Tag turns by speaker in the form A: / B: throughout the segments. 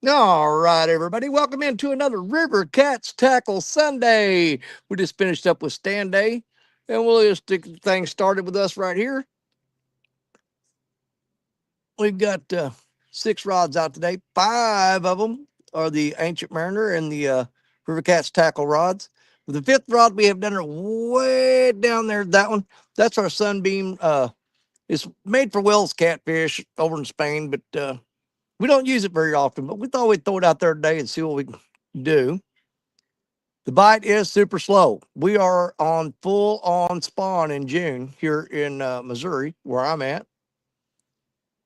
A: All right, everybody, welcome into another River Cats Tackle Sunday. We just finished up with Stand Day, and we'll just get things started with us right here. We've got six rods out today. Five of them are the Ancient Mariner and the River Cats Tackle rods. With the fifth rod, we have done it way down there. That one, that's our Sunbeam. It's made for Wells catfish over in Spain, but we don't use it very often. But we thought we'd throw it out there today and see what we can do. The bite is super slow. We are on full on spawn in June here in Missouri, where I'm at.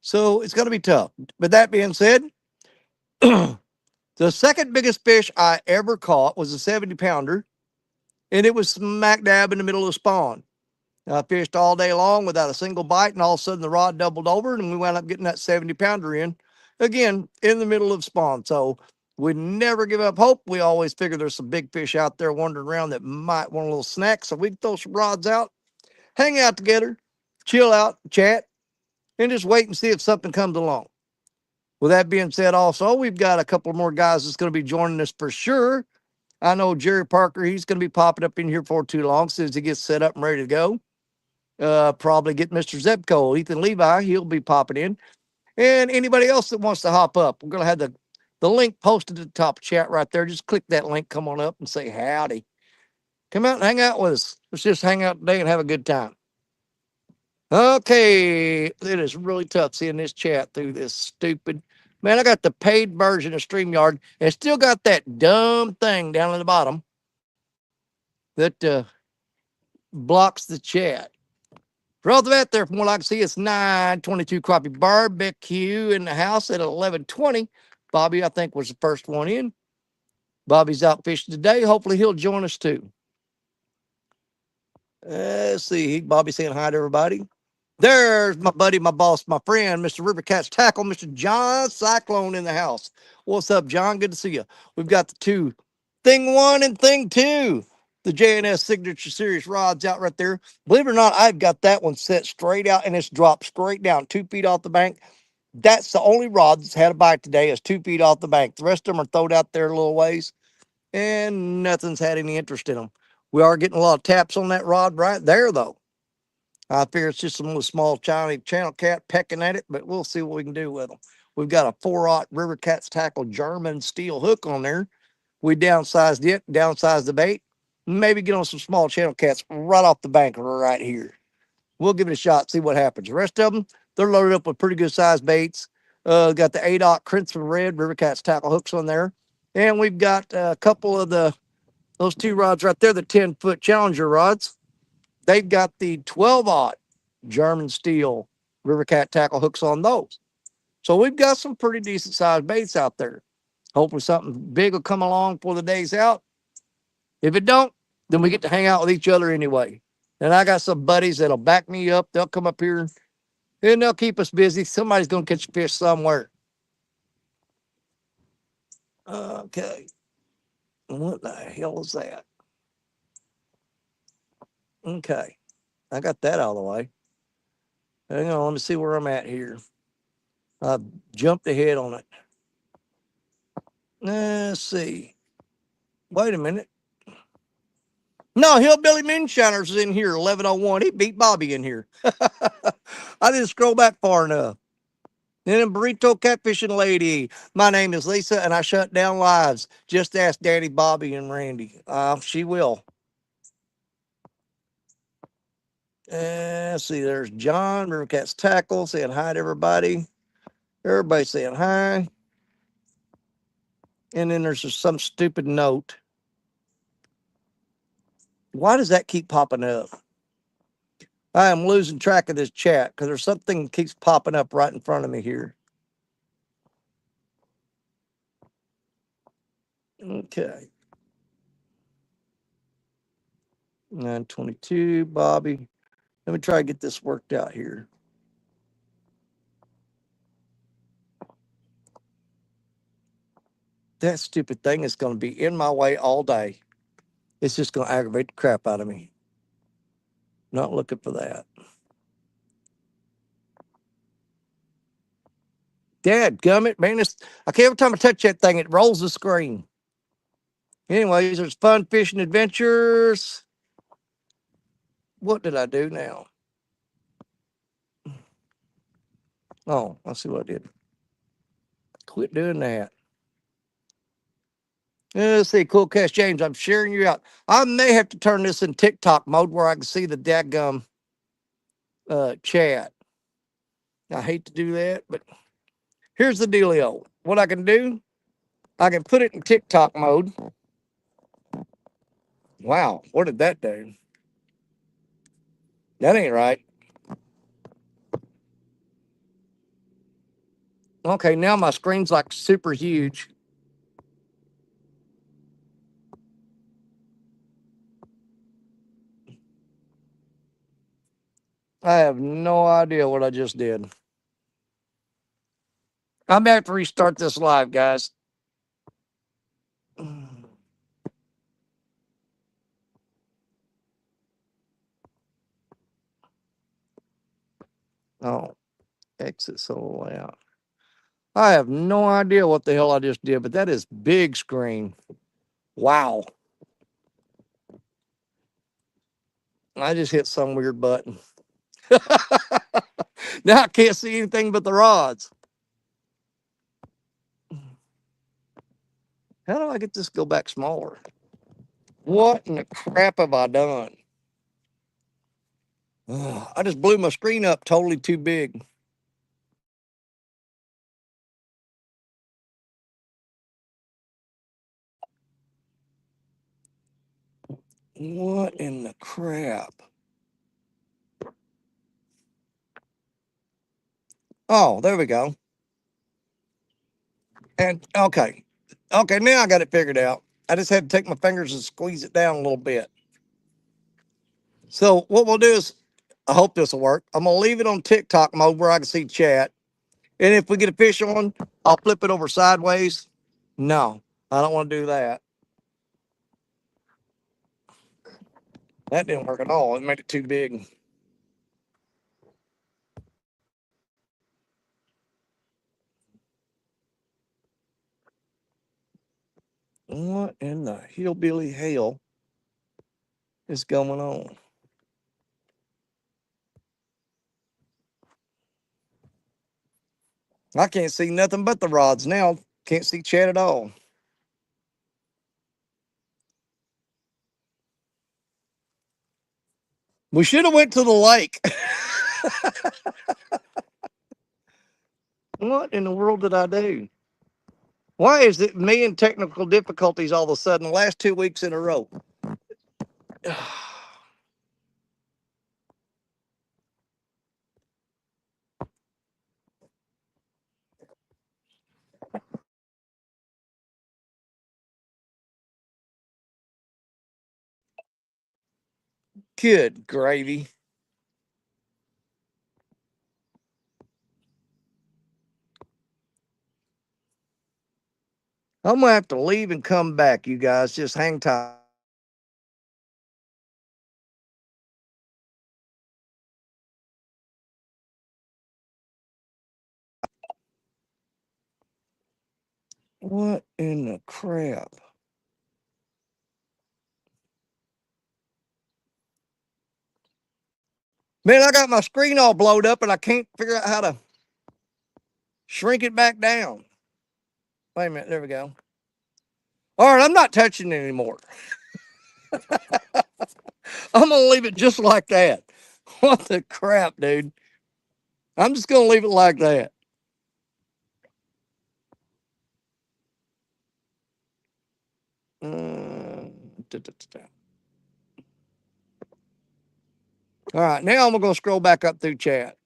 A: So it's going to be tough. But that being said, the second biggest fish I ever caught was a 70 pounder, and it was smack dab in the middle of spawn. I fished all day long without a single bite, and all of a sudden the rod doubled over, and we wound up getting that 70 pounder in again in the middle of spawn. So we never give up hope. We always figure there's some big fish out there wandering around that might want a little snack. So we can throw some rods out, hang out together, chill out, chat, and just wait and see if something comes along. With that being said, also, we've got a couple more guys that's going to be joining us for sure. I know Jerry Parker, he's going to be popping up in here for too long as soon as he gets set up and ready to go. Probably get Mr. Zebco, Ethan Levi, he'll be popping in. And anybody else that wants to hop up, we're going to have the link posted at the top of chat right there. Just click that link, come on up and say howdy. Come out and hang out with us. Let's just hang out today and have a good time. Okay, it is really tough seeing this chat through this stupid. Man, I got the paid version of StreamYard and still got that dumb thing down at the bottom that blocks the chat. For all of that, there, from what I can see, it's 9:22 crappie barbecue in the house at 11:20. Bobby, I think, was the first one in. Bobby's out fishing today. Hopefully, he'll join us too. Let's see. Bobby saying hi to everybody. There's my buddy, my boss, my friend, Mr. River Catch Tackle, Mr. John Cyclone in the house. What's up, John? Good to see you. We've got the two, thing one and thing two, the JNS Signature Series rods out right there. Believe it or not, I've got that one set straight out and it's dropped straight down 2 feet off the bank. That's the only rod that's had a bite today is 2 feet off the bank. The rest of them are thrown out there a little ways and nothing's had any interest in them. We are getting a lot of taps on that rod right there, though. I figure it's just some little small Chinese channel cat pecking at it, but we'll see what we can do with them. We've got a 4/0 River Cats Tackle German steel hook on there. We downsized it, downsized the bait, maybe get on some small channel cats right off the bank right here. We'll give it a shot, see what happens. The rest of them, they're loaded up with pretty good sized baits. Got the 8/0 Crimson Red River Cats Tackle hooks on there. And we've got a couple of those two rods right there, the 10-foot Challenger rods. They've got the 12/0 German steel River Cat tackle hooks on those. So we've got some pretty decent sized baits out there. Hopefully something big will come along before the day's out. If it don't, then we get to hang out with each other anyway. And I got some buddies that'll back me up. They'll come up here and they'll keep us busy. Somebody's going to catch a fish somewhere. Okay. What the hell is that? Okay. I got that out of the way. Hang on, let me see where I'm at here. I jumped ahead on it. Let's see. Wait a minute. No, Hillbilly Moonshiners is in here, 11:01. He beat Bobby in here. I didn't scroll back far enough. Then Burrito Catfishing Lady. My name is Lisa, and I shut down lives. Just ask Daddy, Bobby, and Randy. She will. Let's see. There's John, River Cats Tackle, saying hi to everybody. Everybody saying hi. And then there's just some stupid note. Why does that keep popping up? I am losing track of this chat because there's something that keeps popping up right in front of me here. Okay. 9:22, Bobby. Let me try to get this worked out here. That stupid thing is going to be in my way all day. It's just going to aggravate the crap out of me. Not looking for that. Dad, gummit, man. I can't, every time I touch that thing, it rolls the screen. Anyways, there's fun fishing adventures. What did I do now? Oh, let's see what I did. Quit doing that. Let's see, Cool Cash James, I'm sharing you out. I may have to turn this in TikTok mode where I can see the dadgum chat. I hate to do that, but here's the dealio. What I can do, I can put it in TikTok mode. Wow, what did that do? That ain't right. Okay, now my screen's like super huge. I have no idea what I just did. I'm gonna have to restart this live, guys. Oh, exit solo out. I have no idea what the hell I just did, but that is big screen. Wow. I just hit some weird button. Now I can't see anything but the rods. How do I get this to go back smaller? What in the crap have I done? Ugh, I just blew my screen up totally too big. What in the crap? Oh, there we go. And okay. Okay, now I got it figured out. I just had to take my fingers and squeeze it down a little bit. So what we'll do is, I hope this will work. I'm gonna leave it on TikTok mode where I can see chat. And if we get a fish on, I'll flip it over sideways. No, I don't want to do that. That didn't work at all. It made it too big. What in the hillbilly hell is going on? I can't see nothing but the rods now. Can't see chat at all. We should have went to the lake. What in the world did I do? Why is it me and technical difficulties all of a sudden the last 2 weeks in a row? Good gravy. I'm gonna have to leave and come back, you guys. Just hang tight. What in the crap? Man, I got my screen all blowed up and I can't figure out how to shrink it back down. Wait a minute, there we go. All right, I'm not touching it anymore. I'm gonna leave it just like that. What the crap, dude? I'm just gonna leave it like that. Uh, da, da, da. All right, now I'm gonna scroll back up through chat.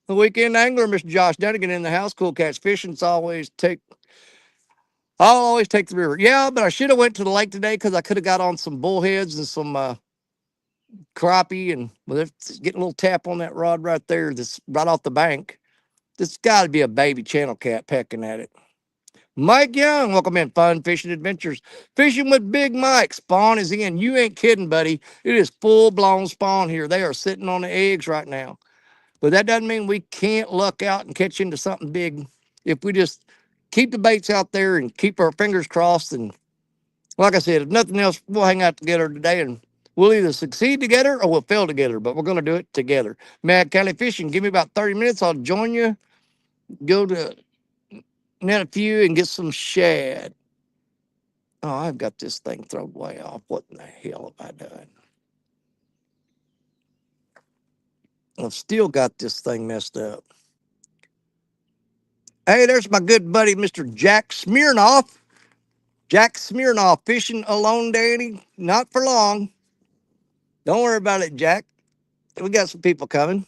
A: The weekend angler, Mr. Josh Dunnigan in the house. Cool Cats Fishing's always take. I'll always take the river. Yeah, but I should have went to the lake today because I could have got on some bullheads and some crappie, and well, it's getting a little tap on that rod right there. That's right off the bank. This got to be a baby channel cat pecking at it. Mike Young, welcome in. Fun fishing adventures. Fishing with Big Mike. Spawn is in. You ain't kidding, buddy. It is full blown spawn here. They are sitting on the eggs right now. But that doesn't mean we can't luck out and catch into something big if we just keep the baits out there and keep our fingers crossed. And like I said, if nothing else, we'll hang out together today and we'll either succeed together or we'll fail together, but we're going to do it together. Mad Cali Fishing, give me about 30 minutes. I'll join you, go to net a few and get some shad. Oh, I've got this thing thrown way off. What in the hell have I done? I've still got this thing messed up. Hey, there's my good buddy, Mr. Jack Smirnoff. Jack Smirnoff fishing alone, Danny. Not for long. Don't worry about it, Jack. We got some people coming.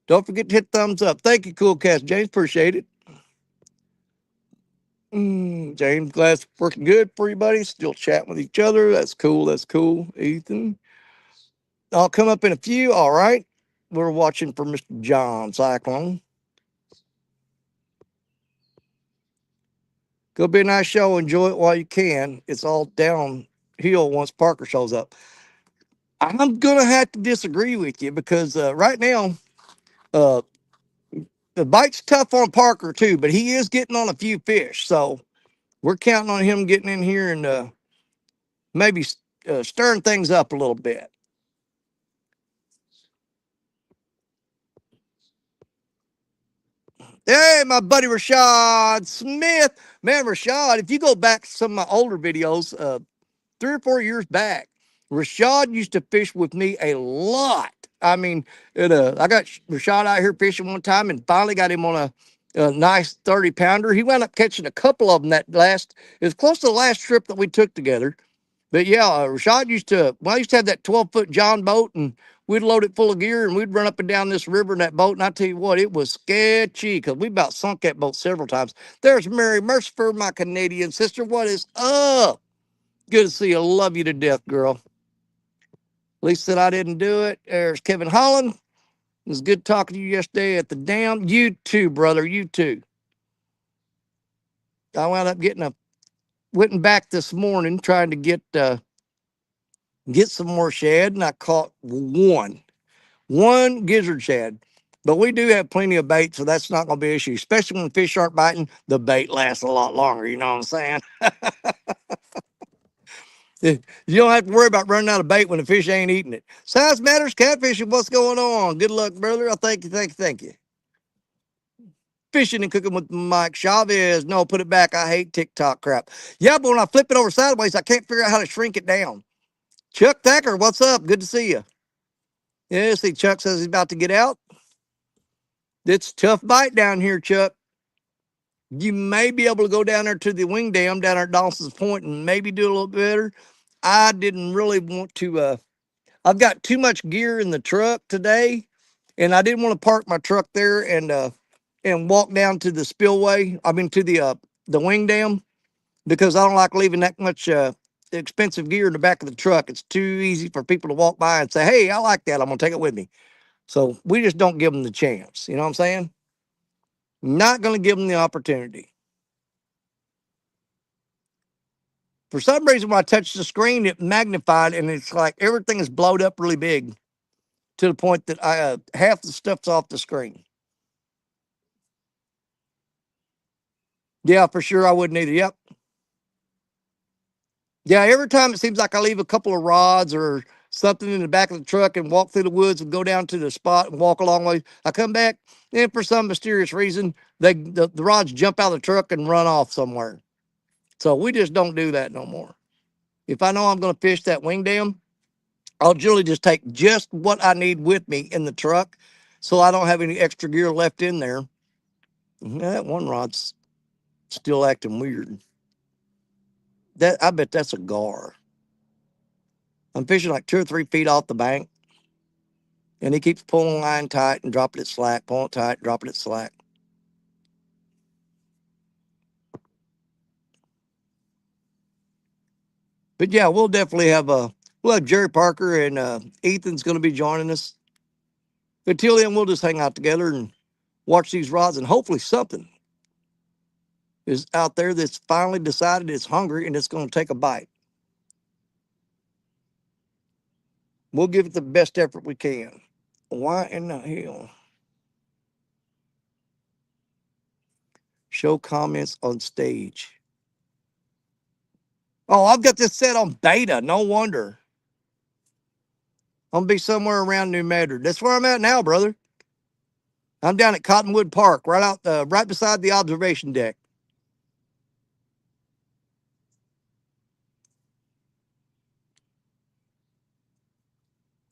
A: Don't forget to hit thumbs up. Thank you, Cool Cast James. Appreciate it. James, glad it's working good for you, buddy. Still chatting with each other. That's cool. That's cool. Ethan. I'll come up in a few. All right. We're watching for Mr. John Cyclone. Go be a nice show. Enjoy it while you can. It's all downhill once Parker shows up. I'm going to have to disagree with you because right now, uh, the bite's tough on Parker too, but he is getting on a few fish. So we're counting on him getting in here and maybe stirring things up a little bit. Hey, my buddy Rashad Smith. Man, Rashad, if you go back to some of my older videos, 3 or 4 years back, Rashad used to fish with me a lot. I mean, I got Rashad out here fishing one time and finally got him on a nice 30 pounder. He wound up catching a couple of them it was close to the last trip that we took together. But yeah, Rashad I used to have that 12-foot John boat and we'd load it full of gear and we'd run up and down this river in that boat. And I tell you what, it was sketchy because we about sunk that boat several times. There's Mary Mercifer, my Canadian sister. What is up? Good to see you. Love you to death, girl. At least that I didn't do it. There's Kevin Holland. It was good talking to you yesterday at the dam. You too, brother. You too. I wound up went back this morning trying to get some more shad, and I caught one gizzard shad. But we do have plenty of bait, so that's not going to be an issue. Especially when fish aren't biting, the bait lasts a lot longer. You know what I'm saying? You don't have to worry about running out of bait when the fish ain't eating it. Size matters, catfishing. What's going on? Good luck, brother. I thank you, thank you, thank you. Fishing and cooking with Mike Chavez. No, put it back. I hate TikTok crap. Yeah, but when I flip it over sideways, I can't figure out how to shrink it down. Chuck Thacker, what's up? Good to see you. Yeah, see, Chuck says he's about to get out. It's tough bite down here, Chuck. You may be able to go down there to the wing dam down there at Dawson's Point and maybe do a little better. I didn't really want to. I've got too much gear in the truck today, and I didn't want to park my truck there and walk down to the spillway. I mean to the wing dam because I don't like leaving that much expensive gear in the back of the truck. It's too easy for people to walk by and say, "Hey, I like that. I'm gonna take it with me." So we just don't give them the chance. You know what I'm saying? Not gonna give them the opportunity. For some reason, when I touched the screen, it magnified and it's like everything is blowed up really big to the point that half the stuff's off the screen. Yeah, for sure, I wouldn't either. Yep. Yeah, every time it seems like I leave a couple of rods or something in the back of the truck and walk through the woods and go down to the spot and walk a long way. I come back, and for some mysterious reason, the rods jump out of the truck and run off somewhere. So we just don't do that no more. If I know I'm going to fish that wing dam, I'll generally just take just what I need with me in the truck so I don't have any extra gear left in there. That one rod's still acting weird. I bet that's a gar. I'm fishing like 2 or 3 feet off the bank, and he keeps pulling the line tight and dropping it slack, pulling it tight, dropping it slack. But yeah, we'll definitely we'll have Jerry Parker and Ethan's going to be joining us. Until then, we'll just hang out together and watch these rods, and hopefully something is out there that's finally decided it's hungry and it's going to take a bite. We'll give it the best effort we can. Why in the hell? Show comments on stage. Oh, I've got this set on beta. No wonder. I'm gonna be somewhere around New Medford. That's where I'm at now, brother. I'm down at Cottonwood Park, right beside the observation deck.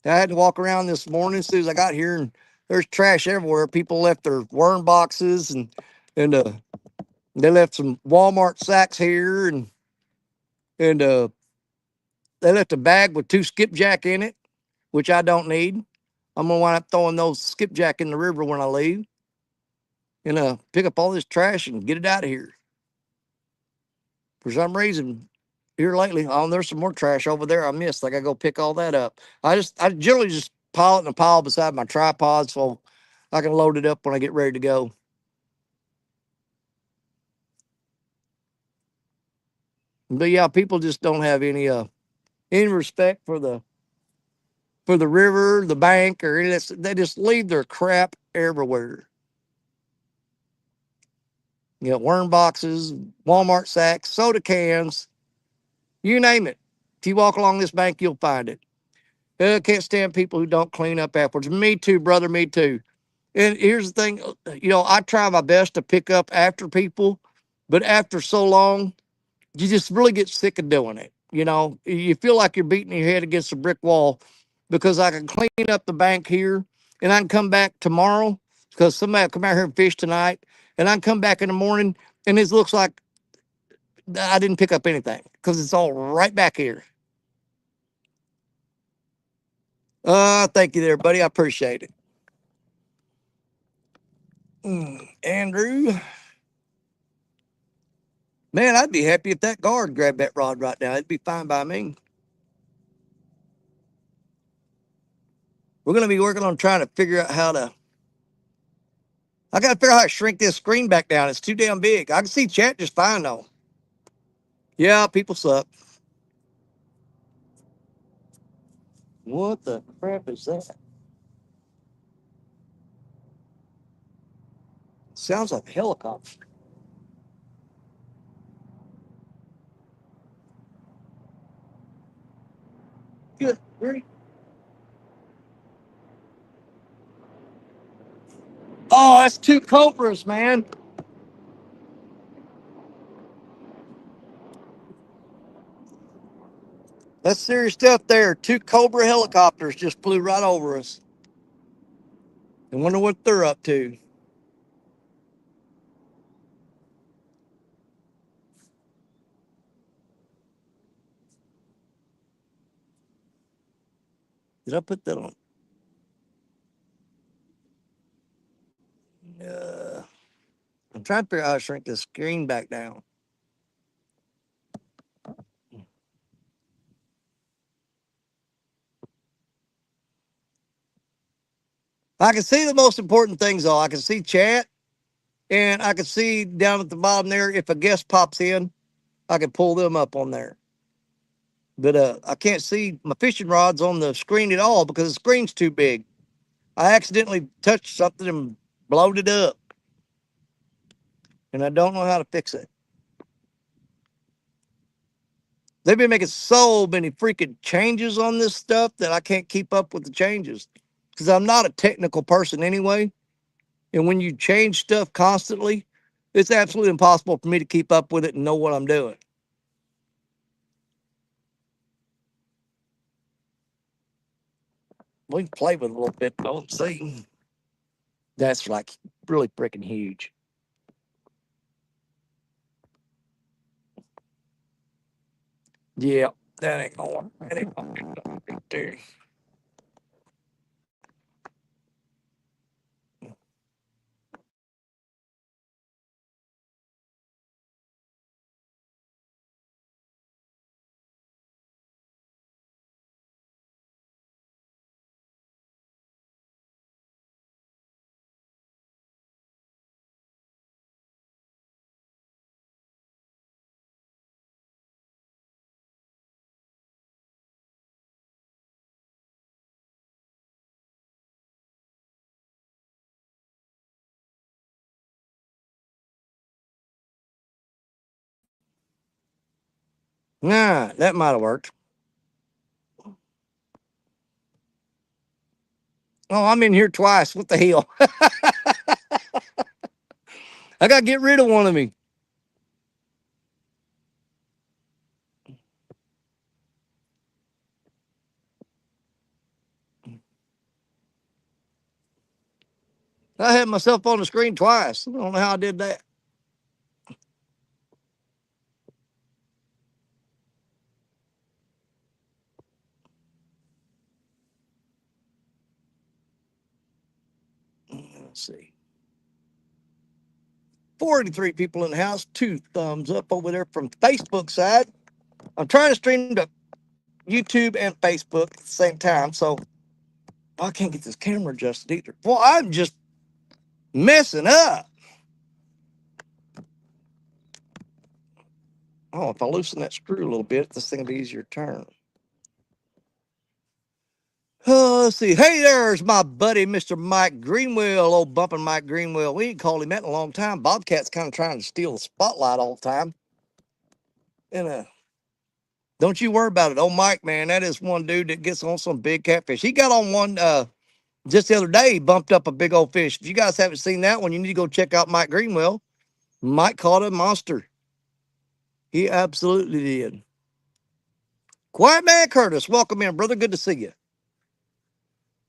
A: I had to walk around this morning as soon as I got here, and there's trash everywhere. People left their worm boxes, and they left some Walmart sacks here, and they left a bag with 2 skipjack in it, which I don't need. I'm gonna wind up throwing those skipjack in the river when I leave, and pick up all this trash and get it out of here. For some reason, here lately, oh, there's some more trash over there I missed. I gotta go pick all that up. I generally just pile it in a pile beside my tripod so I can load it up when I get ready to go. But yeah, people just don't have any respect for the river, the bank, or any of this. They just leave their crap everywhere. You know, worm boxes, Walmart sacks, soda cans, you name it. If you walk along this bank, you'll find it. I can't stand people who don't clean up afterwards. Me too, brother. Me too. And here's the thing, I try my best to pick up after people, but after so long, you just really get sick of doing it. You feel like you're beating your head against a brick wall because I can clean up the bank here and I can come back tomorrow because somebody will come out here and fish tonight, and I can come back in the morning and it looks like I didn't pick up anything because it's all right back here. Thank you there, buddy. I appreciate it. Andrew, man, I'd be happy if that guard grabbed that rod right now. It'd be fine by me. We're going to be working on trying to figure out how to. I got to figure out how to shrink this screen back down. It's too damn big. I can see chat just fine though. Yeah, people suck. What the crap is that? Sounds like a helicopter. Good. Great. Oh, that's 2 cobras, man. That's serious stuff there. 2 Cobra helicopters just flew right over us. I wonder what they're up to. Did I put that on? I'm trying to figure out how to shrink this screen back down. I can see the most important things though. I can see chat, and I can see down at the bottom there if a guest pops in, I can pull them up on there. But I can't see my fishing rods on the screen at all because the screen's too big. I accidentally touched something and blowed it up, and I don't know how to fix it. They've been making so many freaking changes on this stuff that I can't keep up with the changes because I'm not a technical person anyway. And when you change stuff constantly, it's absolutely impossible for me to keep up with it and know what I'm doing. We can play with it a little bit, though, and see. That's like really freaking huge. Yeah, that ain't going to do. Nah, that might have worked. Oh, I'm in here twice. What the hell? I got to get rid of one of me. I had myself on the screen twice. I don't know how I did that. Let's see. 43 people in the house. 2 thumbs up over there from Facebook side. I'm trying to stream to YouTube and Facebook at the same time, so I can't get this camera adjusted either. Well, I'm just messing up. Oh, if I loosen that screw a little bit, this thing will be easier to turn. Oh, let's see. Hey, there's my buddy, Mr. Mike Greenwell, old bumping Mike Greenwell. We ain't called him that in a long time. Bobcat's kind of trying to steal the spotlight all the time. And don't you worry about it. Oh, Mike, man, that is one dude that gets on some big catfish. He got on one just the other day. He bumped up a big old fish. If you guys haven't seen that one, you need to go check out Mike Greenwell. Mike caught a monster. He absolutely did. Quiet Man Curtis, welcome in, brother. Good to see you.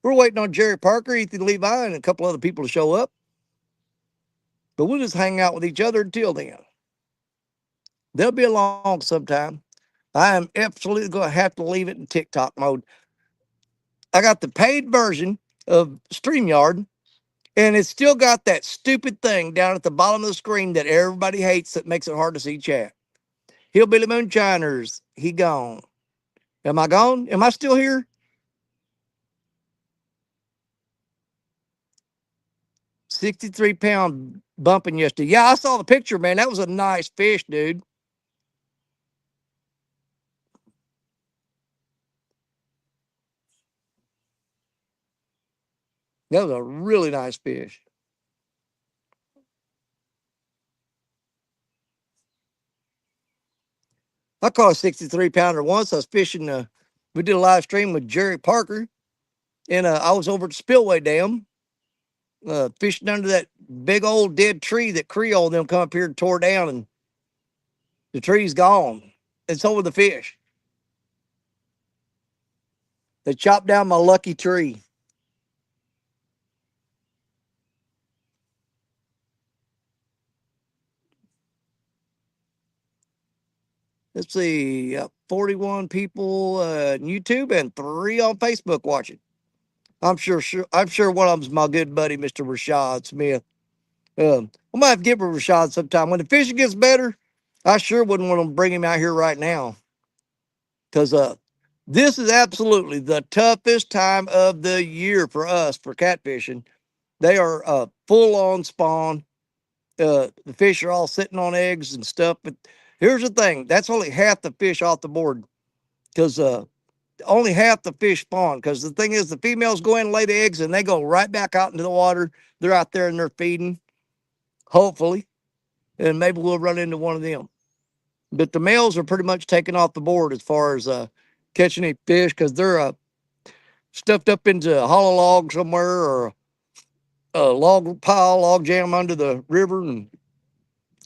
A: We're waiting on Jerry Parker, Ethan Levi, and a couple other people to show up. But we'll just hang out with each other until then. They'll be along sometime. I am absolutely going to have to leave it in TikTok mode. I got the paid version of StreamYard, and it's still got that stupid thing down at the bottom of the screen that everybody hates that makes it hard to see chat. Hillbilly Moonshiners, he gone. Am I gone? Am I still here? 63-pound bumping yesterday. Yeah, I saw the picture, man. That was a nice fish, dude. That was a really nice fish. I caught a 63-pounder once. I was fishing. We did a live stream with Jerry Parker, and I was over at the Spillway Dam, fishing under that big old dead tree that Creole and them come up here and tore down, and the tree's gone. It's over the fish. They chopped down my lucky tree. Let's see, 41 people on YouTube and 3 on Facebook watching. I'm sure one of them's my good buddy, Mr. Rashad Smith. I might have to get with Rashad sometime. When the fishing gets better, I sure wouldn't want to bring him out here right now. Because this is absolutely the toughest time of the year for us for catfishing. They are full on spawn. The fish are all sitting on eggs and stuff. But here's the thing, that's only half the fish off the board. Because only half the fish spawn. Because the thing is, the females go in and lay the eggs and they go right back out into the water. They're out there and they're feeding, hopefully. And maybe we'll run into one of them. But the males are pretty much taken off the board as far as catching any fish because they're stuffed up into a hollow log somewhere or a log pile, log jam under the river, and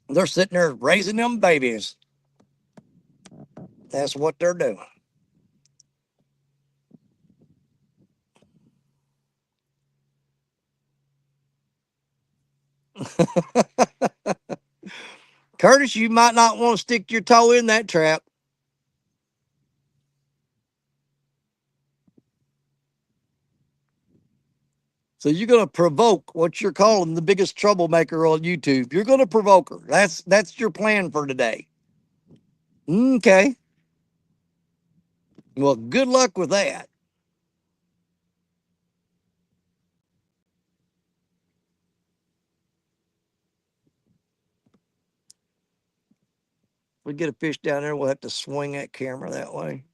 A: they're sitting there raising them babies. That's what they're doing. Curtis, you might not want to stick your toe in that trap. So you're going to provoke what you're calling the biggest troublemaker on YouTube. You're going to provoke her. That's your plan for today. Okay. Well, good luck with that. If we get a fish down there, we'll have to swing that camera that way.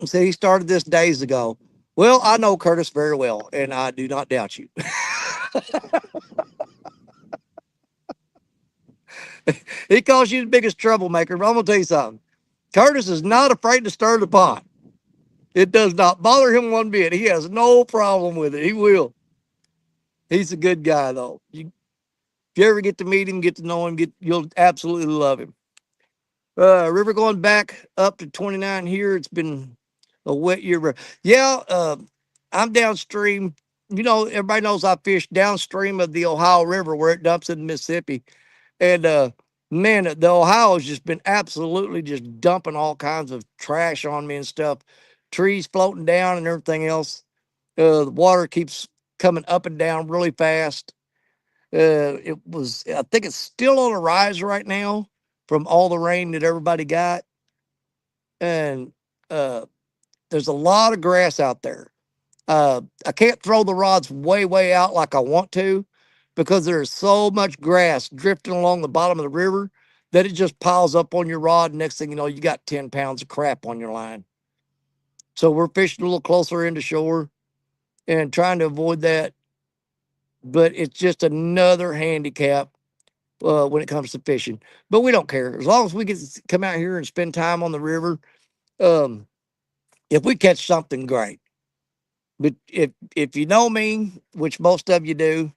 A: See, he started this days ago. Well, I know Curtis very well, and I do not doubt you. He calls you the biggest troublemaker, but I'm gonna tell you something. Curtis is not afraid to stir the pot. It does not bother him one bit. He has no problem with it. He will. He's a good guy, though. If you ever get to meet him, get to know him, you'll absolutely love him. River going back up to 29 here. It's been a wet year. Yeah, I'm downstream. You know, everybody knows I fish downstream of the Ohio River where it dumps in Mississippi. And man, the Ohio has just been absolutely just dumping all kinds of trash on me and stuff. Trees floating down and everything else. The water keeps coming up and down really fast. I think it's still on a rise right now from all the rain that everybody got. And uh, there's a lot of grass out there. I can't throw the rods way, way out like I want to because there's so much grass drifting along the bottom of the river that it just piles up on your rod. Next thing you know, you got 10 pounds of crap on your line. So we're fishing a little closer into shore and trying to avoid that. But it's just another handicap when it comes to fishing. But we don't care. As long as we get to come out here and spend time on the river, um, if we catch something, great. But if you know me, which most of you do,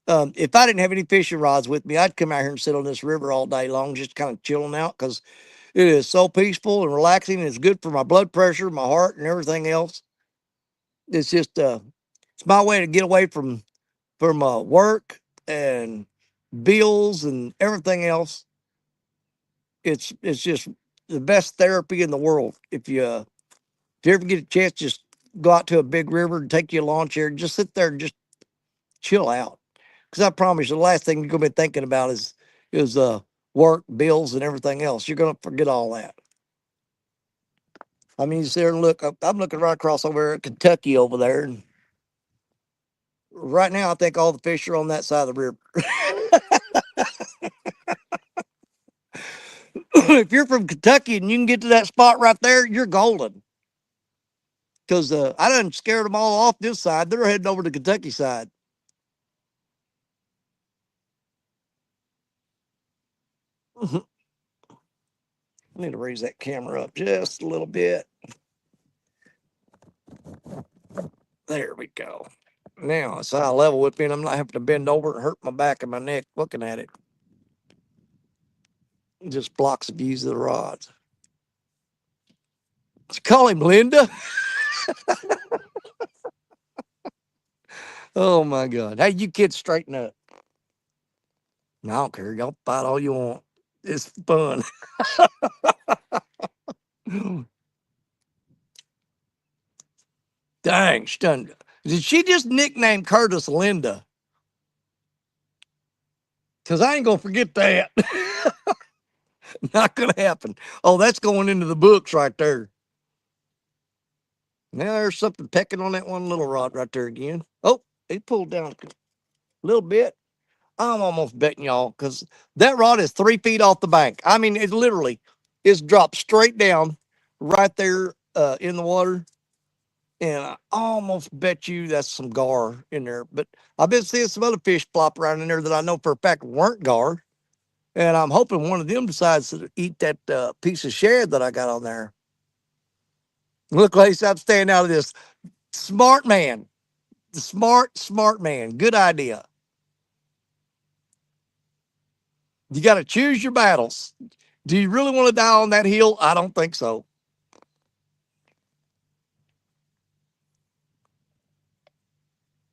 A: if I didn't have any fishing rods with me, I'd come out here and sit on this river all day long, just kind of chilling out because it is so peaceful and relaxing. And it's good for my blood pressure, my heart, and everything else. It's just it's my way to get away from work and bills and everything else. It's just the best therapy in the world. If you ever get a chance, just go out to a big river and take you a lawn chair and just sit there and just chill out. Because I promise you, the last thing you're gonna be thinking about is work, bills, and everything else. You're gonna forget all that. I mean, you sit there and look. I'm looking right across over at Kentucky over there, and right now I think all the fish are on that side of the river. If you're from Kentucky and you can get to that spot right there, you're golden. Because I done scared them all off this side. They're heading over to Kentucky side. I need to raise that camera up just a little bit. There we go. Now it's eye level with me, and I'm not having to bend over and hurt my back and my neck looking at it. It just blocks the views of the rods. Let's call him Linda. Oh my God. Hey, you kids, straighten up. I don't care. Y'all fight all you want. It's fun. Dang, stunned. Did she just nickname Curtis Linda? Because I ain't going to forget that. Not going to happen. Oh, that's going into the books right there. Now there's something pecking on that one little rod right there again. Oh, he pulled down a little bit. I'm almost betting y'all because that rod is 3 feet off the bank. I mean, it literally is dropped straight down right there in the water. And I almost bet you that's some gar in there. But I've been seeing some other fish plop around in there that I know for a fact weren't gar. And I'm hoping one of them decides to eat that piece of shad that I got on there. Look, Lace, I'm staying out of this. Smart man. The smart man. Good idea. You got to choose your battles. Do you really want to die on that hill? I don't think so.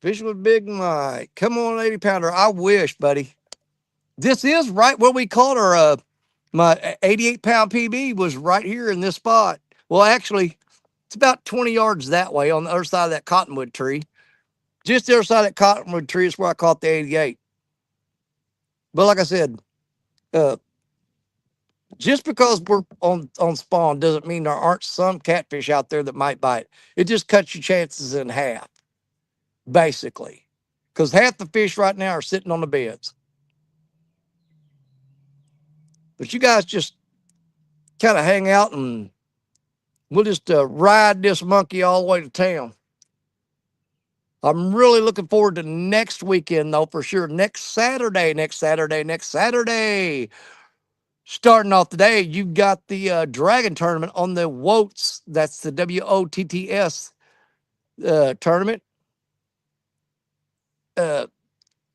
A: Fishing with Big Mike. Come on, 80 pounder. I wish, buddy. This is right where we caught our my 88-pound PB was right here in this spot. Well, actually, it's about 20 yards that way on the other side of that cottonwood tree. Just the other side of that cottonwood tree is where I caught the 88. But like I said, uh, just because we're on spawn doesn't mean there aren't some catfish out there that might bite. It just cuts your chances in half, basically. Because half the fish right now are sitting on the beds. But you guys just kind of hang out and we'll just ride this monkey all the way to town. I'm really looking forward to next weekend, though, for sure. Next Saturday. Starting off today, you've got the Dragon Tournament on the WOTS. That's the WOTTS tournament. Uh,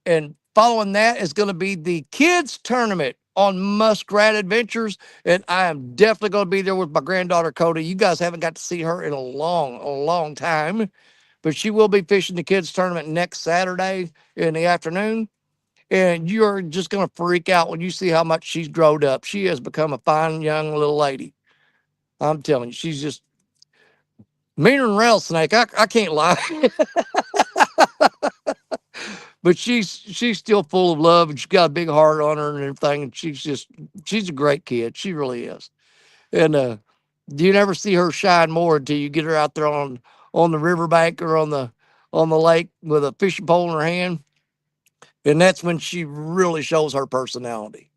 A: and following that is going to be the Kids Tournament on Muskrat Adventures. And I am definitely going to be there with my granddaughter, Cody. You guys haven't got to see her in a long time. But she will be fishing the Kids Tournament next Saturday in the afternoon. And you're just going to freak out when you see how much she's grown up. She has become a fine young little lady. I'm telling you, she's just meaner than rattlesnake. I can't lie. But she's still full of love and she's got a big heart on her and everything. And she's a great kid. She really is. And you never see her shine more until you get her out there on the riverbank or on the lake with a fishing pole in her hand. And that's when she really shows her personality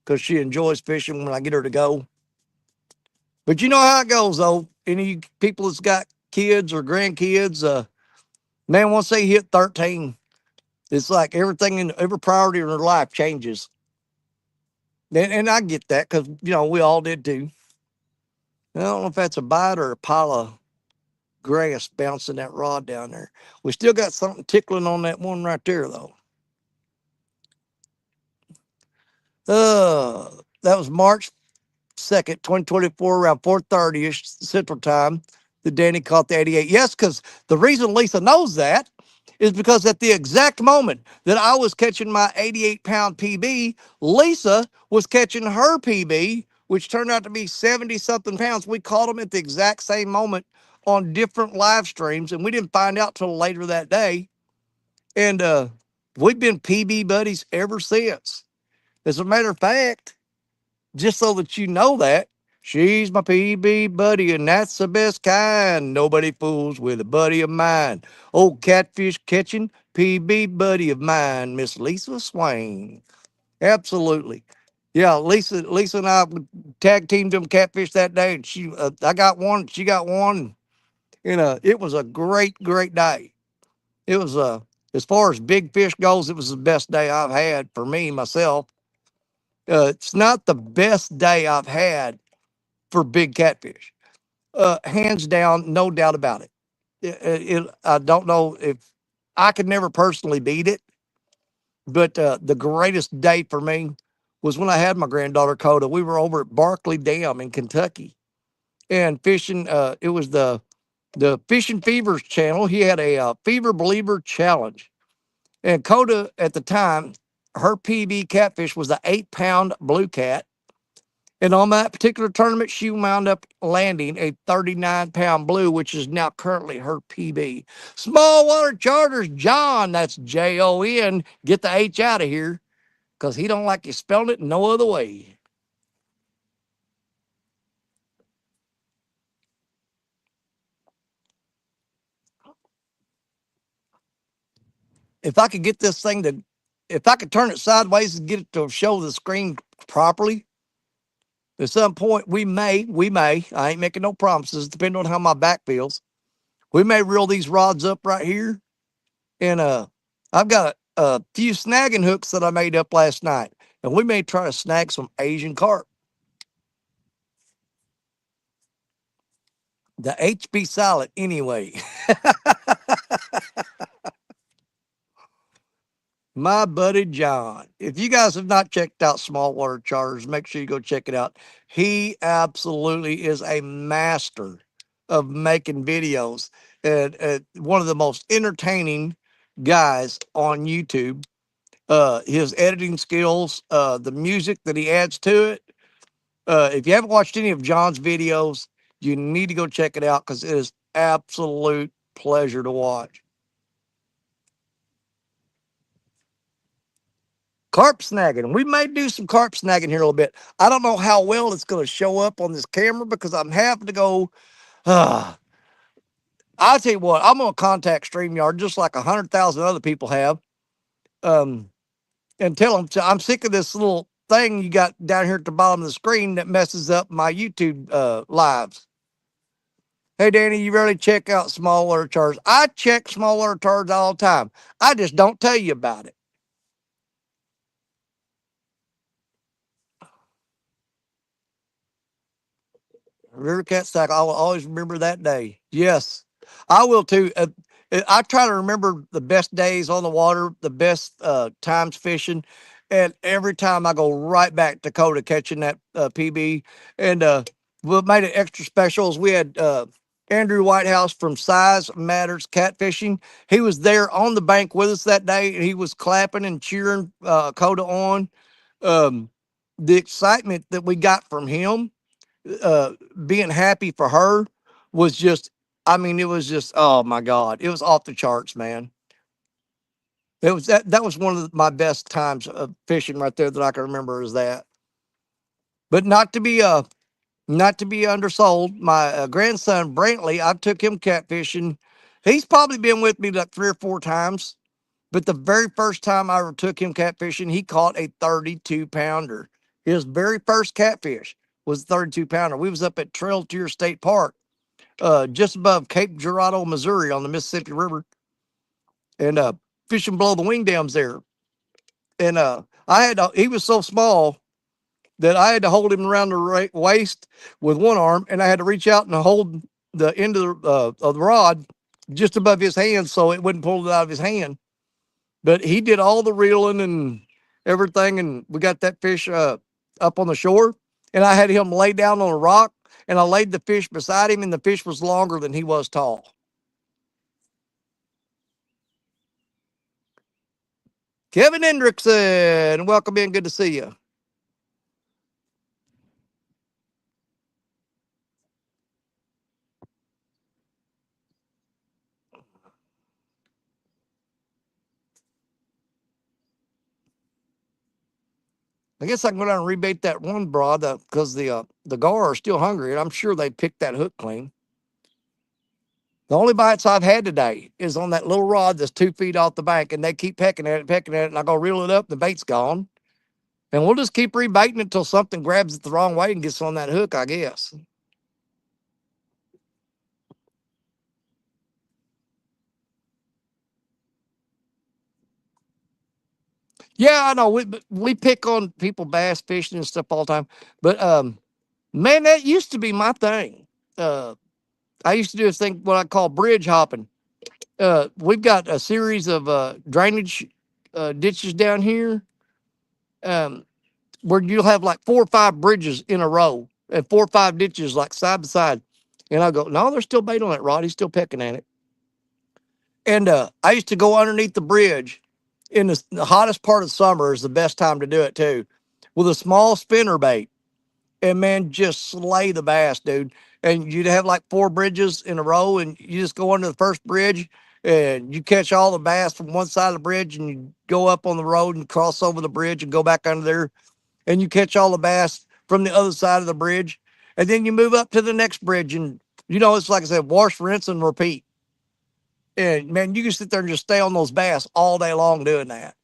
A: because she enjoys fishing when I get her to go. But you know how it goes, though. Any people that's got kids or grandkids, man, once they hit 13, it's like everything in every priority in their life changes. And I get that because, we all did too. I don't know if that's a bite or a pile of grass bouncing that rod down there. We still got something tickling on that one right there, though. That was March 2nd, 2024, around 4:30 ish Central Time. The Danny caught the 88. Yes, because the reason Lisa knows that is because at the exact moment that I was catching my 88-pound PB, Lisa was catching her PB, which turned out to be 70 something pounds. We caught them at the exact same moment on different live streams, and we didn't find out till later that day. And we've been PB buddies ever since. As a matter of fact, just so that you know that, she's my PB buddy, and that's the best kind. Nobody fools with a buddy of mine. Old catfish catching PB buddy of mine, Miss Lisa Swain. Absolutely. Yeah, Lisa and I tag teamed them catfish that day, and I got one, she got one, and it was a great day. It was as far as big fish goes, it was the best day I've had for me myself. It's not the best day I've had for big catfish. Hands down, no doubt about it. I don't know if I could never personally beat it, but the greatest day for me was when I had my granddaughter Coda. We were over at Barkley Dam in Kentucky and fishing. It was the Fishing Fevers channel. He had a Fever Believer challenge, and Coda at the time, her PB catfish was the 8-pound blue cat. And on that particular tournament, she wound up landing a 39-pound blue, which is now currently her PB. Small Water Charters, John, that's Jon. Get the H out of here because he don't like you spelling it no other way. If I could get this thing to, if I could turn it sideways and get it to show the screen properly, at some point I ain't making no promises, depending on how my back feels. We may reel these rods up right here. And I've got a few snagging hooks that I made up last night. And we may try to snag some Asian carp. The HB silent anyway. My buddy John. If you guys have not checked out Small Water Charters, make sure you go check it out. He absolutely is a master of making videos and one of the most entertaining guys on YouTube. His editing skills, the music that he adds to it. If you haven't watched any of John's videos, you need to go check it out because it is absolute pleasure to watch. Carp snagging. We may do some carp snagging here a little bit. I don't know how well it's going to show up on this camera because I'm having to go. I'll tell you what, I'm going to contact StreamYard just like 100,000 other people have. Um, and tell them I'm sick of this little thing you got down here at the bottom of the screen that messes up my YouTube lives. Hey, Danny, you really check out smallwater charts. I check smallwater charts all the time. I just don't tell you about it. River Cat Stack. I will always remember that day. Yes, I will too. I try to remember the best days on the water, the best times fishing, and every time I go right back to Dakota catching that PB. And what made it extra special is we had Andrew Whitehouse from Size Matters Catfishing. He was there on the bank with us that day, and he was clapping and cheering Coda on. Um, the excitement that we got from him, uh, being happy for her, was just, I mean, it was just, oh my God, it was off the charts, man. It was that was one of my best times of fishing right there that I can remember is that. But not to be undersold, my grandson Brantley, I took him catfishing. He's probably been with me like 3 or 4 times. But the very first time I ever took him catfishing, he caught a 32 pounder. His very first catfish was a 32 pounder. We was up at Trail Tier State Park, just above Cape Girardeau, Missouri, on the Mississippi River, and fishing below the wing dams there. And he was so small that I had to hold him around the waist with one arm, and I had to reach out and hold the end of the rod just above his hand so it wouldn't pull it out of his hand. But he did all the reeling and everything, and we got that fish up on the shore. And I had him lay down on a rock, and I laid the fish beside him, and the fish was longer than he was tall. Kevin Hendrickson, welcome in. Good to see you. I guess I can go down and rebait that one broad because the gar are still hungry, and I'm sure they picked that hook clean. The only bites I've had today is on that little rod that's 2 feet off the bank, and they keep pecking at it, and I go reel it up, the bait's gone. And we'll just keep rebaiting until something grabs it the wrong way and gets on that hook, I guess. Yeah, I know. We pick on people bass fishing and stuff all the time, but man, that used to be my thing. Uh, I used to do this thing what I call bridge hopping. We've got a series of drainage ditches down here, um, where you'll have like 4 or 5 bridges in a row and 4 or 5 ditches like side by side. And I go, no, there's still bait on that rod. He's still pecking at it. And I used to go underneath the bridge in the hottest part of summer is the best time to do it too, with a small spinner bait. And man, just slay the bass, dude. And you'd have like 4 bridges in a row, and you just go under the first bridge, and you catch all the bass from one side of the bridge, and you go up on the road and cross over the bridge and go back under there, and you catch all the bass from the other side of the bridge, and then you move up to the next bridge, and it's like I said, wash, rinse, and repeat. And man, you can sit there and just stay on those bass all day long doing that.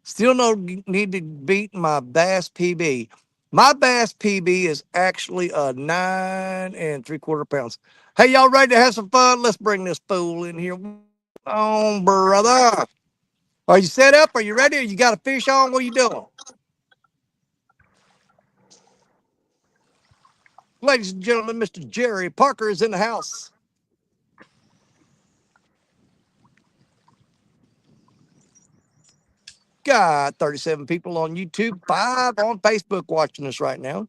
A: Still no need to beat my bass PB. My bass PB is actually a 9 3/4 pounds. Hey, y'all ready to have some fun? Let's bring this fool in here. On, brother. Are you set up? Are you ready? You got a fish on? What are you doing? Ladies and gentlemen, Mr. Jerry Parker is in the house. Got 37 people on YouTube, 5 on Facebook watching us right now.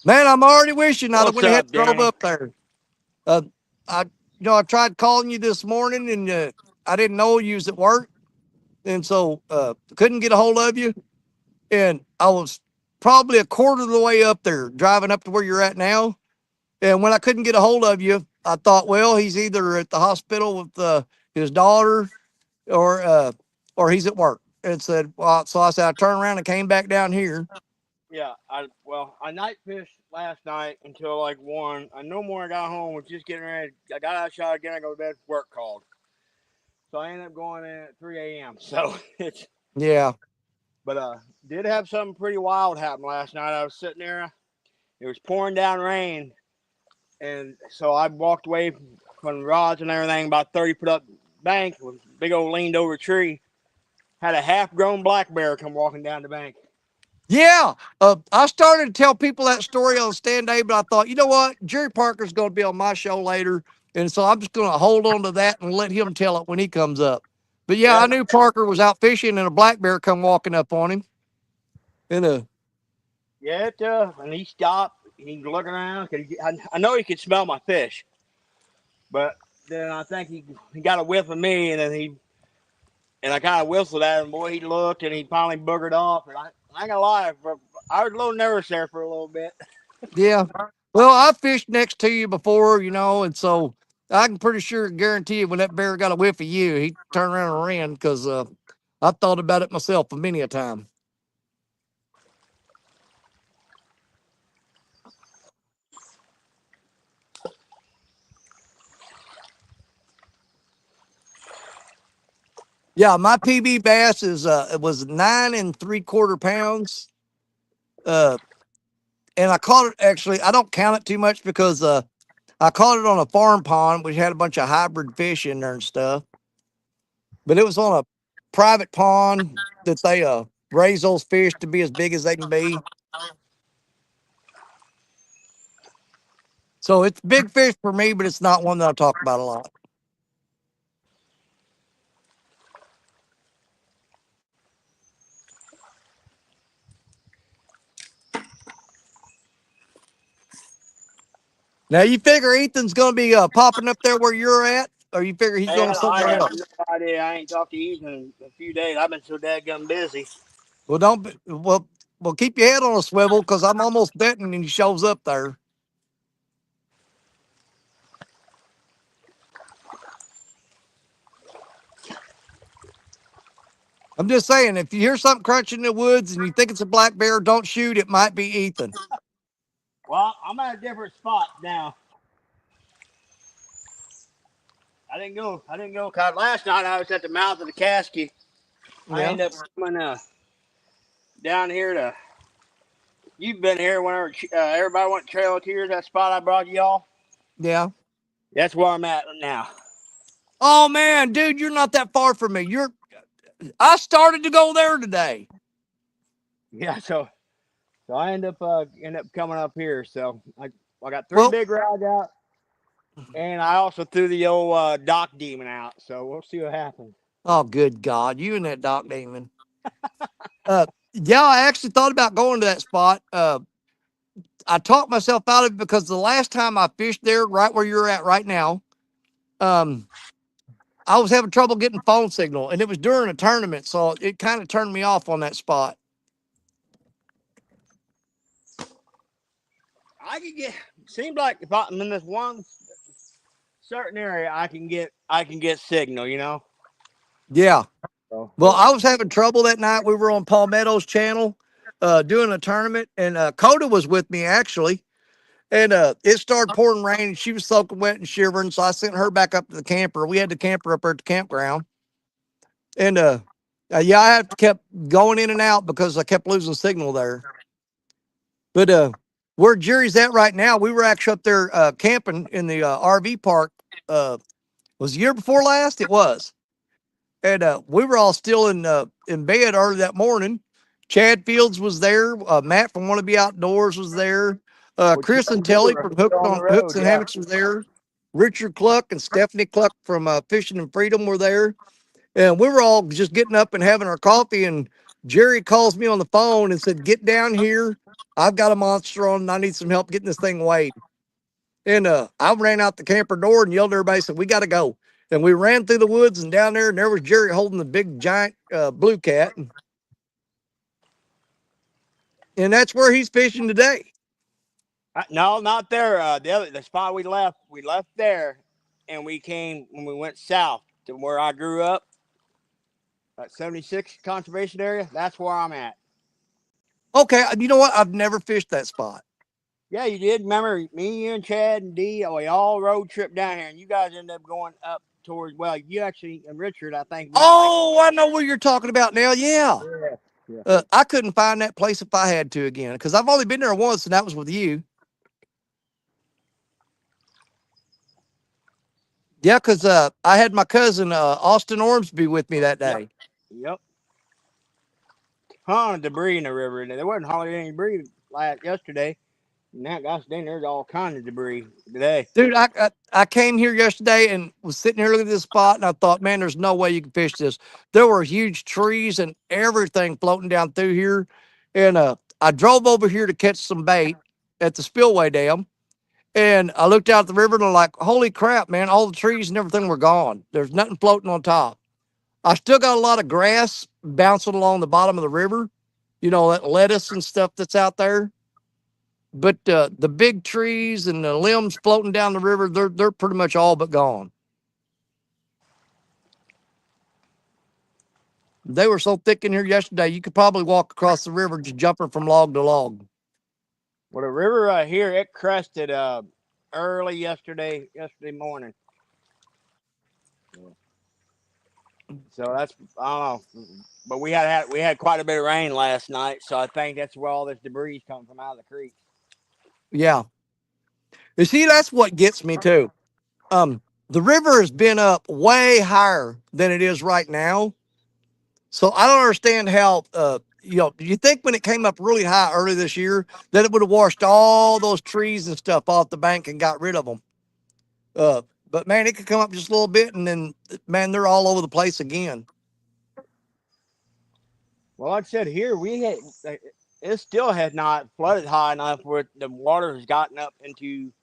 A: Man, I'm already wishing I'd have
B: What's
A: went ahead
B: up,
A: and drove
B: Danny?
A: up there. Uh, I tried calling you this morning, and I didn't know you was at work, and so couldn't get a hold of you. And I was probably a quarter of the way up there, driving up to where you're at now. And when I couldn't get a hold of you, I thought, well, he's either at the hospital with his daughter, or or he's at work. And said, well, so I said I turned around and came back down here.
B: Yeah, I night fished last night until like 1. I no more. I got home, was just getting ready. I got out again. I go to bed. Work called, so I ended up going in at 3 a.m. So it's
A: Yeah.
B: But did have something pretty wild happen last night. I was sitting there. It was pouring down rain, and so I walked away from the rods and everything about 30 foot up bank with a big old leaned over tree. Had a half grown black bear come walking down the bank.
A: Yeah. I started to tell people that story on stand day, but I thought, you know what? Jerry Parker's going to be on my show later. And so I'm just going to hold on to that and let him tell it when he comes up. But yeah,
B: Yeah,
A: I knew Parker was out fishing and a black bear come walking up on him. And
B: yeah, and he stopped. He looked around. I know he could smell my fish, but then I think he got a whiff of me, and then and I kind of whistled at him. Boy, he looked, and he finally boogered off. And I ain't gonna lie, I was a little nervous there for a little bit.
A: yeah. Well, I fished next to you before, you know, and so I can pretty sure guarantee you when that bear got a whiff of you, he turned around and ran because I thought about it myself many a time. Yeah, my PB bass is it was 9 3/4 pounds. Uh, and I caught it actually. I don't count it too much because I caught it on a farm pond, which had a bunch of hybrid fish in there and stuff. But it was on a private pond that they raise those fish to be as big as they can be. So it's big fish for me, but it's not one that I talk about a lot. Now you figure Ethan's going to be popping up there where you're at, or you figure he's going
B: Man, I
A: somewhere
B: have
A: else?
B: no idea. I ain't talked to Ethan in a few days. I've been so dadgum busy.
A: Well, don't be, well keep your head on a swivel because I'm almost betting and he shows up there. I'm just saying, if you hear something crunching in the woods and you think it's a black bear, don't shoot. It might be Ethan.
B: Well, I'm at a different spot now. I didn't go. I didn't go. Cause last night I was at the mouth of the Caskie. I
A: Yeah,
B: ended up coming down here to. You've been here whenever everybody went Trail of Tears. That spot I brought y'all.
A: yeah.
B: That's where I'm at now.
A: Oh man, dude, you're not that far from me. I started to go there today.
B: Yeah. So I end up coming up here. So I got three
A: Well,
B: big rods out, and I also threw the old dock demon out. So we'll see what happens.
A: oh good God, you and that Doc Damon. Yeah, I actually thought about going to that spot. I talked myself out of it because the last time I fished there, right where you're at right now, um, I was having trouble getting phone signal, and it was during a tournament, so it kind of turned me off on that spot.
B: I could get. Seems like if I'm in this one certain area, I can get signal.
A: Yeah.
B: So,
A: Well, I was having trouble that night. We were on Palmetto's channel doing a tournament, and Coda was with me actually. And it started pouring rain, and she was soaking wet and shivering. So I sent her back up to the camper. We had the camper up there at the campground, and yeah, I have to kept going in and out because I kept losing signal there. But where Jerry's at right now, we were actually up there camping in the RV park. Was the year before last? It was. And we were all still in bed early that morning. Chad Fields was there. Matt from Want to Be Outdoors was there.
B: which
A: Chris and
B: we
A: Telly
B: were
A: from
B: still on the
A: Hooks
B: road.
A: and
B: Yeah.
A: Hammocks was there. Richard Cluck and Stephanie Cluck from Fishing and Freedom were there. And we were all just getting up and having our coffee. And Jerry calls me on the phone and said, "Get down here. I've got a monster on and I need some help getting this thing weighed." And I ran out the camper door and yelled at everybody, said, "We got to go." And we ran through the woods and down there, and there was Jerry holding the big giant blue cat. And that's where he's fishing today.
B: No, not there. The spot we left there, and we came when we went south to where I grew up, at 76 conservation area. That's where I'm at.
A: Okay, you know what? I've never fished that spot.
B: Yeah, you did. Remember me, you, and Chad and D? We all road trip down here, and you guys ended up going up towards, well, you actually and Richard, I think went like,
A: Oh, I know what you're talking about now. Yeah.
B: yeah, yeah,
A: I couldn't find that place if I had to again because I've only been there once, and that was with you. Yeah, because I had my cousin Austin Ormsby with me that
B: yep,
A: day.
B: yep. Ton of debris in the river, and there wasn't hardly any debris like yesterday. And that, gosh dang, there's all kinds of debris today.
A: Dude, I came here yesterday and was sitting here looking at this spot, and I thought, man, there's no way you can fish this. There were huge trees and everything floating down through here, and I drove over here to catch some bait at the spillway dam, and I looked out at the river and I'm like, holy crap, man, all the trees and everything were gone. There's nothing floating on top. I still got a lot of grass bouncing along the bottom of the river, that lettuce and stuff that's out there. But the big trees and the limbs floating down the river, they're pretty much all but gone. They were so thick in here yesterday, you could probably walk across the river just jumping from log to log.
B: Well, the river right here, it crested early yesterday morning. So that's, I don't know, but we had quite a bit of rain last night, so I think that's where all this debris is coming from out of the creek.
A: Yeah. You see, that's what gets me too. The river has been up way higher than it is right now. So I don't understand how, you think when it came up really high early this year that it would have washed all those trees and stuff off the bank and got rid of them. But man, it could come up just a little bit and then, man, they're all over the place again.
B: Well, like I said, here it still has not flooded high enough where the water has gotten up into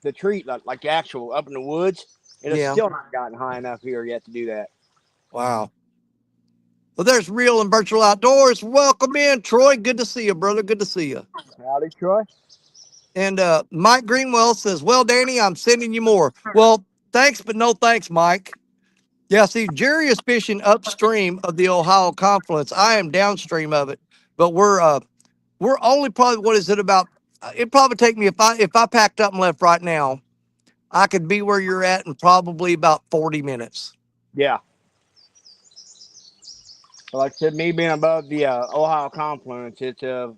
B: the tree, like the actual up in the woods. It has
A: Yeah.
B: still not gotten high enough here yet to do that.
A: Wow. Well, there's real and virtual outdoors. Welcome in, Troy. Good to see you, brother. Good to see you.
B: Howdy, Troy.
A: And Mike Greenwell says, well, Danny, I'm sending you more. Well, thanks, but no thanks, Mike. Yeah, see, Jerry is fishing upstream of the Ohio confluence. I am downstream of it, but we're only probably, what is it, about, it'd probably take me, if I packed up and left right now, I could be where you're at in probably about 40 minutes.
B: Yeah. So like I said, me being above the Ohio confluence, it's a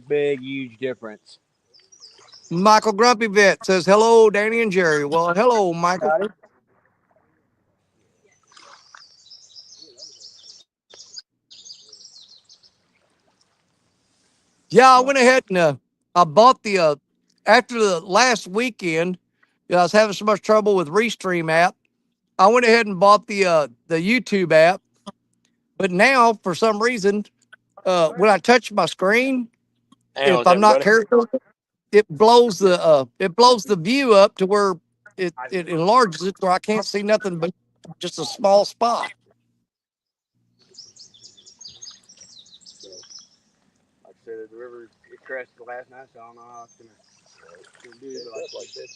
B: big, huge difference.
A: Michael Grumpy Vet says, hello, Danny and Jerry. Well, hello, Michael.
B: Howdy.
A: Yeah, I went ahead and I bought after the last weekend, I was having so much trouble with Restream app. I went ahead and bought the YouTube app. But now, for some reason, when I touch my screen,
B: Hey,
A: if
B: what's
A: I'm
B: up,
A: not
B: buddy?
A: careful, it blows the view up to where it enlarges it where I can't see nothing but just a small spot.
B: Like I said, the river it crested last night, so I don't know how it's gonna do. But like I said,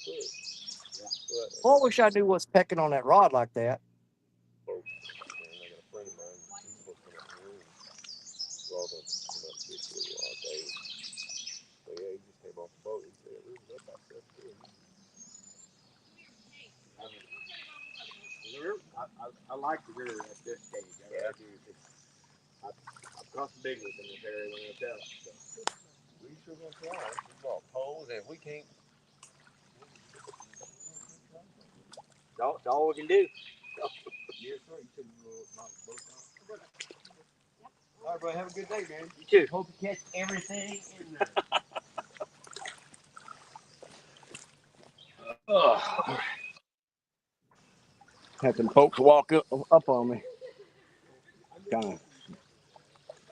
A: Well, I wish I knew what's pecking on that rod like that.
B: I like the river at this stage. I really do. I've caught some big ones in this area when I tell. So. We sure gonna try. We bought poles, and we can't. That's all we can do. Yes, sir. You said you were not both. All right, bro. Have a good day, man. You too. Hope you catch everything in there. Oh. Had some folks walk up on me. Kind of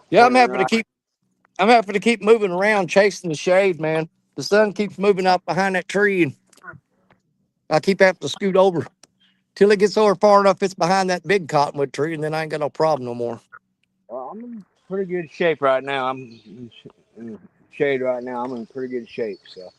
A: Yeah,
B: pointing right.
A: I'm having to keep moving around chasing the shade, man. The sun keeps moving up behind that tree, and I keep having to scoot over till it gets over far enough it's behind that big cottonwood tree, and then I ain't got no problem no more.
B: Well, I'm in pretty good shape right now. I'm in shade right now. I'm in pretty good shape. So.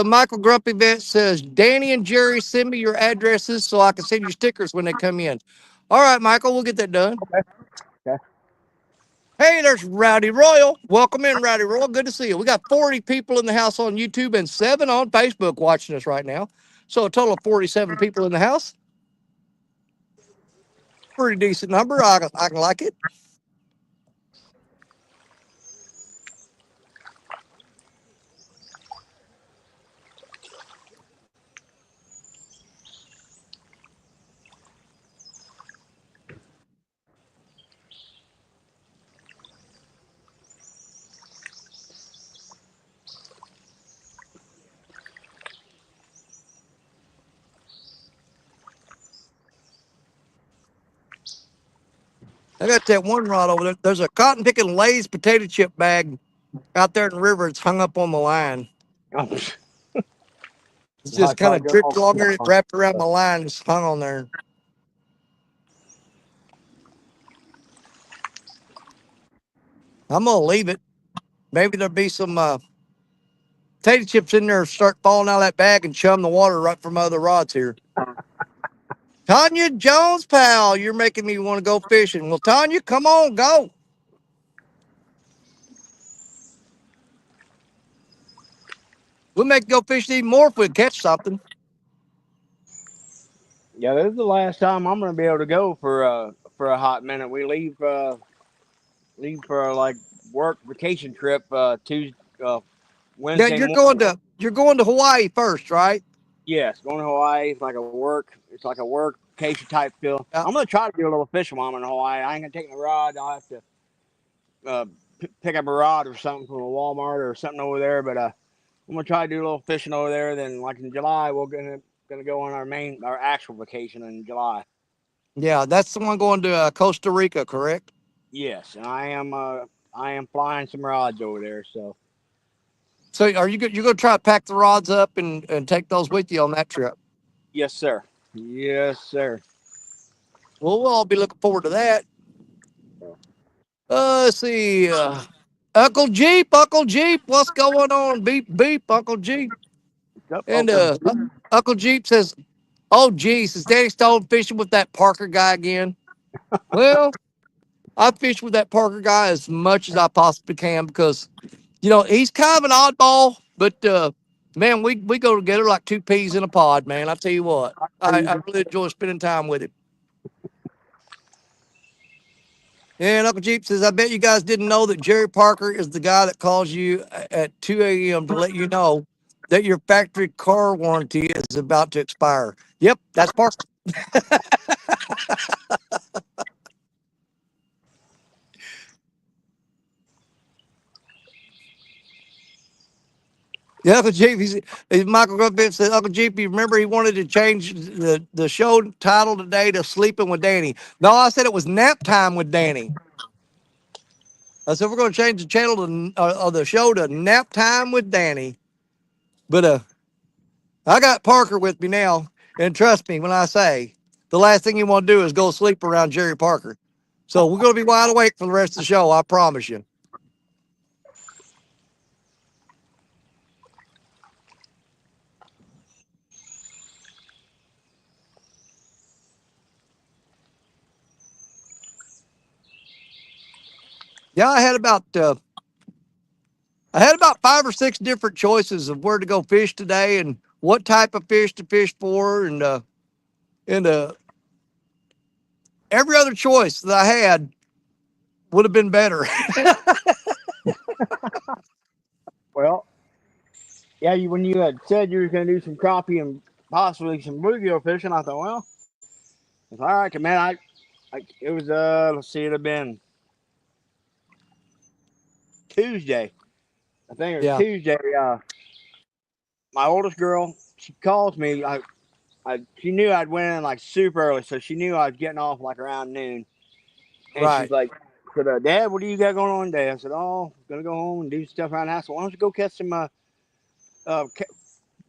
A: Michael Grumpy Vet says, Danny and Jerry, send me your addresses so I can send you stickers when they come in. All right, Michael, we'll get that done.
B: Okay. Okay.
A: Hey, there's Rowdy Royal. Welcome in, Rowdy Royal. Good to see you. We got 40 people in the house on YouTube and 7 on Facebook watching us right now. So a total of 47 people in the house. Pretty decent number. I can like it. I got that one rod over there. There's a cotton picking Lay's potato chip bag out there in the river. It's hung up on the line. It's just
B: Like
A: kind
B: I
A: of
B: go
A: dripped
B: off
A: along there. It
B: on
A: wrapped around my line. It's hung on there. I'm gonna leave it. Maybe there'll be some potato chips in there start falling out of that bag and chum the water right from other rods here. Tanya Jones, pal, you're making me want to go fishing. Well, Tanya, come on, go. We'll make go fishing even more if we catch something.
B: Yeah, this is the last time I'm gonna be able to go for a hot minute. We leave for like work vacation trip Tuesday
A: Yeah,
B: Wednesday morning.
A: you're going to Hawaii first, right?
B: Yes, going to Hawaii is like a work. It's like a work vacation type feel.
A: Yeah.
B: I'm gonna try to do a little fishing while I'm in Hawaii. I ain't gonna take my rod. I'll have to pick up a rod or something from a Walmart or something over there. But I'm gonna try to do a little fishing over there. Then, like in July, we're gonna go on our actual vacation in July.
A: Yeah, that's the one going to Costa Rica, correct?
B: Yes, and I am flying some rods over there. So
A: So are you going to try to pack the rods up and take those with you on that trip?
B: yes, sir. Yes, sir.
A: Well, we'll all be looking forward to that. Let's see. Uncle Jeep, what's going on? Beep, beep, Uncle Jeep.
B: What's up,
A: And
B: Uncle?
A: Uncle Jeep says, oh, geez, is Danny Stone fishing with that Parker guy again? Well, I fish with that Parker guy as much as I possibly can because, he's kind of an oddball, but man, we go together like two peas in a pod, man. I tell you what, I really enjoy spending time with him. And Uncle Jeep says, I bet you guys didn't know that Jerry Parker is the guy that calls you at 2 a.m. to let you know that your factory car warranty is about to expire. Yep, that's Parker. Yeah, Uncle Jeep, Michael Grubbin said, Uncle Jeep, you remember he wanted to change the show title today to Sleeping with Danny. No, I said it was Nap Time with Danny. I said, we're going to change the channel of the show to Nap Time with Danny. But I got Parker with me now, and trust me when I say the last thing you want to do is go sleep around Jerry Parker. So we're going to be wide awake for the rest of the show, I promise you. Yeah, I had about 5 or 6 different choices of where to go fish today and what type of fish to fish for, and every other choice that I had would have been better.
B: Well, yeah, when you had said you were going to do some crappie and possibly some bluegill fishing, I thought, well, it's all right, man. It was let's see, it had been Tuesday. I think it was
A: Yeah,
B: Tuesday. My oldest girl, she calls me. She knew I'd went in like super early, so she knew I was getting off like around noon. And she's
A: right.
B: like, said, Dad, what do you got going on today? I said, oh, gonna go home and do stuff around the house. So why don't you go catch some uh,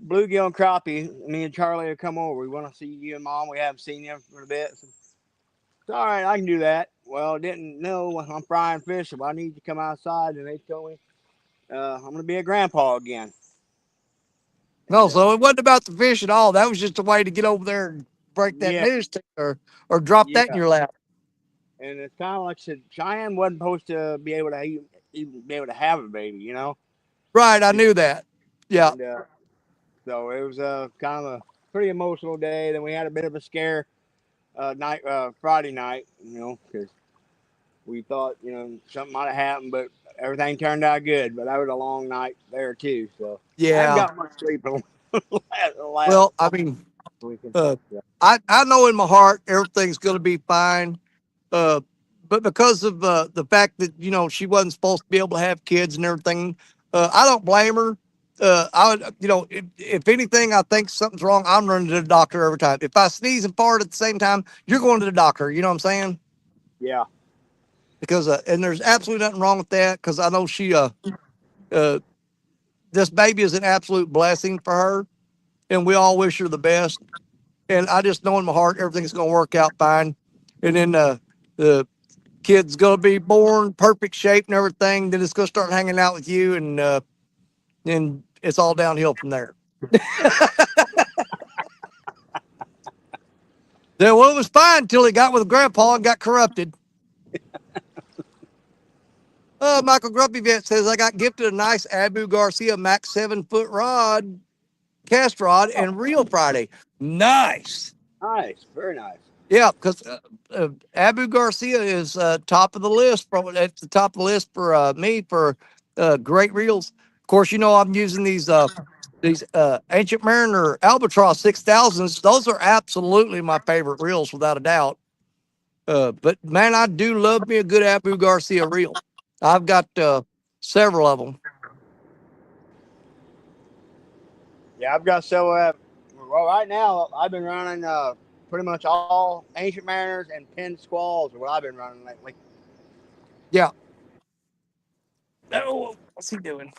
B: bluegill and crappie? Me and Charlie will come over. We want to see you and Mom. We haven't seen them for a bit. So, all right, I can do that. Well, didn't know I'm frying fish, so I need to come outside. And they told me I'm gonna be a grandpa again.
A: No,
B: And
A: so it wasn't about the fish at all. That was just a way to get over there and break that
B: yeah,
A: news to or drop that in
B: yeah,
A: your lap.
B: and it's kind of like I said, Cheyenne wasn't supposed to be able to even be able to have a baby, you know.
A: Right, I
B: Just,
A: knew that. Yeah,
B: and so it was kind of a pretty emotional day. Then we had a bit of a scare night, Friday night, you know, because we thought something might have happened, but everything turned out good. But that was a long night there too, so I haven't
A: yeah.
B: got much sleep on last
A: Well, I mean,
B: weekend.
A: uh,
B: Yeah,
A: I know in my heart everything's going to be fine. Uh, but because of the fact that she wasn't supposed to be able to have kids and everything, I don't blame her. I would, if anything, I think something's wrong. I'm running to the doctor every time. If I sneeze and fart at the same time, you're going to the doctor. You know what I'm saying?
B: yeah,
A: Because and there's absolutely nothing wrong with that. Because I know uh, this baby is an absolute blessing for her, and we all wish her the best. And I just know in my heart everything's going to work out fine. And then the kid's going to be born perfect shape and everything. Then it's going to start hanging out with you, and then it's all downhill from there. Then well, it was fine until he got with Grandpa and got corrupted. Michael Grumpy Vet says I got gifted a nice Abu Garcia Max 7-foot rod, cast rod,
B: oh,
A: and reel Friday. Nice.
B: nice, very nice.
A: Yeah, because Abu Garcia is top of the list. Probably at the top of the list for me for great reels. Of course, I'm using these Ancient Mariner Albatross 6000s. Those are absolutely my favorite reels, without a doubt. But man, I do love me a good Abu Garcia reel. I've got several of them.
B: Yeah, I've got several. Well, right now I've been running pretty much all Ancient Mariners and Pin Squalls are what I've been running lately.
A: Yeah. Oh, what's he doing?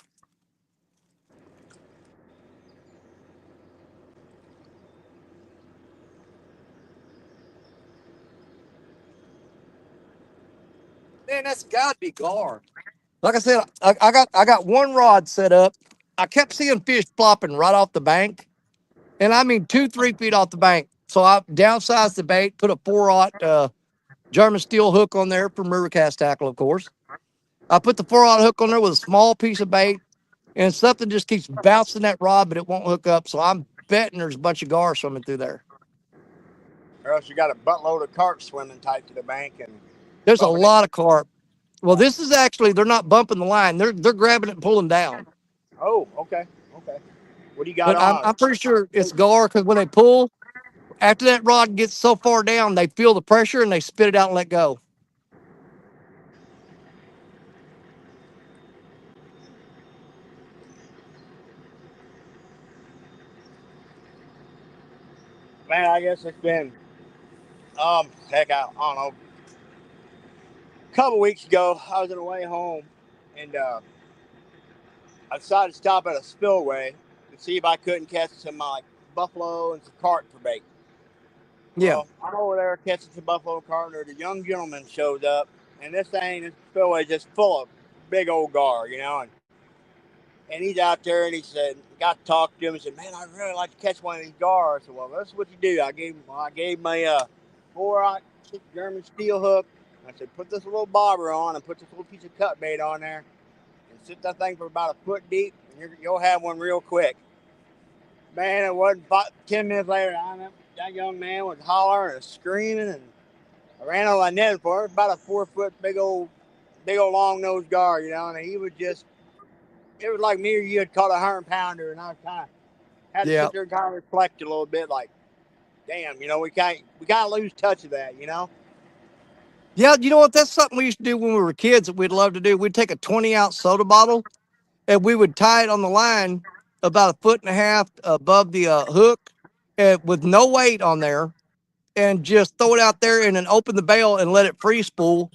A: Man, that's got to be gar. Like I said, I got one rod set up. I kept seeing fish flopping right off the bank, and I mean 2-3 feet off the bank. So I downsized the bait, put a 4-aught German steel hook on there from River Cast Tackle, of course. I put the 4-aught hook on there with a small piece of bait, and something just keeps bouncing that rod, but it won't hook up. So I'm betting there's a bunch of gar swimming through there.
B: Or else you got a buttload of carp swimming tight to the bank and
A: There's a
B: bumping it.
A: lot of carp. Well, this is actually they're not bumping the line; they're grabbing it and pulling down.
B: Oh, okay, okay. What do you got
A: But I'm
B: on?
A: I'm pretty sure it's gar because when they pull, after that rod gets so far down, they feel the pressure and they spit it out and let go.
B: Man, I guess it's been heck, I don't know. A couple weeks ago, I was on the way home, and I decided to stop at a spillway to see if I couldn't catch some like buffalo and some carp for bait.
A: Yeah,
B: Well, I'm over there catching some buffalo carp, and a young gentleman shows up, and this spillway is just full of big old gar, and he's out there, and he said, got to talk to him, and said, man, I'd really like to catch one of these gar. I said, well, that's what you do. I gave him a 4-aught German steel hook. I said, put this little bobber on and put this little piece of cut bait on there and sit that thing for about a foot deep, and you'll have one real quick. Man, it wasn't about 10 minutes later. That young man was hollering and screaming, and I ran on my net for it. About a 4 foot big old long nosed gar, and he was just, it was like me or you had caught a 100 pounder, and I was kind of had to
A: yeah,
B: sit there and kind of reflect a little bit, like, damn, we kind of lose touch of that.
A: yeah. You know what? That's something we used to do when we were kids that we'd love to do. We'd take a 20-ounce soda bottle and we would tie it on the line about a foot and a half above the hook, with no weight on there, and just throw it out there and then open the bail and let it free spool.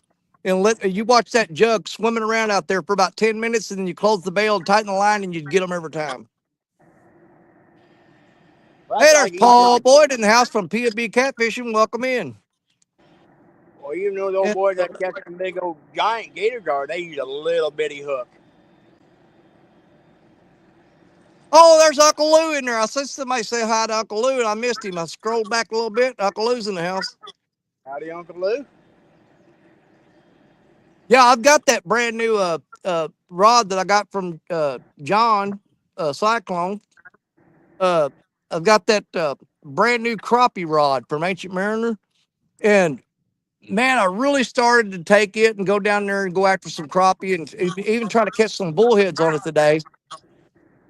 A: And let you watch that jug swimming around out there for about 10 minutes, and then you close the bail and tighten the line, and you'd get them every time.
B: Well,
A: Hey,
B: that's
A: there's
B: like eating
A: Paul
B: like,
A: Boyd in the house from P&B Catfishing. Welcome in.
B: well, even those old
A: And,
B: boys that catch some big old giant gator gar, they use a little bitty hook.
A: oh, there's Uncle Lou in there. I said somebody say hi to Uncle Lou, and I missed him. I scrolled back a little bit. Uncle Lou's in the house.
B: Howdy, Uncle Lou.
A: Yeah, I've got that brand new rod that I got from John Cyclone. Uh, I've got that brand new crappie rod from Ancient Mariner, and man, I really started to take it and go down there and go after some crappie and even try to catch some bullheads on it today.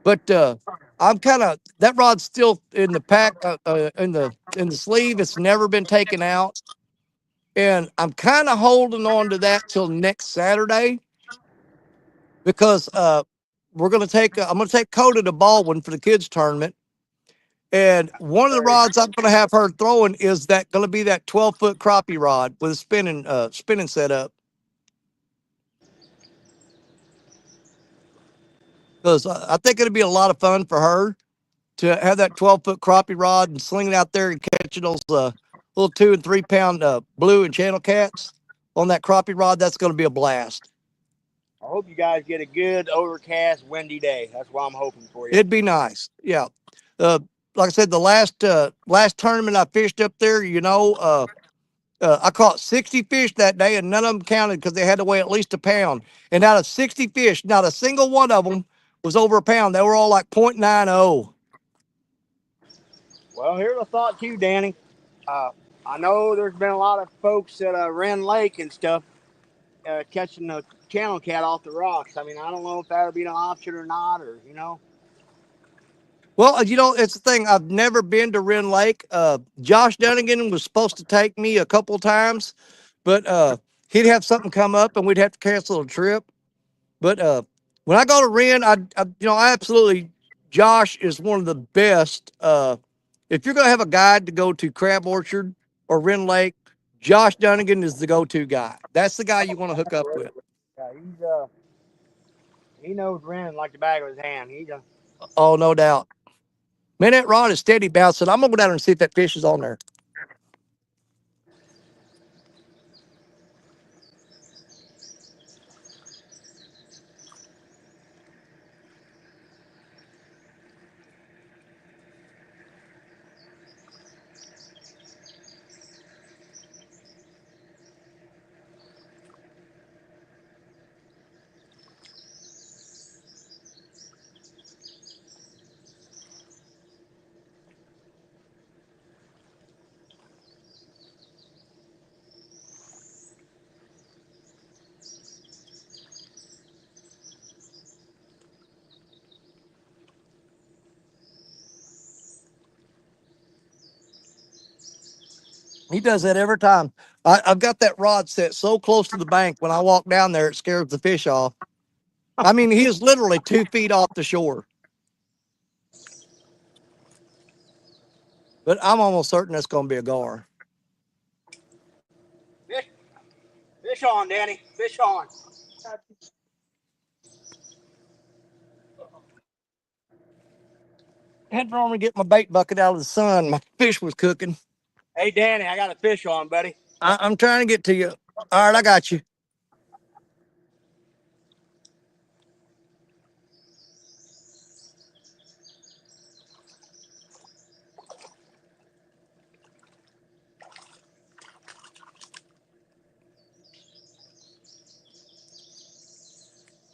A: But I'm kind of that rod's still in the pack in the sleeve. It's never been taken out, and I'm kind of holding on to that till next Saturday because we're gonna take I'm gonna take Coda to Baldwin for the kids tournament. And one of the rods I'm going to have her throwing is that going to be that 12-foot crappie rod with a spinning setup. Because I think it'll be a lot of fun for her to have that 12-foot crappie rod and sling it out there and catching those little 2 and 3 pound blue and channel cats on that crappie rod. That's going to be a blast.
B: I hope you guys get a good overcast, windy day. That's what I'm hoping for you.
A: It'd be nice. Yeah. Uh, like I said, the last tournament I fished up there, I caught 60 fish that day, and none of them counted because they had to weigh at least a pound. And out of 60 fish, not a single one of them was over a pound. They were all like 0.90.
B: Well, here's a thought too, Danny. Uh, I know there's been a lot of folks at Wren Lake and stuff catching the channel cat off the rocks. I mean, I don't know if that'll be an option or not, or
A: Well, it's the thing. I've never been to Wren Lake. Josh Dunnigan was supposed to take me a couple times, but he'd have something come up and we'd have to cancel the trip. But when I go to Wren, I absolutely, Josh is one of the best. If you're going to have a guide to go to Crab Orchard or Wren Lake, Josh Dunnigan is the go-to guy. That's the guy you want to hook up with.
B: yeah, he knows Wren like the back of his hand.
A: Oh, no doubt. Man, that rod is steady bouncing. I'm going to go down there and see if that fish is on there. He does that every time. I've got that rod set so close to the bank. When I walk down there, it scares the fish off. I mean, he is literally 2 feet off the shore. But I'm almost certain that's going to be a gar.
B: Fish, fish on, Danny. Fish on.
A: I had to normally get my bait bucket out of the sun. My fish was cooking.
B: Hey, Danny, I got a fish on, buddy.
A: I'm trying to get to you. All right, I got you.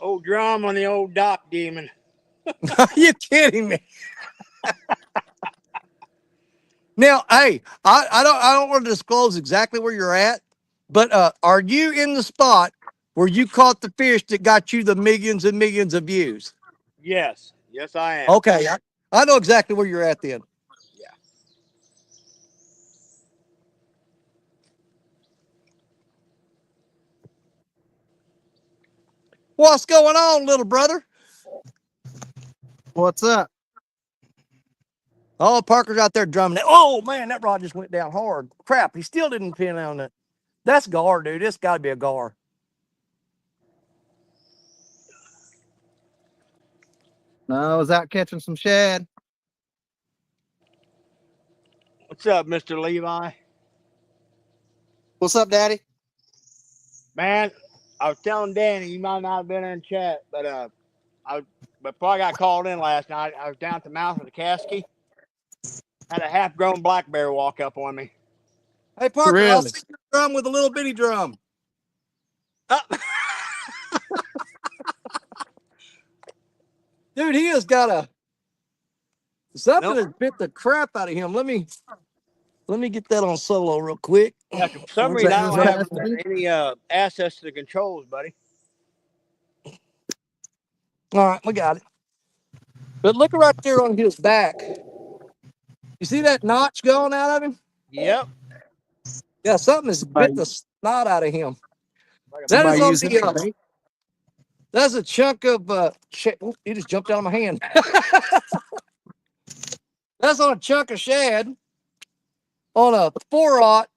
B: Old drum on the old dock demon.
A: Are you kidding me? Now, hey, I don't want to disclose exactly where you're at, but are you in the spot where you caught the fish that got you the millions and millions of views?
B: Yes, yes, I am.
A: Okay, I know exactly where you're at then.
B: Yeah.
A: What's going on, little brother?
C: What's up?
A: Oh, Parker's out there drumming it. Oh man, that rod just went down hard. Crap, he still didn't pin on it. That's gar, dude. It's got to be a gar.
C: No, I was out catching some shad.
B: What's up, Mr. Levi?
C: What's up, Daddy?
B: Man, I was telling Danny you might not have been in chat, but before I got called in last night, I was down at the mouth of the Caskie. Had a half-grown black bear walk up on me.
A: Hey Parker, I'll
C: Really?
A: see your drum with a little bitty drum. Dude, he has got something
B: Nope.
A: has bit the crap out of him. Let me get that on solo real quick.
B: Yeah, for some
A: Where's
B: reason
A: that
B: I don't have
A: zoom?
B: any access to the controls, buddy.
A: All right, we got it. But look right there on his back. You see that notch going out of him?
B: Yep.
A: Yeah, something has bit
C: Somebody,
A: the snot out of him.
B: Like a
A: That
B: big
A: is
C: somebody
A: on
C: use him
A: the.
C: for bait.
A: That's a chunk of. He just jumped out of my hand. That's on a chunk of shad on a 4/0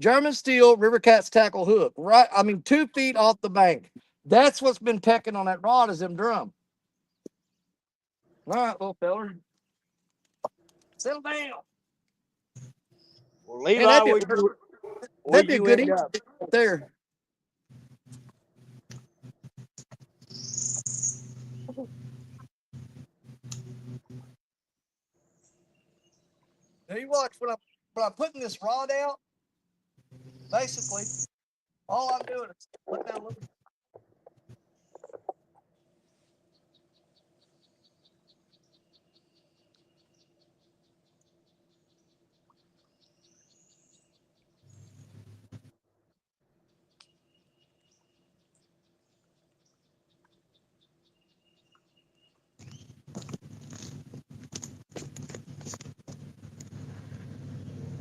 A: German steel river cat's tackle hook. Right, I mean 2 feet off the bank. That's what's been pecking on that rod is them drum. All right, little feller, settle down.
B: Well,
A: Man,
B: Levi,
A: that'd
B: where'd
A: be a
B: you
A: good
B: end
A: eat
B: up?
A: right there. Now you watch when I'm putting this rod out. Basically, all I'm doing is let down a little.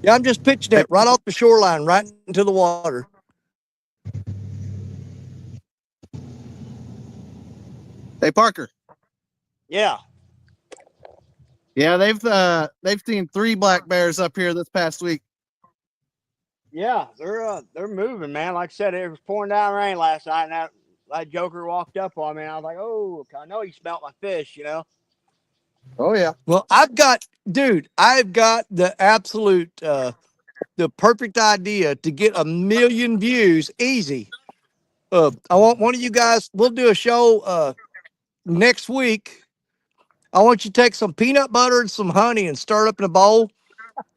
A: Yeah, I'm just pitching
C: Hey,
A: it right off the shoreline, right into the water.
C: hey Parker.
B: Yeah.
C: Yeah, they've seen 3 black bears up here this past week.
B: Yeah, they're moving, man. Like I said, it was pouring down rain last night, and that joker walked up on me, and I was like, "Oh, I know he smelt my fish," you know.
C: Oh yeah.
A: Well, I've got the absolute, the perfect idea to get 1 million views easy. I want one of you guys. We'll do a show next week. I want you to take some peanut butter and some honey and stir it up in a bowl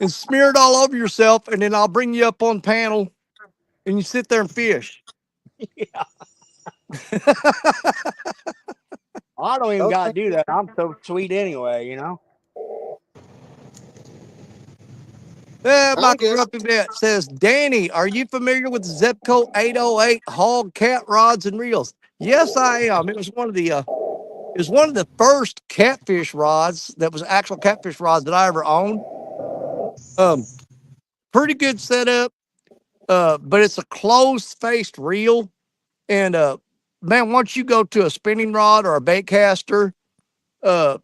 A: and smear it all over yourself, and then I'll bring you up on panel and you sit there and fish.
B: Yeah, I don't even got
C: Okay.
B: to do that. I'm so sweet anyway, you know.
C: I'm
A: Michael
C: good.
A: Grumpy Vet says, Danny, are you familiar with Zepco 808 hog cat rods and reels? Yes, I am. It was one of the first catfish rods that was actual catfish rods that I ever owned. Pretty good setup, but it's a closed faced reel. And man, once you go to a spinning rod or a bait caster, uh,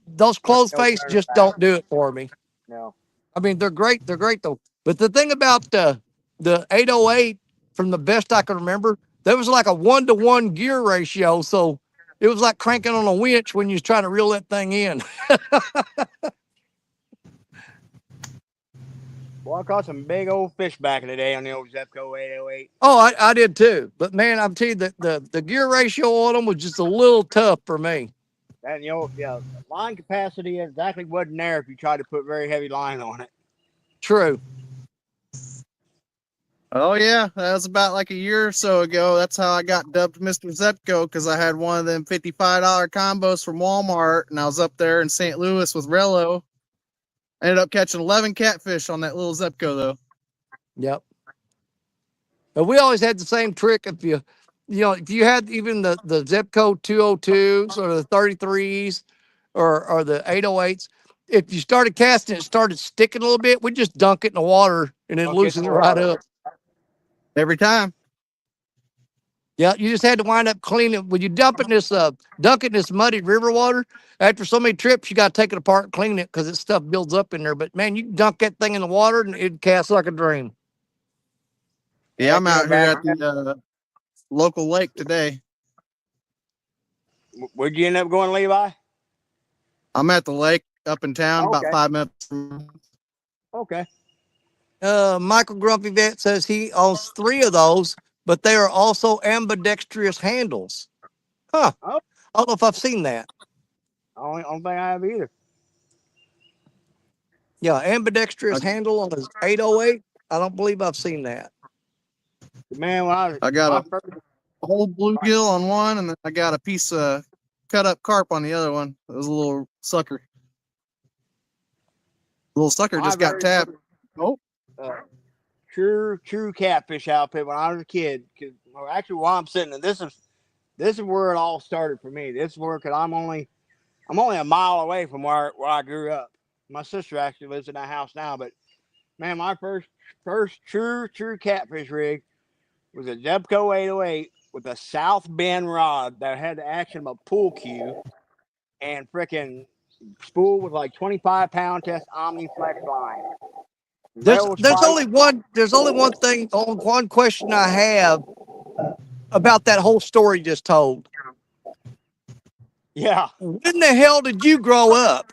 A: those
B: There's
A: closed
B: no
A: face
B: turning
A: just
B: back.
A: don't do it for me.
B: No.
A: I mean, they're great. They're great though. But the thing about the 808, from the best I can remember, there was like a 1-to-1 gear ratio. So it was like cranking on a winch when you was trying to reel that thing in.
B: Well, I caught some big old fish back in the day on the old Zepco 808.
A: Oh, I did too. But man, I'm telling you that the gear ratio on them was just a little tough for me.
B: And yeah, line capacity exactly wasn't there if you tried to put very heavy line on it.
A: True.
C: Oh yeah, that was about like a year or so ago. That's how I got dubbed Mr. Zepco, because I had one of them $55 combos from Walmart, and I was up there in St. Louis with Rello. I ended up catching 11 catfish on that little Zepco though.
A: Yep. But we always had the same trick. If you had even the Zepco 202s or the 33s or the 808s, if you started casting, it started sticking a little bit, we just dunk it in the water and then
B: Don't get in
A: loosen
B: the
A: it right
B: water.
A: up.
C: Every time.
A: Yeah, you just had to wind up cleaning. When you dunk it in this muddy river water, after so many trips, you got to take it apart and clean it because this stuff builds up in there. But man, you dunk that thing in the water and it casts like a dream.
C: Yeah,
B: Heck
C: I'm
B: yeah,
C: out here
B: back.
C: at the local lake today.
B: Where'd you end up going, Levi?
C: I'm at the lake up in town, about
B: Okay.
C: 5 minutes from.
B: Okay.
A: Michael Grumpy Vet says he owns 3 of those, but they are also ambidextrous handles. Huh.
B: Oh,
A: I don't know if I've seen that.
B: I don't think I have either.
A: Yeah, ambidextrous handle on his 808. I don't believe I've seen that.
B: Man,
C: I got
B: my
C: a
B: first,
C: whole bluegill on one, and then I got a piece of cut up carp on the other one. It was a little sucker. Little sucker just got tapped. Oh,
B: True catfish outfit when I was a kid. Well, actually, while I'm sitting, and this is where it all started for me. This is where, cause I'm only a mile away from where I grew up. My sister actually lives in that house now, but man, my first true catfish rig was a Zebco 808 with a South Bend rod that had the action of a pool cue and freaking spool with like 25-pound test Omni Flex line. Rail was
A: There's
B: white.
A: only one thing, one question I have about that whole story you just told.
B: Yeah.
A: When the hell did you grow up?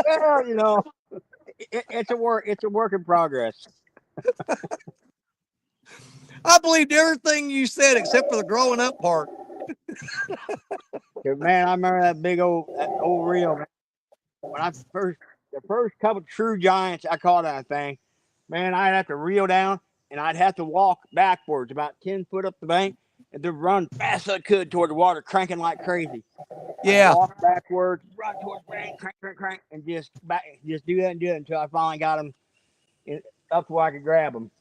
B: Well, it's a work. It's a work in progress.
A: I believed everything you said except for the growing up part.
B: Man, I remember that old reel. Man. When the first couple true giants I caught that thing, man, I'd have to reel down and I'd have to walk backwards about 10 foot up the bank and then run fast as I could toward the water, cranking like crazy. I'd
A: Yeah.
B: walk backwards, run towards the bank, crank, and just do that and do it until I finally got them up where I could grab them.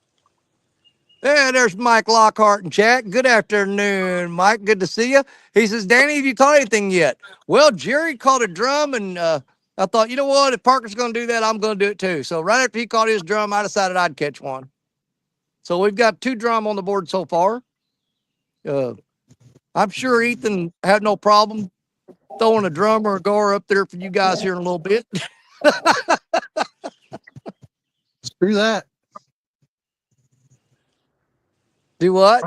A: Yeah, there's Mike Lockhart in chat. Good afternoon, Mike. Good to see you. He says, Danny, have you caught anything yet? Well, Jerry caught a drum, and I thought, you know what? If Parker's going to do that, I'm going to do it too. So right after he caught his drum, I decided I'd catch one. So we've got 2 drum on the board so far. I'm sure Ethan had no problem throwing a drum or a gar up there for you guys here in a little bit.
C: screw that.
A: Do what?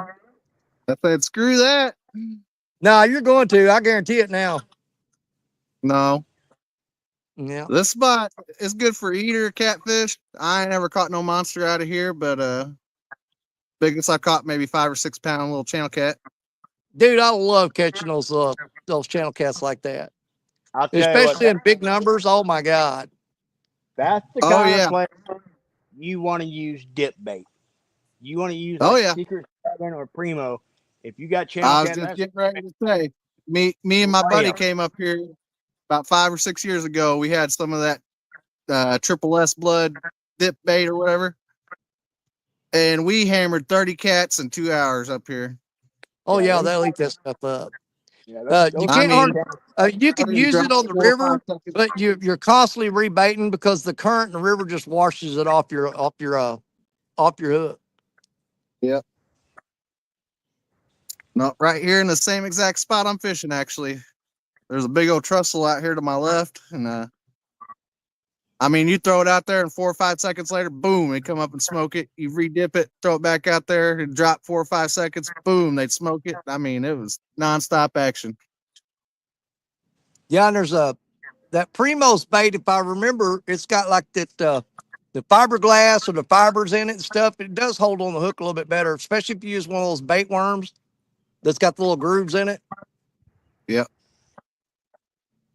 C: I said, screw that.
A: No, you're going to. I guarantee it now.
C: No.
A: Yeah.
C: This spot is good for eater catfish. I ain't never caught no monster out of here, but biggest I caught maybe 5 or 6 pound little channel cat.
A: Dude, I love catching those channel cats like that.
B: I'll tell
A: Especially
B: you what,
A: in big numbers. Oh my God.
B: that's the kind of place you want to use dip bait. You want to use like Secret 7 or Primo. If you got channel
C: I was
B: cat,
C: just getting ready to say, me and my buddy came up here about 5 or 6 years ago. We had some of that triple S blood dip bait or whatever, and we hammered 30 cats in 2 hours up here.
A: Oh yeah, they'll eat that stuff up.
B: Yeah,
A: You can't you can use it on the river, but you're constantly rebaiting because the current in the river just washes it off your hook.
C: Yep. No, right here in the same exact spot I'm fishing. Actually, there's a big old trestle out here to my left, and I mean, you throw it out there, and 4 or 5 seconds later, boom, they come up and smoke it. You redip it, throw it back out there, and drop 4 or 5 seconds, boom, they'd smoke it. I mean, it was nonstop action.
A: Yeah, and there's that Primo's bait. If I remember, it's got like that the fiberglass or the fibers in it and stuff. It does hold on the hook a little bit better, especially if you use one of those bait worms that's got the little grooves in it.
C: Yep.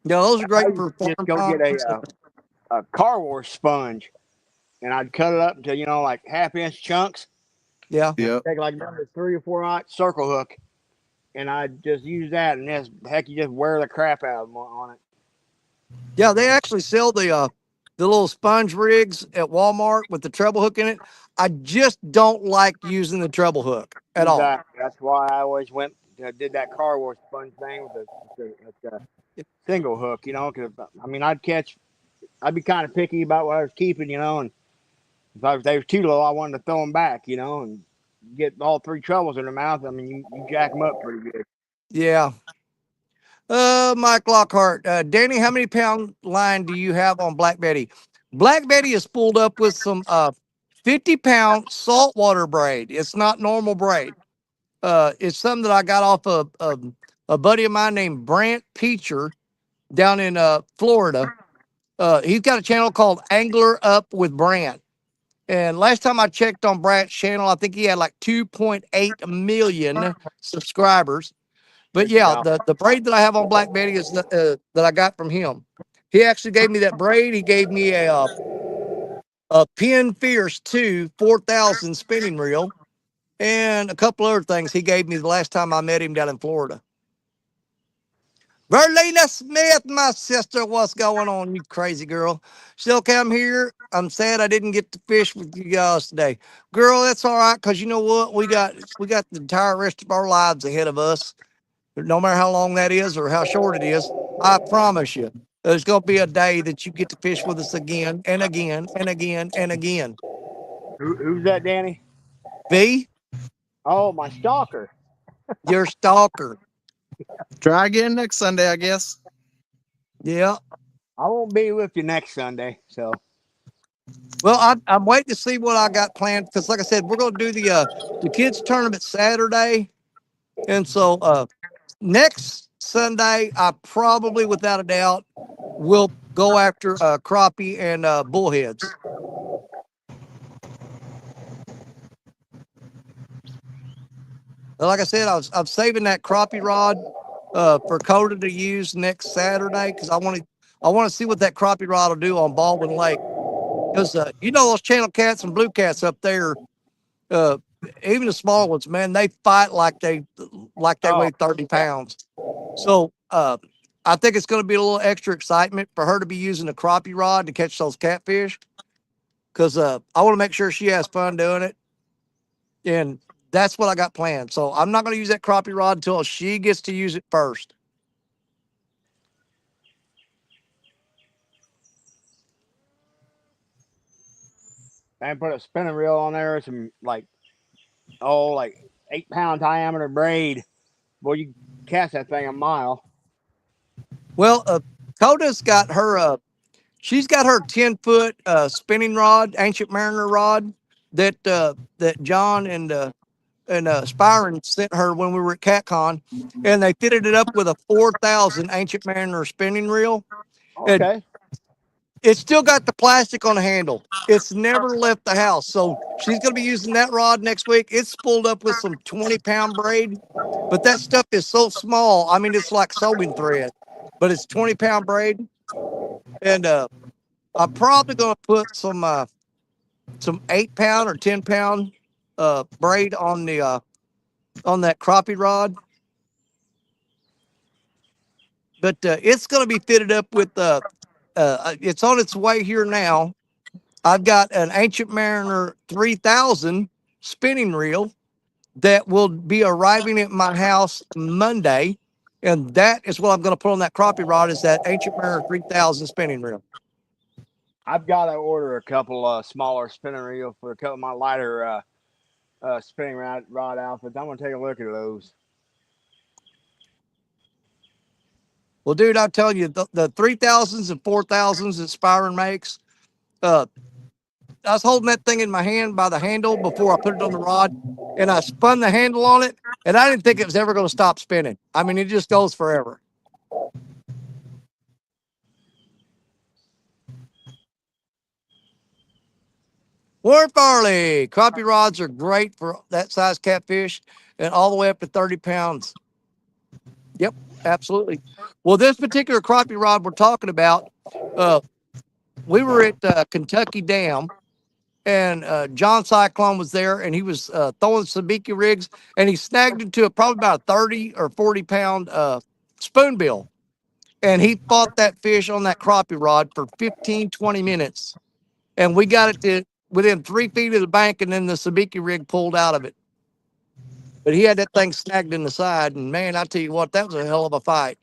A: Yeah, those are great for
B: just go get a car wash sponge, and I'd cut it up into like half-inch chunks.
A: Yeah.
C: Yep.
B: Take like another 3 or 4 aught circle hook, and I'd just use that, and you just wear the crap out of them on it.
A: Yeah, they actually sell the little sponge rigs at Walmart with the treble hook in it. I just don't like using the treble hook at all.
B: That's why I always did that car wash sponge thing with the single hook, because I mean I'd be kind of picky about what I was keeping, and if they were too low, I wanted to throw them back, and get all 3 trebles in their mouth. I mean, you jack them up pretty good.
A: Yeah. Mike Lockhart, Danny, how many pound line do you have on Black Betty? Black Betty is spooled up with some 50-pound saltwater braid. It's not normal braid. It's something that I got off of a buddy of mine named Brant Peacher down in Florida. He's got a channel called Angler Up with Brant. And last time I checked on Brant's channel, I think he had like 2.8 million subscribers. But yeah, the braid that I have on Black Betty is that I got from him. He actually gave me that braid. He gave me a Penn Fierce 2 4,000 spinning reel and a couple other things he gave me the last time I met him down in Florida. Verlina Smith, my sister, what's going on, you crazy girl? Still come here. I'm sad I didn't get to fish with you guys today. Girl, that's all right, because you know what? We got the entire rest of our lives ahead of us. No matter how long that is or how short it is, I promise you, there's gonna be a day that you get to fish with us again and again and again and again.
B: Who's that, Danny?
A: V,
B: Oh, my stalker.
A: your stalker.
C: Try again next Sunday, I guess.
A: Yeah.
B: I won't be with you next Sunday, so
A: Well, I'm waiting to see what I got planned because, like I said, we're going to do the kids tournament Saturday, and so next Sunday, I probably, without a doubt, will go after crappie and bullheads. Like I said, I'm saving that crappie rod for Coda to use next Saturday because I want to see what that crappie rod will do on Baldwin Lake because you know those channel cats and blue cats up there, uh, even the small ones, man, they fight like they
B: oh
A: weigh 30
B: yeah.
A: pounds. So I think it's going to be a little extra excitement for her to be using a crappie rod to catch those catfish because I want to make sure she has fun doing it. And that's what I got planned. So I'm not going to use that crappie rod until she gets to use it first.
B: And put a spinning reel on there, some like 8 pound diameter braid. Boy, you cast that thing a mile.
A: Well, Coda's got her, she's got her 10-foot spinning rod, Ancient Mariner rod that John and Spiron sent her when we were at CatCon, and they fitted it up with a 4,000 Ancient Mariner spinning reel. And
B: Okay.
A: it's still got the plastic on the handle. It's never left the house. So she's going to be using that rod next week. It's spooled up with some 20-pound braid, but that stuff is so small. I mean, it's like sewing thread, but it's 20-pound braid. And I'm probably going to put some 8-pound or 10-pound braid on that crappie rod. But it's going to be fitted up with it's on its way here now. I've got an Ancient Mariner 3000 spinning reel that will be arriving at my house Monday, and that is what I'm going to put on that crappie rod is that Ancient Mariner 3000 spinning reel.
B: I've got to order a couple smaller spinning reel for a couple of my lighter spinning rod outfits. I'm gonna take a look at those.
A: Well, dude, I'm telling you, the 3000s and 4000s that Spyron makes, uh, I was holding that thing in my hand by the handle before I put it on the rod, and I spun the handle on it, and I didn't think it was ever going to stop spinning. I mean, it just goes forever. Warren Farley, crappie rods are great for that size catfish and all the way up to 30 pounds. Yep, absolutely. Well, this particular crappie rod we're talking about, uh, we were at Kentucky Dam, and John Cyclone was there, and he was throwing sabiki rigs, and he snagged into probably about a 30 or 40-pound spoonbill. And he fought that fish on that crappie rod for 15, 20 minutes. And we got it to within 3 feet of the bank, and then the sabiki rig pulled out of it. But he had that thing snagged in the side, and man, I tell you what, that was a hell of a fight.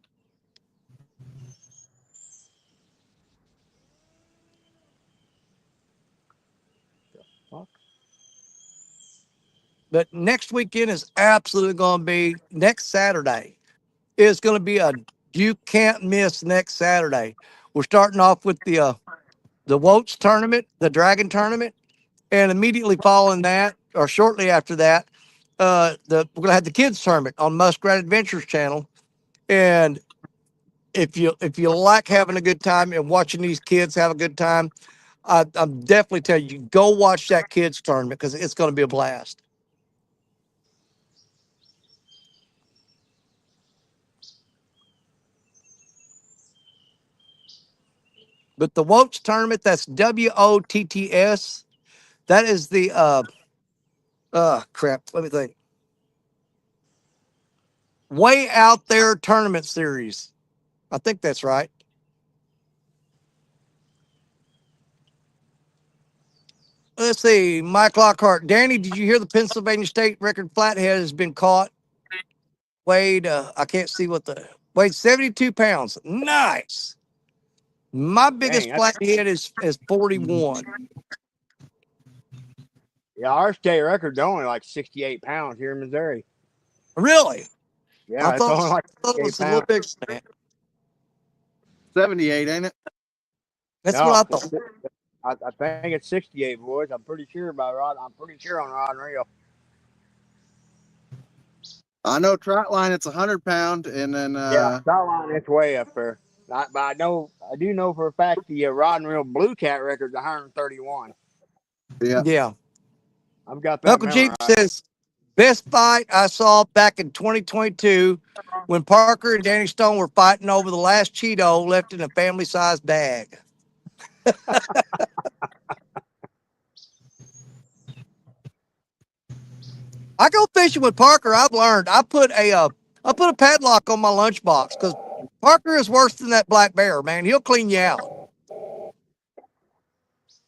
B: Fuck.
A: But next weekend is absolutely going to be next Saturday. It's going to be a you can't miss next Saturday. We're starting off with the Woats tournament, the Dragon tournament, and immediately following that, or shortly after that, we're going to have the kids tournament on Muskrat Adventures channel. And if you like having a good time and watching these kids have a good time, I'm definitely telling you, go watch that kids tournament because it's going to be a blast. But the Woats tournament, that's WOTTS. That is the crap. Let me think. Way Out There tournament series. I think that's right. Let's see. Mike Lockhart. Danny, did you hear the Pennsylvania State record flathead has been caught? Weighed, I can't see what weighed 72 pounds. Nice. My biggest
B: Dang, that's,
A: flathead is 41.
B: yeah, our state record's only like 68 pounds here in Missouri.
A: Really? I
B: Yeah, it's
A: thought,
B: only like
A: I thought it
B: 68
A: was a little
B: pounds.
A: bigger than that.
C: 78, ain't it?
A: That's what
B: No,
A: I thought.
B: I think it's 68, boys. I'm pretty sure about Rod. I'm pretty sure on Rod and Reel.
C: I know trot line it's 100-pound, and then
B: Yeah, that line it's way up there. But I do know for a fact the Rod and Reel Blue Cat record's 131.
C: yeah.
A: Yeah.
B: I've got that
A: Uncle Jeep
B: memorized.
A: says, best fight I saw back in 2022 when Parker and Danny Stone were fighting over the last Cheeto left in a family sized bag. I go fishing with Parker. I've learned I put a padlock on my lunchbox because Parker is worse than that black bear, man. He'll clean you out.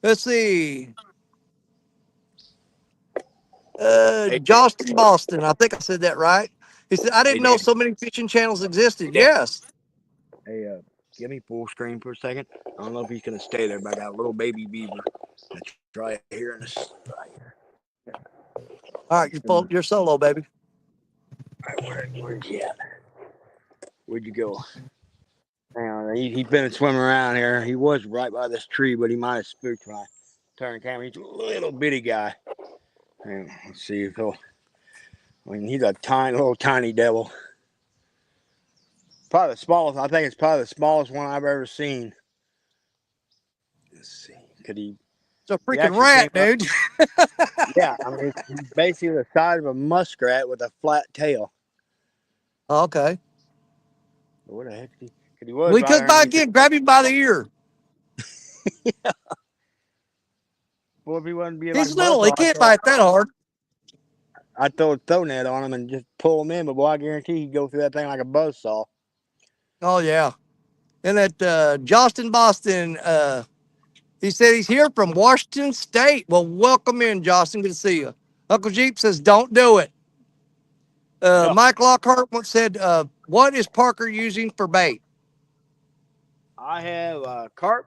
A: Let's see.
B: Hey,
A: Justin Boston. I think I said that right. He said, I
B: hey,
A: didn't know
B: Danny.
A: so many fishing channels existed. Yes.
B: Hey, give me full screen for a second. I don't know if he's gonna stay there, but I got a little baby beaver that's right here in this. Right here.
A: All right, you're solo, baby.
B: Where'd you at? Where'd you go? Hang on, he's been swimming around here. He was right by this tree, but he might have spooked when I turned the camera. He's a little bitty guy. Hang on, let's see if he'll. I mean, he's a little tiny devil. Probably the smallest. I think it's probably the smallest one I've ever seen. Let's see. Could he?
A: It's a
B: He
A: freaking
B: actually came
A: rat,
B: up.
A: dude.
B: Yeah, I mean, he's basically the size of a muskrat with a flat tail.
A: Okay.
B: Where the heck did he? Cause he was
A: Well, he
B: right
A: comes by
B: underneath.
A: again. Grab him by the ear.
B: Well, if he wasn't being like
A: He's
B: a
A: little. He
B: buzzsaw,
A: can't bite that hard.
B: I'd throw a throw net on him and just pull him in. But boy, I guarantee he'd go through that thing like a buzzsaw.
A: Oh, yeah. And that Justin Boston, he said he's here from Washington State. Well, welcome in, Justin. Good to see you. Uncle Jeep says, don't do it.
B: No,
A: Mike Lockhart once said, what is Parker using for bait?
B: I have carp,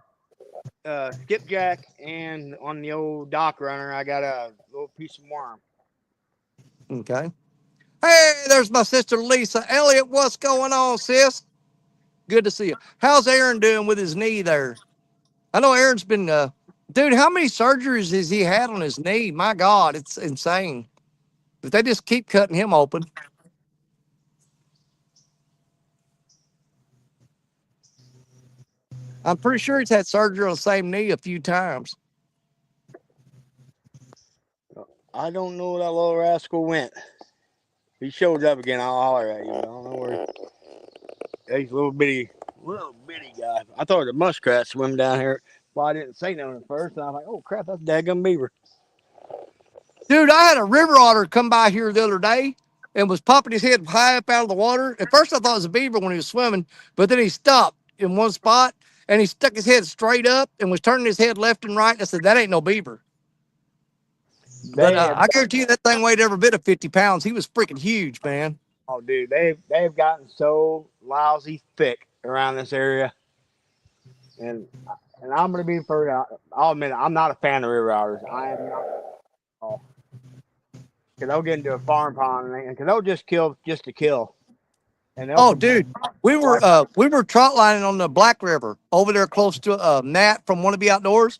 B: skipjack, and on the old dock runner, I got a little piece of worm.
A: Okay. Hey, there's my sister Lisa. Elliot, what's going on, sis? Good to see you. How's Aaron doing with his knee there? I know Aaron's been, dude, how many surgeries has he had on his knee? My God, it's insane. If they just keep cutting him open. I'm pretty sure he's had surgery on the same knee a few times.
B: I don't know where that little rascal went. If he shows up again, I'll holler at you. I don't know where. He's a little bitty guy. I thought it was a muskrat swimming down here. Well, I didn't say nothing at first, and I was like, "Oh crap, that's a daggum beaver."
A: Dude, I had a river otter come by here the other day and was popping his head high up out of the water. At first, I thought it was a beaver when he was swimming, but then he stopped in one spot and he stuck his head straight up and was turning his head left and right. I said, that ain't no beaver. But
B: They have,
A: I guarantee you that thing weighed every bit of 50 pounds. He was freaking huge, man.
B: oh dude, they've gotten so lousy thick around this area, and I'm gonna be the first. I'll admit I'm not a fan of river otters. I am not. Because they'll get into a farm pond and because they'll just kill just to kill, and they'll
A: Oh, dude, we were trot lining on the Black River over there close to Matt from Wanna Be Outdoors,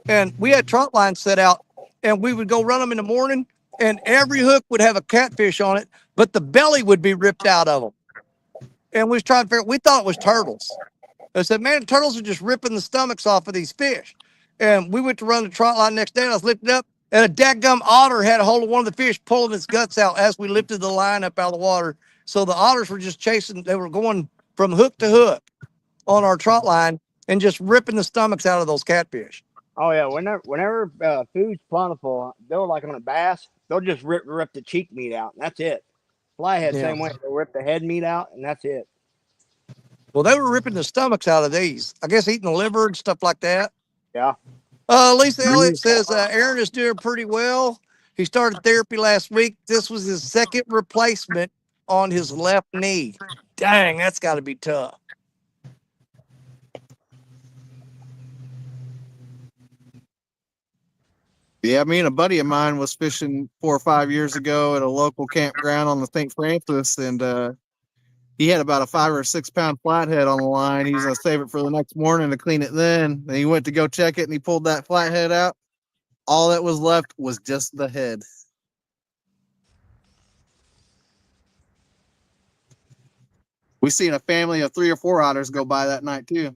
A: and we had trot lines set out, and we would go run them in the morning, and every hook would have a catfish on it, but the belly would be ripped out of them. And we was trying to figure. We thought it was turtles. I said, man, turtles are just ripping the stomachs off of these fish. And we went to run the trot line next day, and I was lifting up, and a dadgum otter had a hold of one of the fish, pulling its guts out as we lifted the line up out of the water. So the otters were just chasing, they were going from hook to hook on our trot line and just ripping the stomachs out of those catfish.
B: oh yeah, whenever food's plentiful, they'll like on a bass, they'll just rip the cheek meat out, and that's it. Flyhead
A: Yeah.
B: same way, they'll rip the head meat out, and that's it.
A: Well, they were ripping the stomachs out of these. I guess eating the liver and stuff like that.
B: Yeah.
A: Lisa Elliott says Aaron is doing pretty well. He started therapy last week. This was his second replacement on his left knee. Dang, that's got to be tough.
C: Yeah, me and a buddy of mine was fishing 4 or 5 years ago at a local campground on the St. Francis, and he had about a 5 or 6 pound flathead on the line. He was gonna save it for the next morning to clean it then. And he went to go check it, and he pulled that flathead out. All that was left was just the head. We seen a family of 3 or 4 otters go by that night too.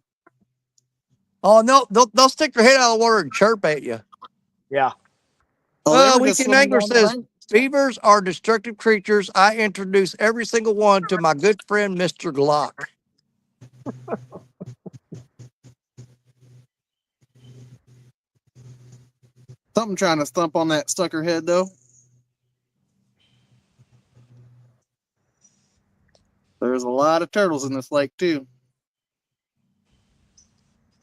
A: Oh no, they'll stick their head out of the water and chirp at you.
B: Yeah.
C: Oh, they were just
A: Weekend
C: swimming
A: Angler
C: down the
A: says
C: bank.
A: beavers are destructive creatures. I introduce every single one to my good friend Mr. Glock.
C: Something trying to stump on that sucker head though. There's a lot of turtles in this lake too.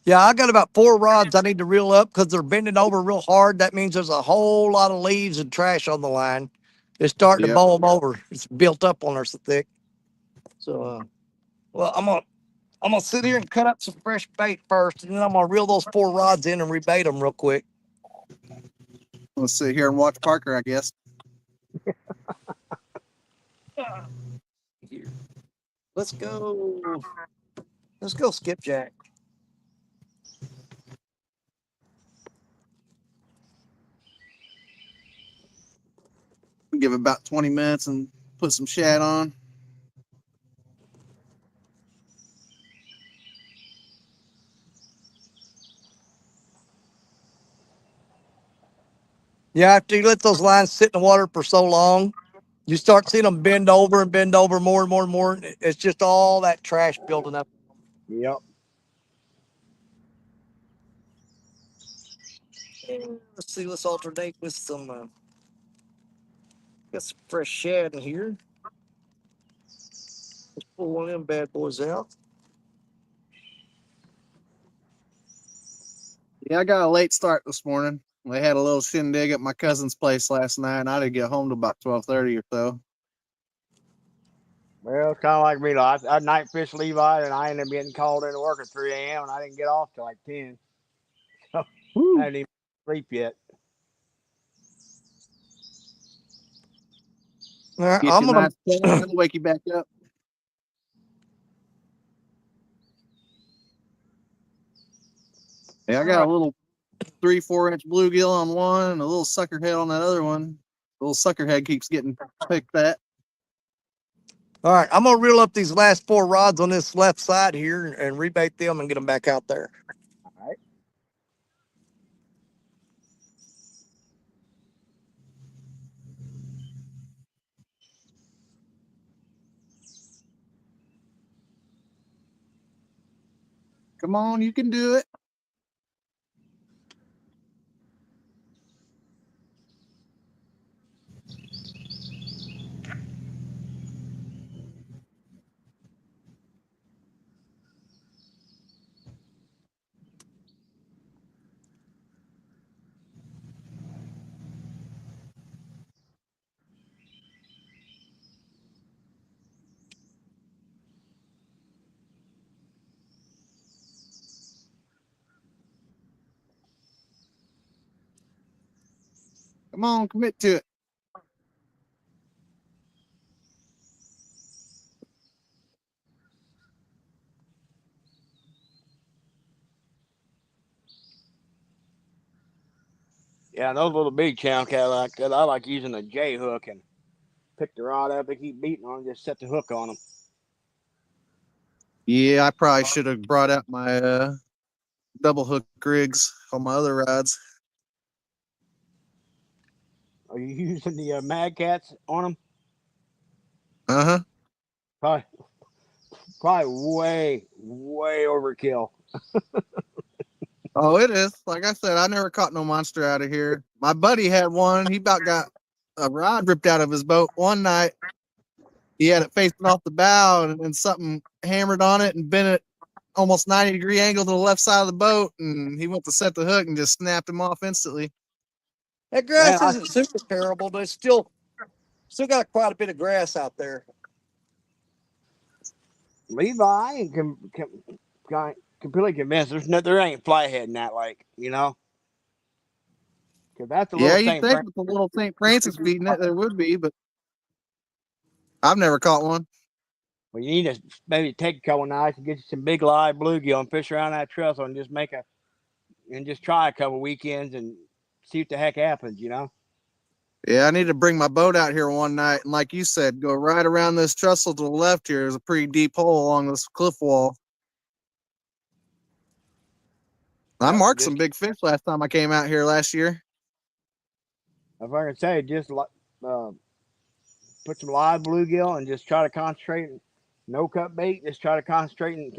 A: Yeah, I got about 4 rods I need to reel up because they're bending over real hard. That means there's a whole lot of leaves and trash on the line. It's starting to bowl them over. It's built up on there so thick. So, well, I'm gonna sit here and cut up some fresh bait first, and then I'm gonna reel those 4 rods in and rebait them real quick.
C: Let's sit here and watch Parker, I guess.
A: Here. Let's go. Let's go skipjack.
C: Give it about 20 minutes and put some shad on.
A: Yeah, after you let those lines sit in the water for so long, you start seeing them bend over and bend over more and more and more. It's just all that trash building up.
B: Yep.
A: Let's see. Let's alternate with some. Got some fresh shad in here. Let's pull one of them bad boys out.
C: Yeah, I got a late start this morning. We had a little shindig at my cousin's place last night, and I didn't get home till about 12:30 or so.
B: Well, it's kind of like me. I night fish Levi, and I ended up getting called into work at 3 a.m. and I didn't get off till like 10. So I didn't even sleep yet.
A: All right,
C: Get
A: I'm
C: you
A: gonna.
C: nice, it'll wake you back up. Yeah, I got a little 3-4 inch bluegill on one and a little sucker head on that other one. The little sucker head keeps getting picked at.
A: All right, I'm gonna reel up these last 4 rods on this left side here and rebait them and get them back out there.
B: All right.
C: Come on, you can do it. Come on, commit to it.
B: Yeah, those little big channel cat like that. I like using a J hook and pick the rod up. They keep beating on them, just set the hook on them.
C: Yeah, I probably should have brought out my double hook rigs on my other rods.
B: Are you using the Mad Cats on them?
C: Uh-huh.
B: Probably way overkill.
C: Oh, it is. Like I said, I never caught no monster out of here. My buddy had one. He about got a rod ripped out of his boat one night. He had it facing off the bow, and then something hammered on it and bent it almost 90-degree angle to the left side of the boat, and he went to set the hook and just snapped him off instantly.
A: That
B: Man,
A: grass isn't super terrible, but it's still got quite a bit of grass out there.
B: Levi ain't completely convinced there ain't flathead in that lake, you know? Because that's a
C: Yeah,
B: little
C: you'd
B: St.
C: think
B: Francis.
C: with the little St. Francis feeding it, there would be, but I've never caught one.
B: Well, you need to maybe take a couple nights and get you some big live bluegill and fish around that trestle and just try a couple weekends and see what the heck happens, you know?
C: Yeah, I need to bring my boat out here one night, and like you said, go right around this trestle to the left here. There's a pretty deep hole along this cliff wall. I
B: Yep.
C: marked some
B: Just
C: big fish last time I came out here last year.
B: if I can say, just uh, put some live bluegill and just try to concentrate. No cut bait. Just try to concentrate. And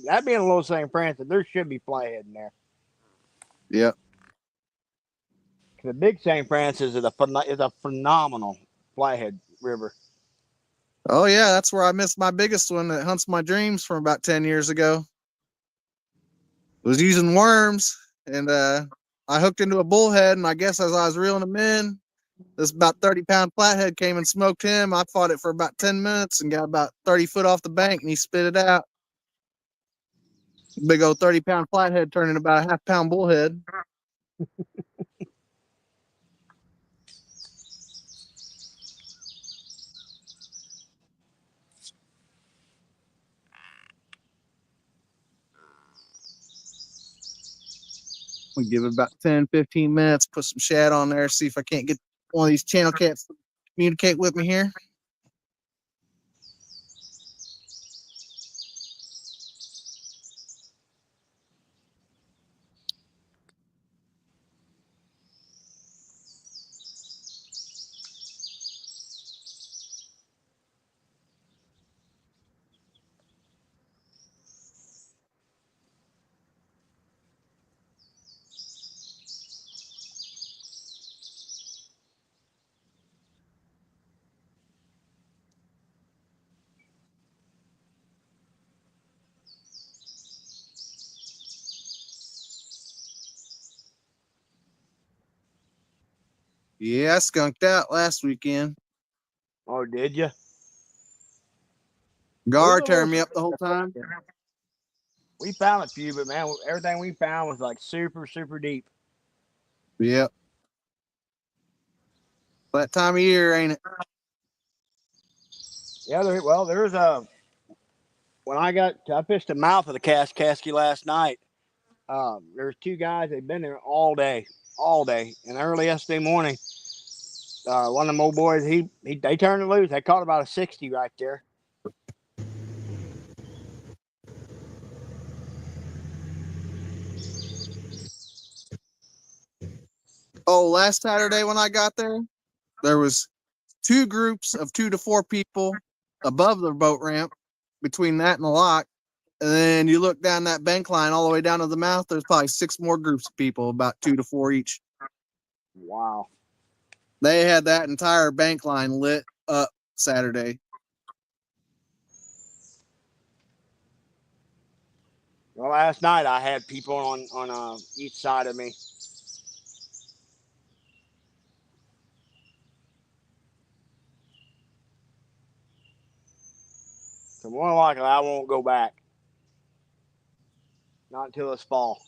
B: that being a little St. Francis, there should be flathead in there.
C: Yeah.
B: The big St. Francis is a phenomenal flathead river.
C: Oh yeah, that's where I missed my biggest one that hunts my dreams from about 10 years ago. It was using worms, and I hooked into a bullhead, and I guess as I was reeling them in, this about 30-pound flathead came and smoked him. I fought it for about 10 minutes and got about 30 foot off the bank, and he spit it out. Big old 30-pound flathead turning about a half-pound bullhead. We give it about 10, 15 minutes, put some shad on there, see if I can't get one of these channel cats to communicate with me here. Yeah, I skunked out last weekend.
B: Oh, did you? There's a
C: Guard
B: little.
C: tearing me up the whole time.
B: We found a few, but man, everything we found was like super, super deep.
C: Yep. That time of year, ain't it?
B: Yeah, there's a I fished the mouth of the Kaskasky last night. There's two guys. They've been there all day, and early yesterday morning, one of them old boys, they turned it loose. They caught about a 60 right there.
C: Oh, last Saturday when I got there was two groups of 2 to 4 people above the boat ramp between that and the lock. And then you look down that bank line all the way down to the mouth, there's probably 6 more groups of people, about 2 to 4 each.
B: Wow.
C: They had that entire bank line lit up Saturday.
B: Well, last night I had people on each side of me. So more than likely, I won't go back. Not until this fall.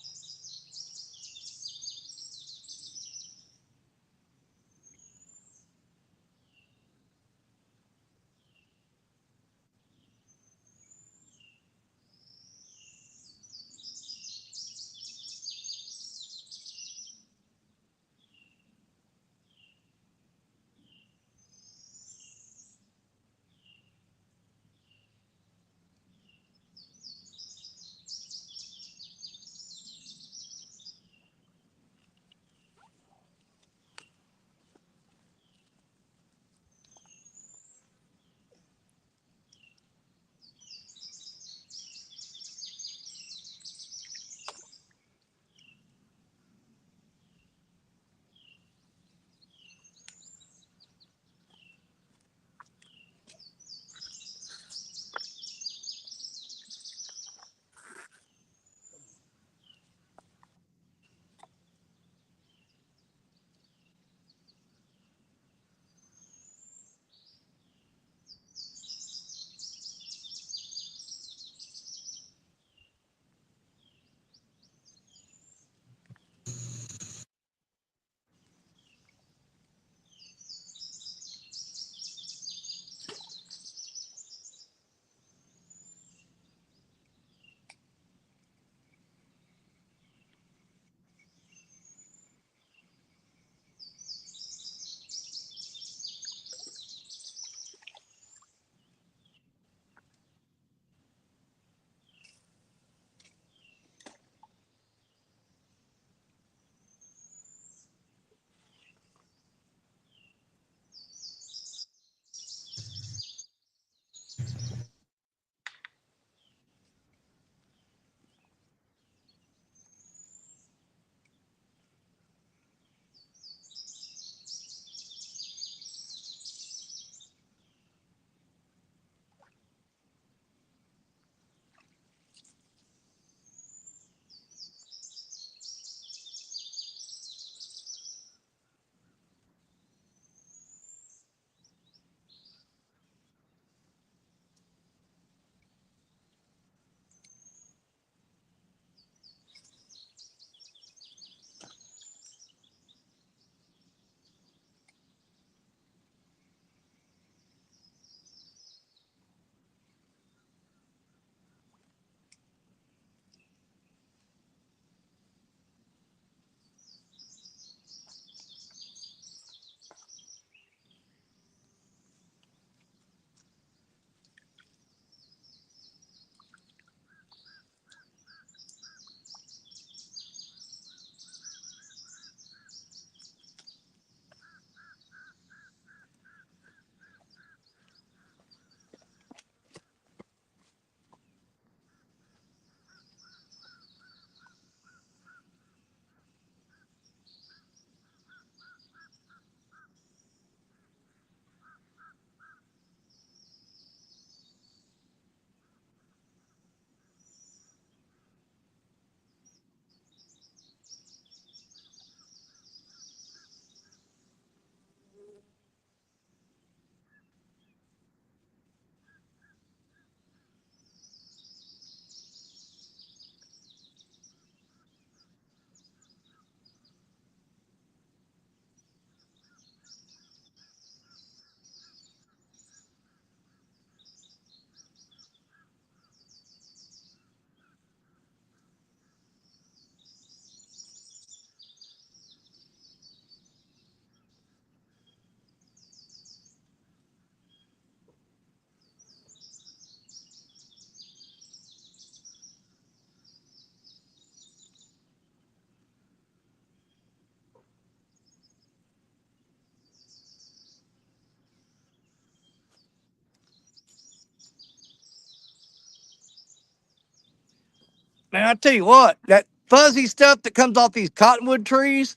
A: Man, I tell you what, that fuzzy stuff that comes off these cottonwood trees,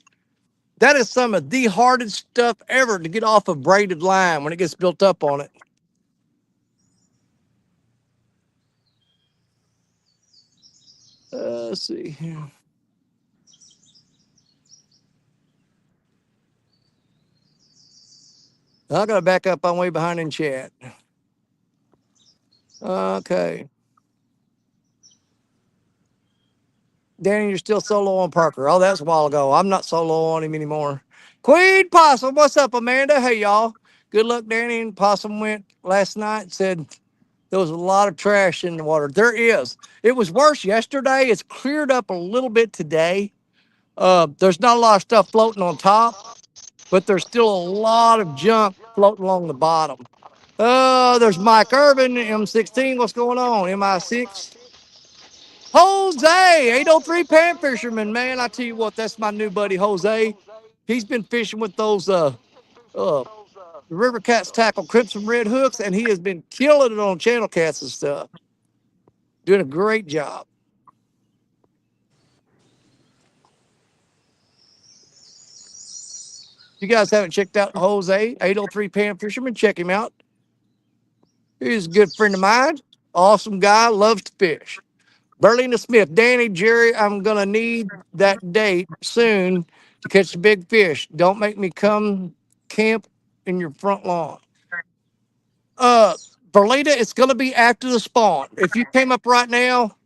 A: that is some of the hardest stuff ever to get off of braided line when it gets built up on it. Let's see here. I gotta back up. I'm way behind in chat. Okay. Danny, you're still solo on Parker. Oh, that's a while ago. I'm not solo on him anymore. Queen Possum, what's up, Amanda? Hey, y'all. Good luck, Danny. And Possum went last night and said there was a lot of trash in the water. There is. It was worse yesterday. It's cleared up a little bit today. There's not a lot of stuff floating on top, but there's still a lot of junk floating along the bottom. There's Mike Irvin, M16. What's going on? MI6. Jose, 803 Pan Fisherman, man. I tell you what, that's my new buddy Jose. He's been fishing with those uh river cats tackle crimson red hooks, and he has been killing it on channel cats and stuff. Doing a great job. If you guys haven't checked out Jose, 803 Pan Fisherman, check him out. He's a good friend of mine. Awesome guy, loves to fish. Berlina Smith, Danny, Jerry, I'm going to need that date soon to catch the big fish. Don't make me come camp in your front lawn. Berlina, it's going to be after the spawn. If you came up right now,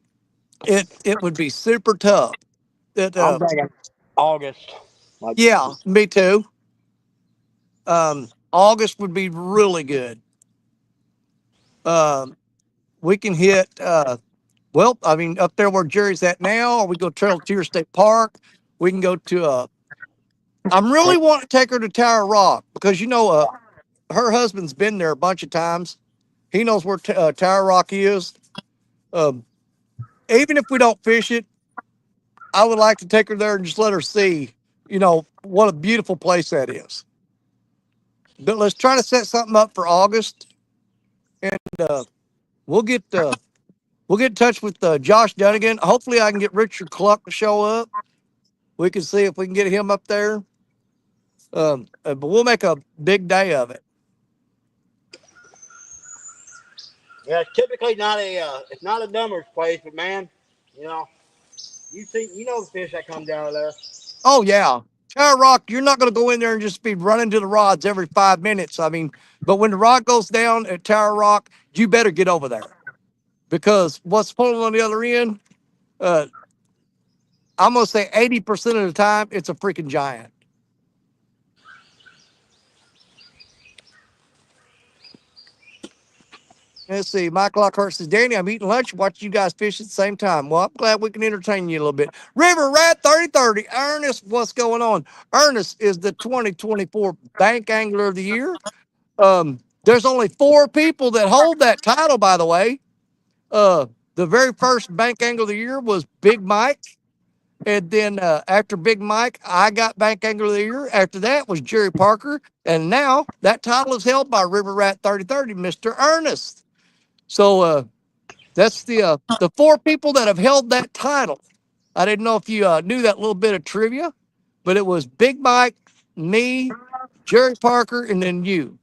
A: it would be super tough. It,
B: I'm thinking August. Like,
A: yeah, me too. August would be really good. Um, we can hit, well, I mean, up there where Jerry's at now, or we go Trail to State Park. We can go to I'm really wanting to take her to Tower Rock because her husband's been there a bunch of times. He knows where Tower Rock is. Um, Even if we don't fish it, I would like to take her there and just let her see, what a beautiful place that is. But let's try to set something up for August, and we'll get we'll get in touch with Josh Dunnigan. Hopefully, I can get Richard Cluck to show up. We can see if we can get him up there. But we'll make a big day of it.
B: yeah, it's typically not it's not a numbers place, but man, you know, you know the fish that come down there.
A: Oh yeah, Tower Rock. You're not going to go in there and just be running to the rods every 5 minutes. I mean, but when the rod goes down at Tower Rock, you better get over there because what's pulling on the other end, uh, I'm going to say 80% of the time, it's a freaking giant. Let's see. Mike Lockhart says, Danny, I'm eating lunch, watching you guys fish at the same time. Well, I'm glad we can entertain you a little bit. River Rat 3030. Ernest, what's going on? Ernest is the 2024 Bank Angler of the Year. There's only 4 people that hold that title, by the way. The very first Bank Angler of the Year was Big Mike. And then after Big Mike, I got Bank Angler of the Year. After that was Jerry Parker. And now that title is held by River Rat 3030, Mr. Ernest. So that's the 4 people that have held that title. I didn't know if you knew that little bit of trivia, but it was Big Mike, me, Jerry Parker, and then you.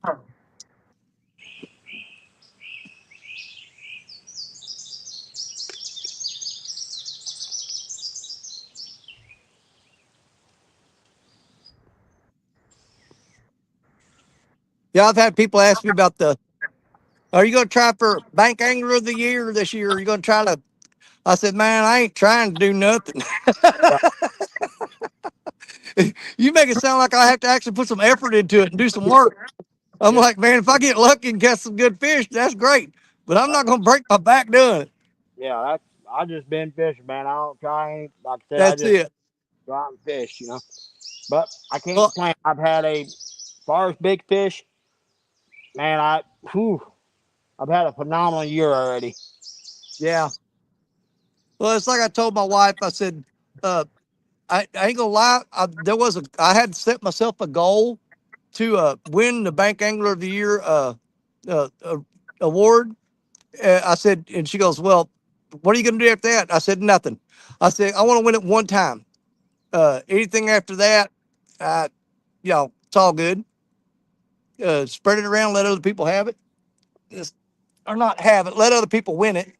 A: Yeah, I've had people ask me about are you going to try for Bank Angler of the Year this year? Are you going to try to? I said, man, I ain't trying to do nothing. You make it sound like I have to actually put some effort into it and do some work. I'm
B: Yeah,
A: like, man, if I get lucky and catch some good fish, that's great. But I'm not going to break my back doing it.
B: yeah, that's I just been fishing, man. I don't try any. Like I said, I
A: That's
B: just
A: it.
B: go out and fish, you know. But I can't
A: Well,
B: complain. I've had as far as big fish, man. I've had a phenomenal year already.
A: yeah. Well, it's like I told my wife. I said, uh, I ain't gonna lie. I had set myself a goal to win the Bank Angler of the Year uh, award. I said, and she goes, well. what are you going to do after that? I said, nothing. I said, I want to win it one time. Anything after that, it's all good. Spread it around, let other people have it. Just, or not have it, let other people win it.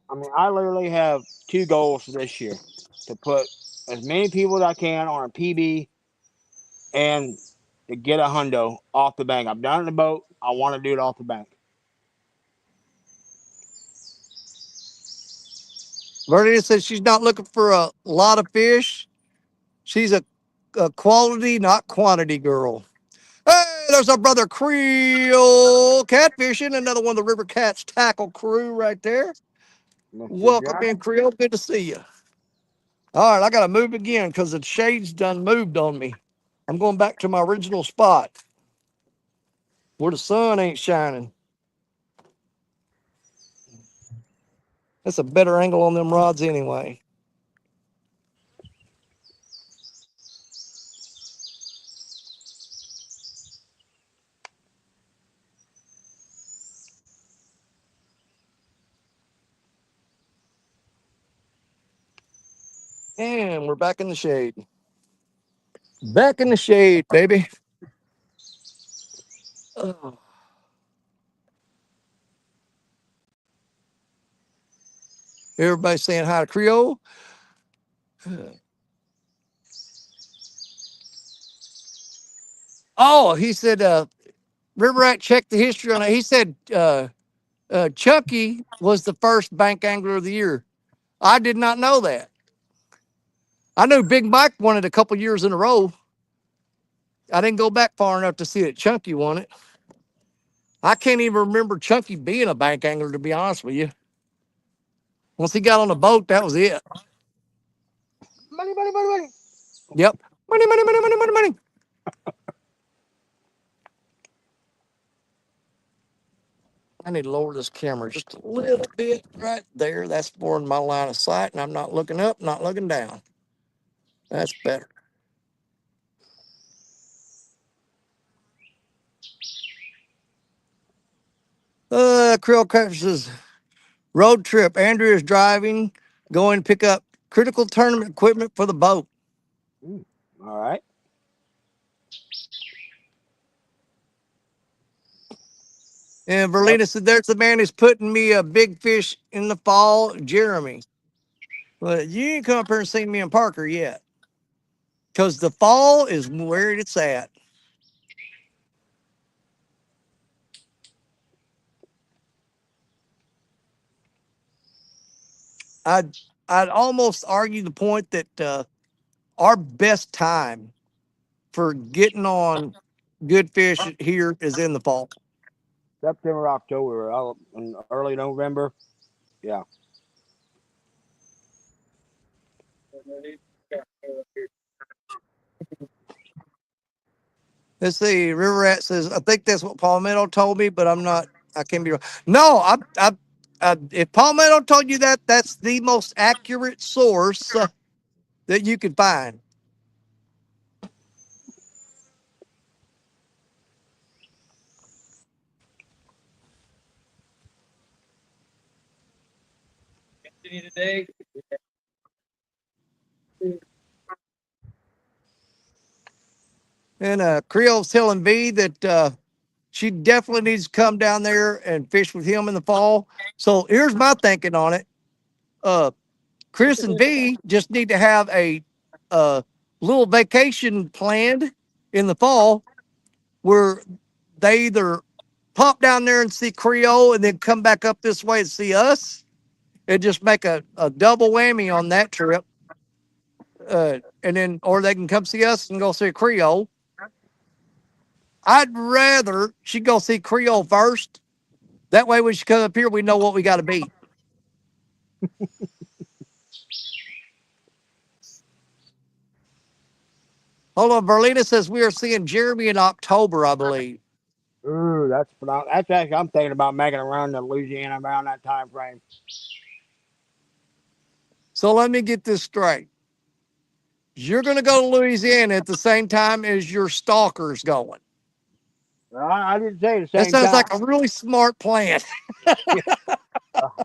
B: I mean, I literally have two goals for this year: to put as many people as I can on a PB and to get a hundo off the bank. I've done it in the boat. I want to do it off the bank.
A: Verdi says she's not looking for a lot of fish. She's a quality, not quantity girl. Hey, there's our brother Creole catfishing, another one of the River Cats tackle crew right there.
B: Mr.
A: Welcome
B: Jack.
A: in, Creole. Good to see you. All right, I got to move again because the shade's done moved on me. I'm going back to my original spot where the sun ain't shining. That's a better angle on them rods anyway. And we're back in the shade. Back in the shade, baby. Oh. Everybody saying hi to Creole. Oh, he said, River Rat checked the history on it. He said Chucky was the first bank angler of the year. I did not know that. I knew Big Mike won it a couple years in a row. I didn't go back far enough to see that Chunky won it. I can't even remember Chunky being a bank angler, to be honest with you. Once he got on the boat, that was it.
B: Money, money, money, money.
A: Yep. Money, money, money, money, money, money. I need to lower this camera just a little bit right there. That's more in my line of sight, and I'm not looking up, not looking down. That's better. Krill Catch says, road trip. Andrew is driving, going to pick up critical tournament equipment for the boat.
B: All right.
A: And Verlina said, there's the man who's putting me a big fish in the fall, Jeremy. But you ain't come up here and seen me and Parker yet. Because the fall is where it's at. I'd, I'd almost argue the point that our best time for getting on good fish here is in the fall.
B: September, October, in early November. Yeah.
A: Let's see. River Rat says, I think that's what Palmetto told me, but I'm not, I can't be wrong. No, if Palmetto told you that, that's the most accurate source that you could find.
C: Today.
A: And Creole's telling V that she definitely needs to come down there and fish with him in the fall. So here's my thinking on it. Chris and V just need to have a little vacation planned in the fall where they either pop down there and see Creole and then come back up this way and see us and just make a double whammy on that trip. And then, or they can come see us and go see Creole. I'd rather she go see Creole first. That way, when she comes up here, we know what we got to beat. Hold on, Berlina says we are seeing Jeremy in October, I believe.
B: Ooh, that's actually I'm thinking about making a run to Louisiana around that time frame.
A: So let me get this straight. You're going to go to Louisiana at the same time as your stalker's going.
B: I didn't say the
A: That
B: same
A: sounds
B: time.
A: like a really smart plan.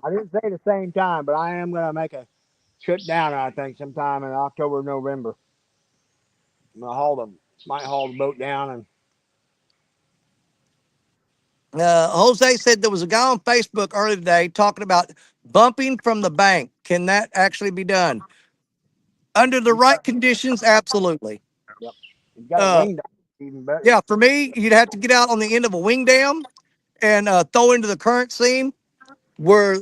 B: I didn't say the same time, but I am gonna make a trip down. I think sometime in October, November. I'm gonna might haul the boat down and
A: Jose said there was a guy on Facebook earlier today talking about bumping from the bank. Can that actually be done? Under the
B: you
A: right
B: got,
A: conditions, absolutely.
B: yep, you got a
A: Uh,
B: wing down, even better.
A: yeah, for me, you'd have to get out on the end of a wing dam and throw into the current seam where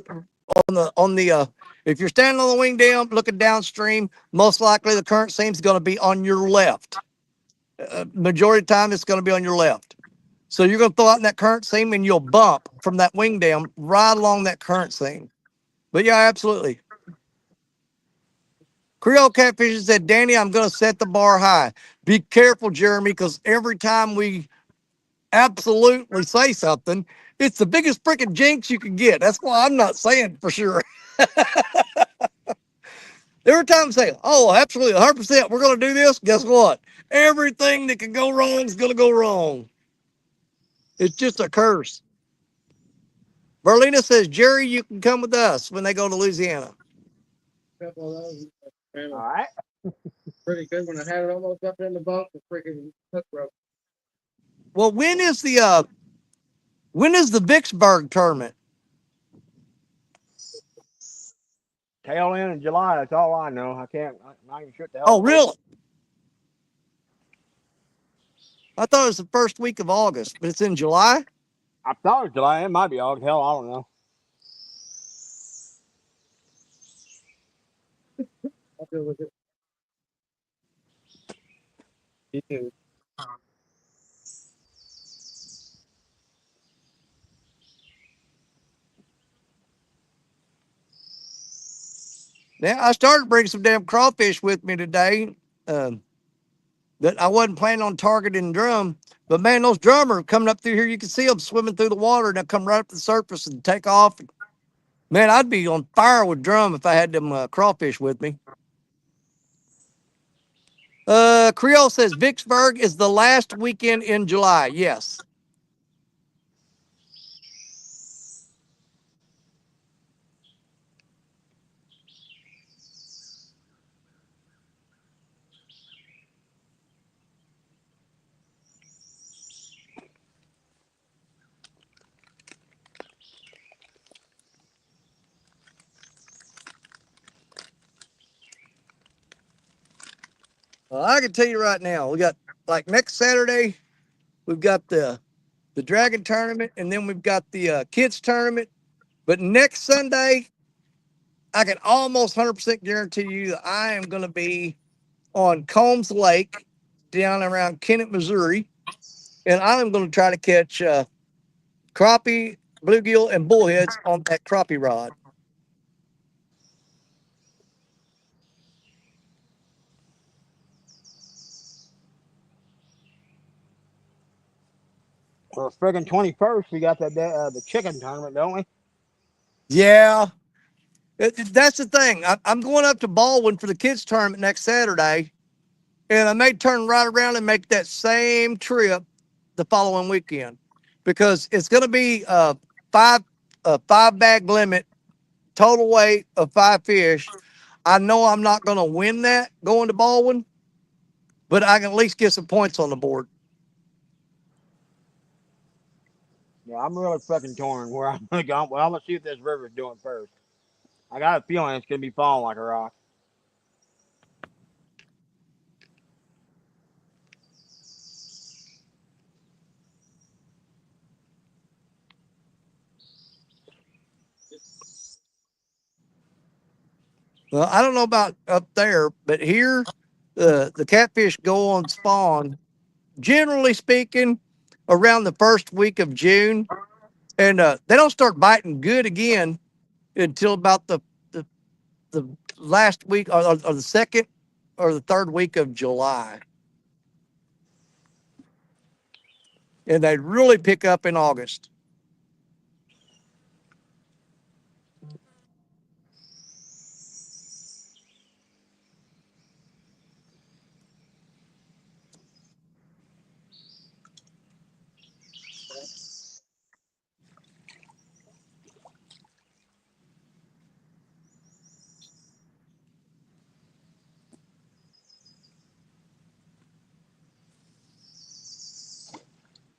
A: on the if you're standing on the wing dam looking downstream, most likely the current seam is going to be on your left. Majority of the time, it's going to be on your left. So you're going to throw out in that current seam and you'll bump from that wing dam right along that current seam. But yeah, absolutely. Creole Catfish said, Danny, I'm going to set the bar high. Be careful, Jeremy, because every time we absolutely say something, it's the biggest freaking jinx you can get. That's why I'm not saying for sure. Every time I say, oh, absolutely, 100%, we're going to do this, guess what? Everything that can go wrong is going to go wrong. It's just a curse. Berlina says, Jerry, you can come with us when they go to Louisiana.
C: Couple of those,
B: All
C: man,
B: right.
C: pretty good when I had it almost up in the boat. The freaking hook broke.
A: Well, when is the Vicksburg tournament?
B: Tail end of July. That's all I know. I'm not even sure what the hell
A: Oh,
B: the date.
A: really? I thought it was the first week of August, but it's in July.
B: I thought it was July. It might be August. Hell, I don't know.
C: I'll deal with it. You too.
A: Now I started bringing some damn crawfish with me today. Um, that I wasn't planning on targeting drum, but man, those drum are coming up through here. You can see them swimming through the water, and they'll come right up to the surface and take off. Man, I'd be on fire with drum if I had them crawfish with me. Creole says Vicksburg is the last weekend in July. Yes. Well, I can tell you right now, we got like next Saturday, we've got the Dragon tournament, and then we've got the kids tournament. But next Sunday, I can almost 100% guarantee you that I am going to be on Combs Lake down around Kennett, Missouri, and I'm going to try to catch crappie, bluegill, and bullheads on that crappie rod.
B: Well, friggin' 21st, we got the chicken tournament, don't we?
A: Yeah, that's the thing. I'm going up to Baldwin for the kids tournament next Saturday, and I may turn right around and make that same trip the following weekend because it's going to be five a 5 bag limit, total weight of 5 fish. I know I'm not going to win that going to Baldwin, but I can at least get some points on the board.
B: Yeah, I'm really fucking torn where I'm gonna go. Well, I'm gonna see what this river's doing first. I got a feeling it's gonna be falling like a rock.
A: Well, I don't know about up there, but here, the catfish go on spawn, generally speaking, around the first week of June. And they don't start biting good again until about the, the last week or the second or the third week of July. And they really pick up in August.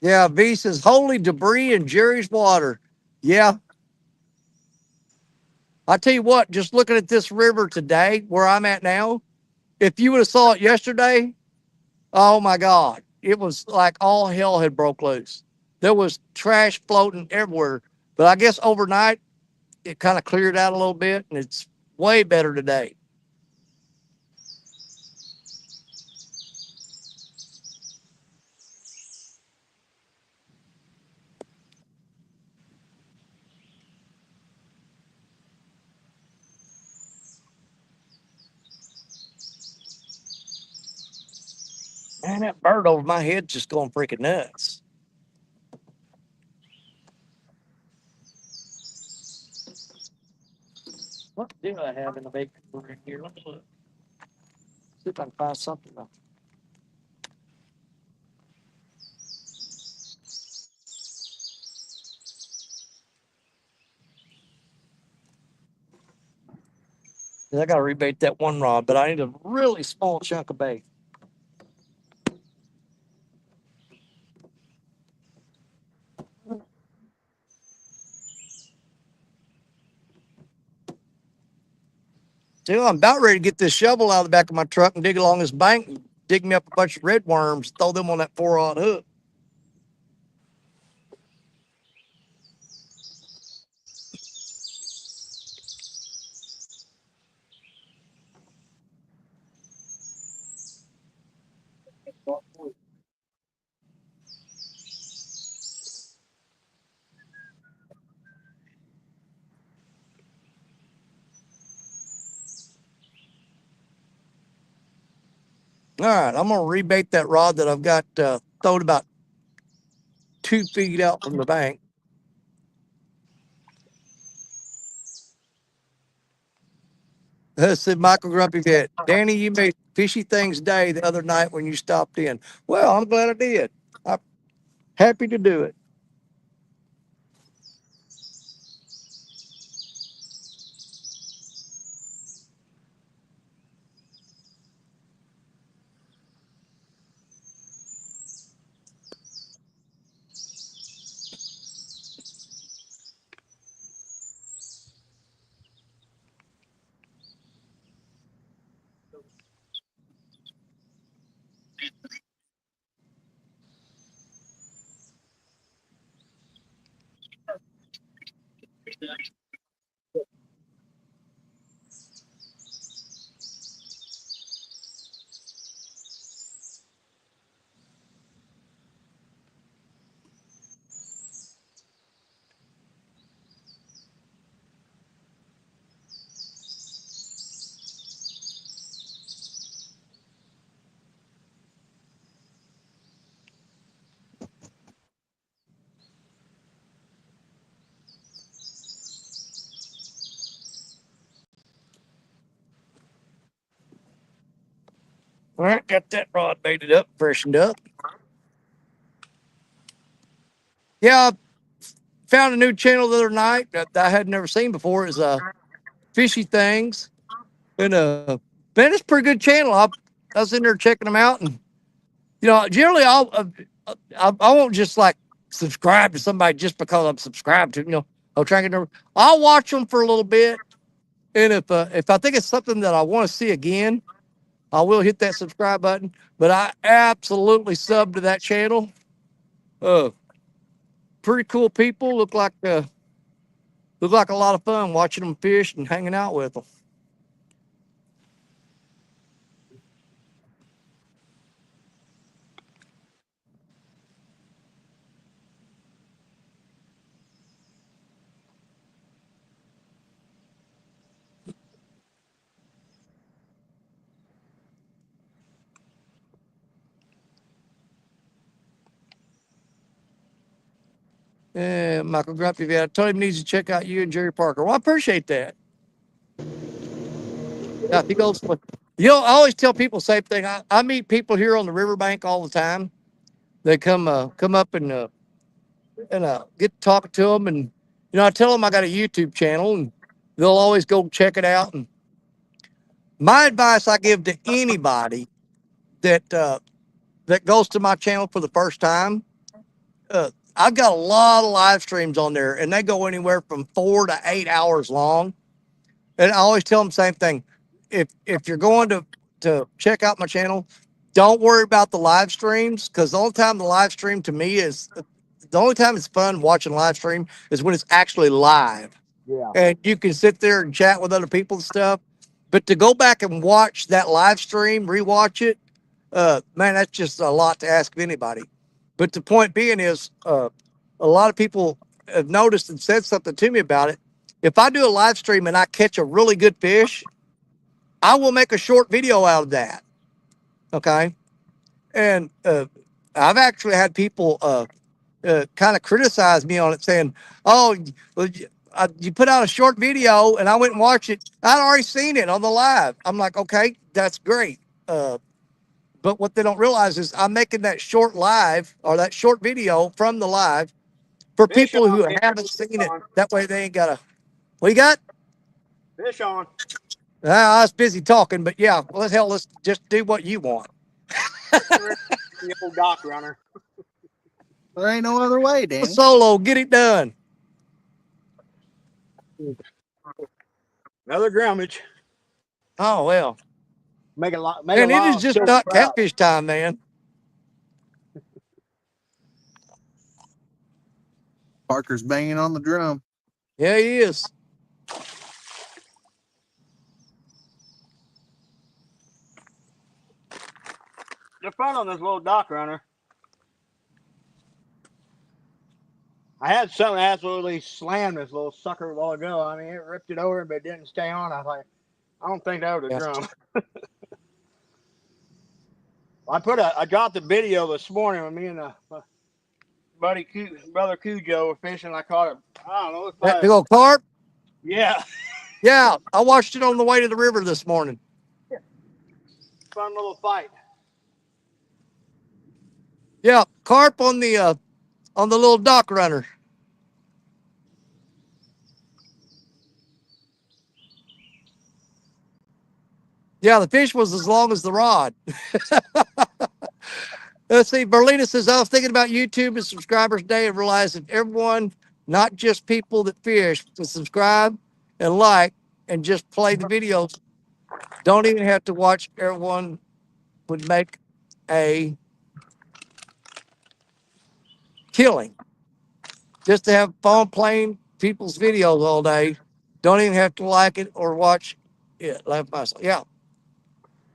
A: Yeah, V says holy debris in Jerry's water. Yeah, I tell you what, just looking at this river today, where I'm at now, if you would have saw it yesterday, oh my God, it was like all hell had broke loose. There was trash floating everywhere. But I guess overnight it kind of cleared out a little bit, and it's way better today. Man, that bird over my head's just going freaking nuts. What do I have in the baking room here? Let me look. See if I can find something. I got to rebait that one rod, but I need a really small chunk of bait. Dude, I'm about ready to get this shovel out of the back of my truck and dig along this bank and dig me up a bunch of red worms, throw them on that 4-rod hook. All right, I'm gonna rebait that rod that I've got throwed about 2 feet out from the bank. Said Michael Grumpy Vet. Danny, you made fishy things day the other night when you stopped in. Well, I'm glad I did. I'm happy to do it. All right, got that rod baited up, freshened up. Yeah, I found a new channel the other night that I had never seen before. Is Fishy Things. And man, it's a pretty good channel. I was in there checking them out, and generally I won't just like subscribe to somebody just because I'm subscribed to. I'll try and get. I'll watch them for a little bit, and if I think it's something that I want to see again, I will hit that subscribe button. But I absolutely sub to that channel. Uh, Pretty cool people. Look like a lot of fun watching them fish and hanging out with them. Yeah, Michael Grumpy, I told him he needs to check out you and Jerry Parker. Well, I appreciate that. Yeah, he goes. I always tell people the same thing. I meet people here on the riverbank all the time. They come up and get talking to them, and I tell them I got a YouTube channel, and they'll always go check it out. And my advice I give to anybody that that goes to my channel for the first time I've got a lot of live streams on there, and they go anywhere from 4 to 8 hours long. And I always tell them the same thing. If you're going to check out my channel, don't worry about the live streams, because the only time the live stream to me is the only time it's fun watching live stream is when it's actually live,
B: Yeah.
A: and you can sit there and chat with other people and stuff. But to go back and watch that live stream, rewatch it, man, that's just a lot to ask of anybody. But the point being is, a lot of people have noticed and said something to me about it. If I do a live stream and I catch a really good fish, I will make a short video out of that. Okay. And I've actually had people kind of criticize me on it, saying, "Oh, well, you put out a short video," and I went and watched it. I'd already seen it on the live. I'm like, okay, that's great. But what they don't realize is I'm making that short live or that short video from the live for
B: Fish
A: people
B: on,
A: who
B: man.
A: haven't seen
B: Fish
A: it.
B: on.
A: That way they ain't gotta. What you got?
B: Fish on.
A: I was busy talking, but yeah, well, hell, let's just do what you want.
B: We're in the old dock runner.
C: There ain't no other way,
A: A
C: Danny.
A: solo, get it done.
B: Another grimmage.
A: Oh well,
B: Make a
A: and it is
B: lot of
A: just
B: fish
A: not
B: proud.
A: catfish time, man.
C: Parker's banging on the drum.
A: Yeah, he is.
B: They're fun on this little dock runner. I had something absolutely slam this little sucker a while ago. I mean, it ripped it over, but it didn't stay on. I was like, I don't think that was a
A: Yeah.
B: drum. I dropped the video this morning with me and my brother Cujo were fishing. I caught it. I don't know. It's
A: That
B: probably,
A: big old carp.
B: yeah,
A: Yeah, I watched it on the way to the river this morning.
B: fun little fight.
A: Yeah, carp on the little dock runner. Yeah, the fish was as long as the rod. Let's see. Berlina says, I was thinking about YouTube and subscribers today and realized that everyone, not just people that fish, to subscribe and like and just play the videos, don't even have to watch. Everyone would make a killing just to have fun playing people's videos all day. Don't even have to like it or watch it. Like myself. Yeah.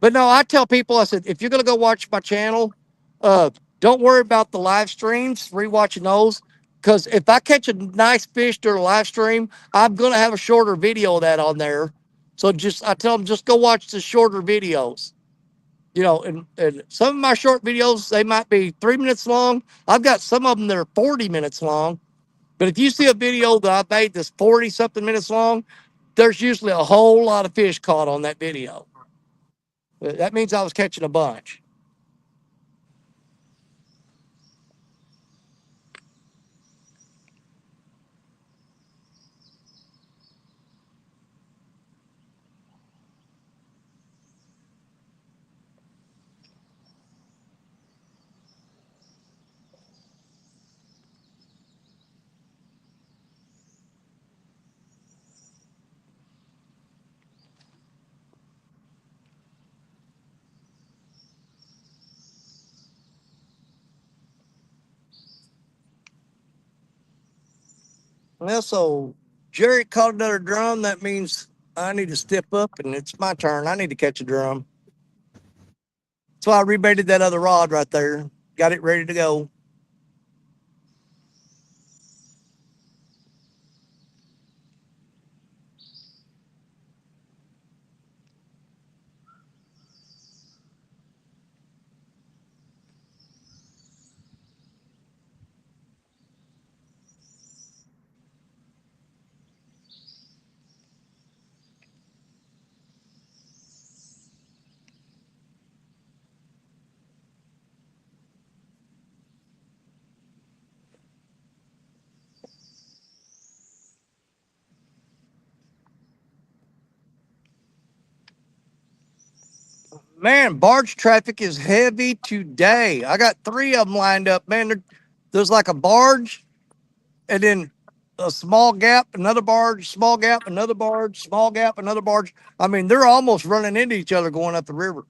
A: But no, I tell people, I said, if you're going to go watch my channel, uh, don't worry about the live streams, rewatching those. Because if I catch a nice fish during a live stream, I'm going to have a shorter video of that on there. So I tell them, just go watch the shorter videos. And some of my short videos, they might be 3 minutes long. I've got some of them that are 40 minutes long. But if you see a video that I made that's 40 something minutes long, there's usually a whole lot of fish caught on that video. That means I was catching a bunch. Well, so Jerry caught another drum. That means I need to step up and it's my turn. I need to catch a drum. So I rebaited that other rod right there. Got it ready to go. Man, barge traffic is heavy today. I got three of them lined up. Man, there's like a barge, and then a small gap, another barge, small gap, another barge, small gap, another barge. I mean, they're almost running into each other going up the river.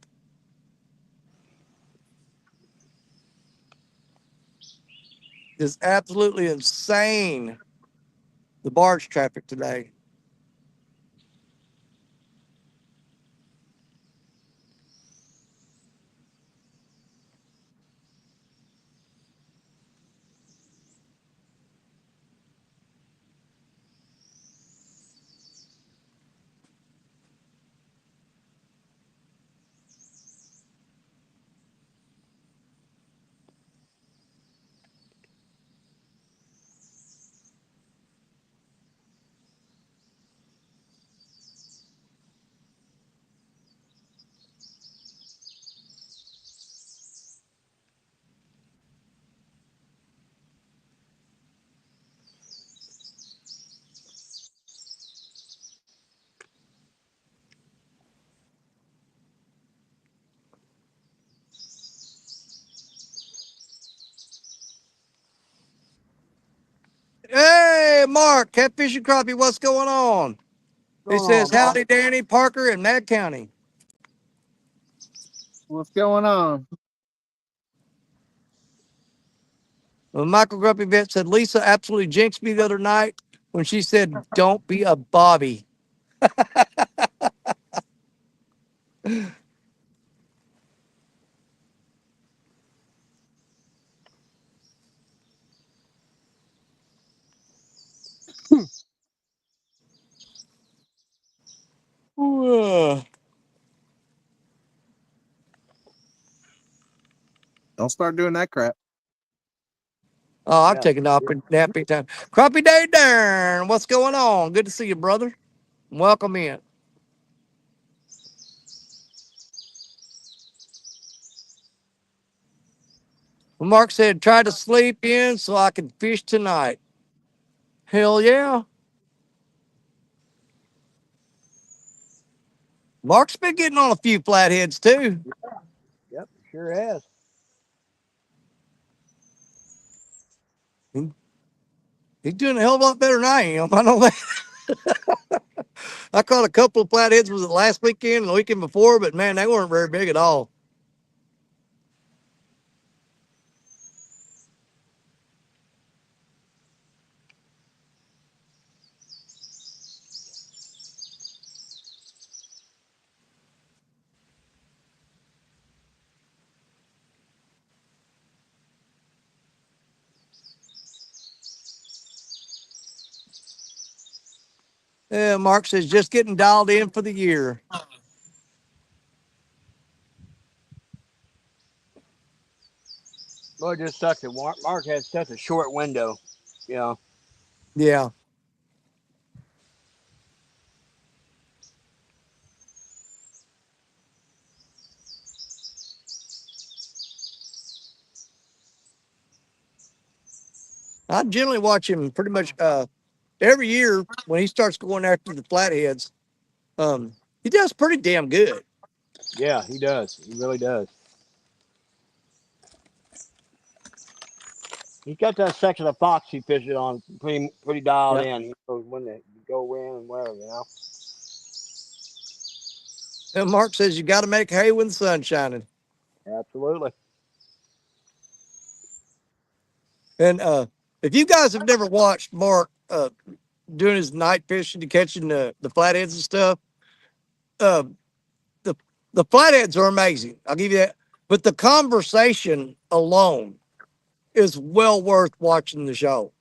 A: It's absolutely insane, the barge traffic today. Hey, Mark, catfish and crappie, what's going on? He
B: What's going
A: says,
B: on, Mark?
A: howdy, Danny, Parker, and Mad County.
C: What's going on?
A: Well, Michael Grumpy Vet said, Lisa absolutely jinxed me the other night when she said, don't be a Bobby. Oh,
C: Don't start doing that crap.
A: I'm
B: Yeah.
A: taking off nappy time. Crappie Day Darn, what's going on? Good to see you, brother. Welcome in. Well, Mark said, try to sleep in so I can fish tonight. Hell yeah. Mark's been getting on a few flatheads too.
B: Yep, sure has.
A: He- He's doing a hell of a lot better than I am. I know that. I caught a couple of flatheads, was it last weekend and the weekend before, but man, they weren't very big at all. Yeah, Mark says just getting dialed in for the year.
B: Well, it just sucks that Mark has such a short window. You know.
A: Yeah. I generally watch him pretty much every year when he starts going after the flatheads. He does pretty damn good.
B: Yeah, he does. He really does. He's got that section of fox he fishes on pretty dialed
A: Yeah.
B: in. He knows when to go in and where, you know.
A: And Mark says you got to make hay when the sun's shining.
B: Absolutely.
A: And if you guys have never watched Mark doing his night fishing to catching the flatheads and stuff, uh, the the flatheads are amazing. I'll give you that. But the conversation alone is well worth watching the show.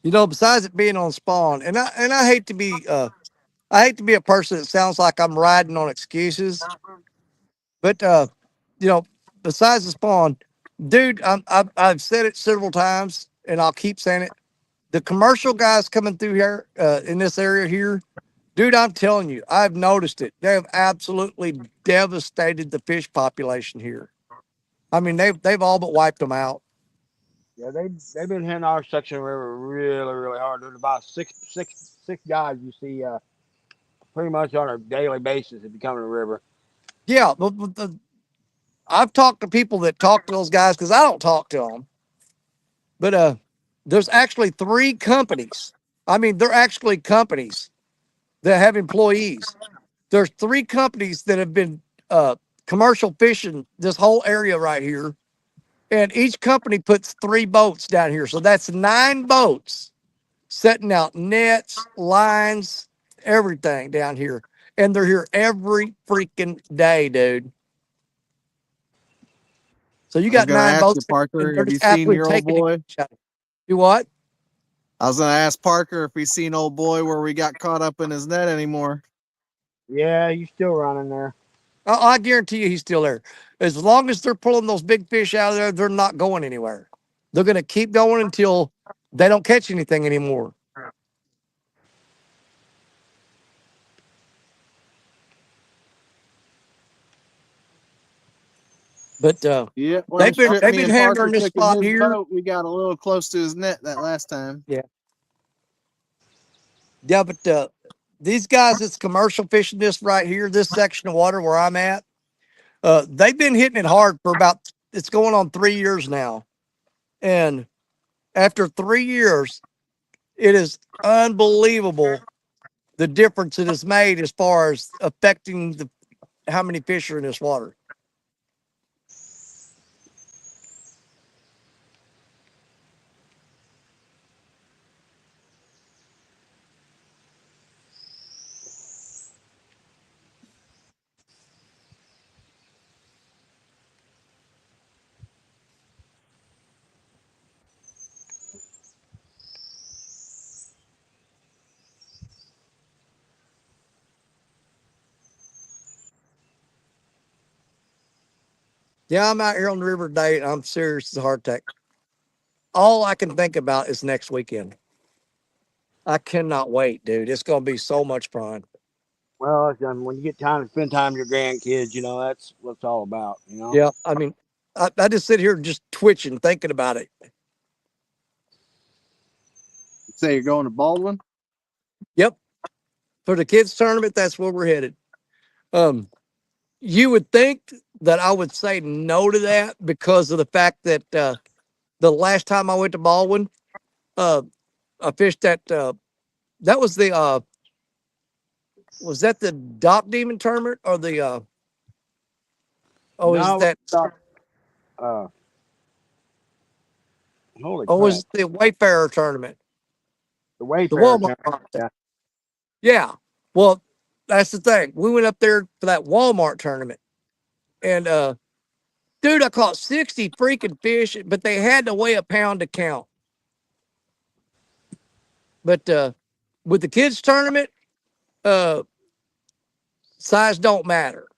A: You know, besides it being on spawn, and I hate to be a person that sounds like I'm riding on excuses, but you know, besides the spawn, dude, I've said it several times, and I'll keep saying it. The commercial guys coming through here in this area here, dude, I'm telling you, I've noticed it. They have absolutely devastated the fish population here. I mean, they've all but wiped them out.
B: Yeah, they've been hitting our section of the river really, really hard. There's about six guys you see pretty much on a daily basis if you come to the river.
A: Yeah, but I've talked to people that talk to those guys because I don't talk to them. But there's actually three companies. I mean, they're actually companies that have employees. There's three companies that have been commercial fishing this whole area right here, and each company puts three boats down here. So that's nine boats setting out nets, lines, everything down here. And they're here every freaking day, dude. So you
C: I was
A: got
C: gonna
A: nine
C: ask you,
A: boats, and
C: Parker,
A: they're
C: have you
A: just
C: seen
A: absolutely
C: your old
A: taking it.
C: boy?
A: You what?
C: I was gonna ask Parker if he's seen old boy where we got caught up in his net anymore.
B: Yeah, you still running there.
A: I guarantee you he's still there. As long as they're pulling those big fish out of there, they're not going anywhere. They're going to keep going until they don't catch anything anymore. But
C: Yeah, when it stripped
A: they've
C: me
A: been
C: and Parker
A: hammering this
C: took in
A: spot
C: his
A: here.
C: boat, we got a little close to his net that last time.
A: Yeah, yeah. But these guys that's commercial fishing this right here, this section of water where I'm at, they've been hitting it hard for about it's going on 3 years now. And after 3 years, it is unbelievable the difference it has made as far as affecting the how many fish are in this water. Yeah, I'm out here on the river today, and I'm serious as a heart attack. All I can think about is next weekend. I cannot wait, dude. It's gonna be so much fun.
B: Well, when you get time to spend time with your grandkids, that's what it's all about.
A: Yeah, I mean, I just sit here just twitching thinking about it.
C: You say you're going to Baldwin?
A: Yep, for the kids tournament, that's where we're headed. Um, you would think that I would say no to that because of the fact that the last time I went to Baldwin, uh, I fished that was that the Dock Demon tournament or the oh is
B: No,
A: that
B: uh, holy
A: oh
B: crap,
A: was the Wayfarer tournament,
B: the
A: the
B: Wayfarer
A: Walmart
B: tournament.
A: tournament.
B: Yeah,
A: Yeah, well that's the thing. We went up there for that Walmart tournament, and dude, I caught 60 freaking fish, but they had to weigh a pound to count. But with the kids tournament, uh, size don't matter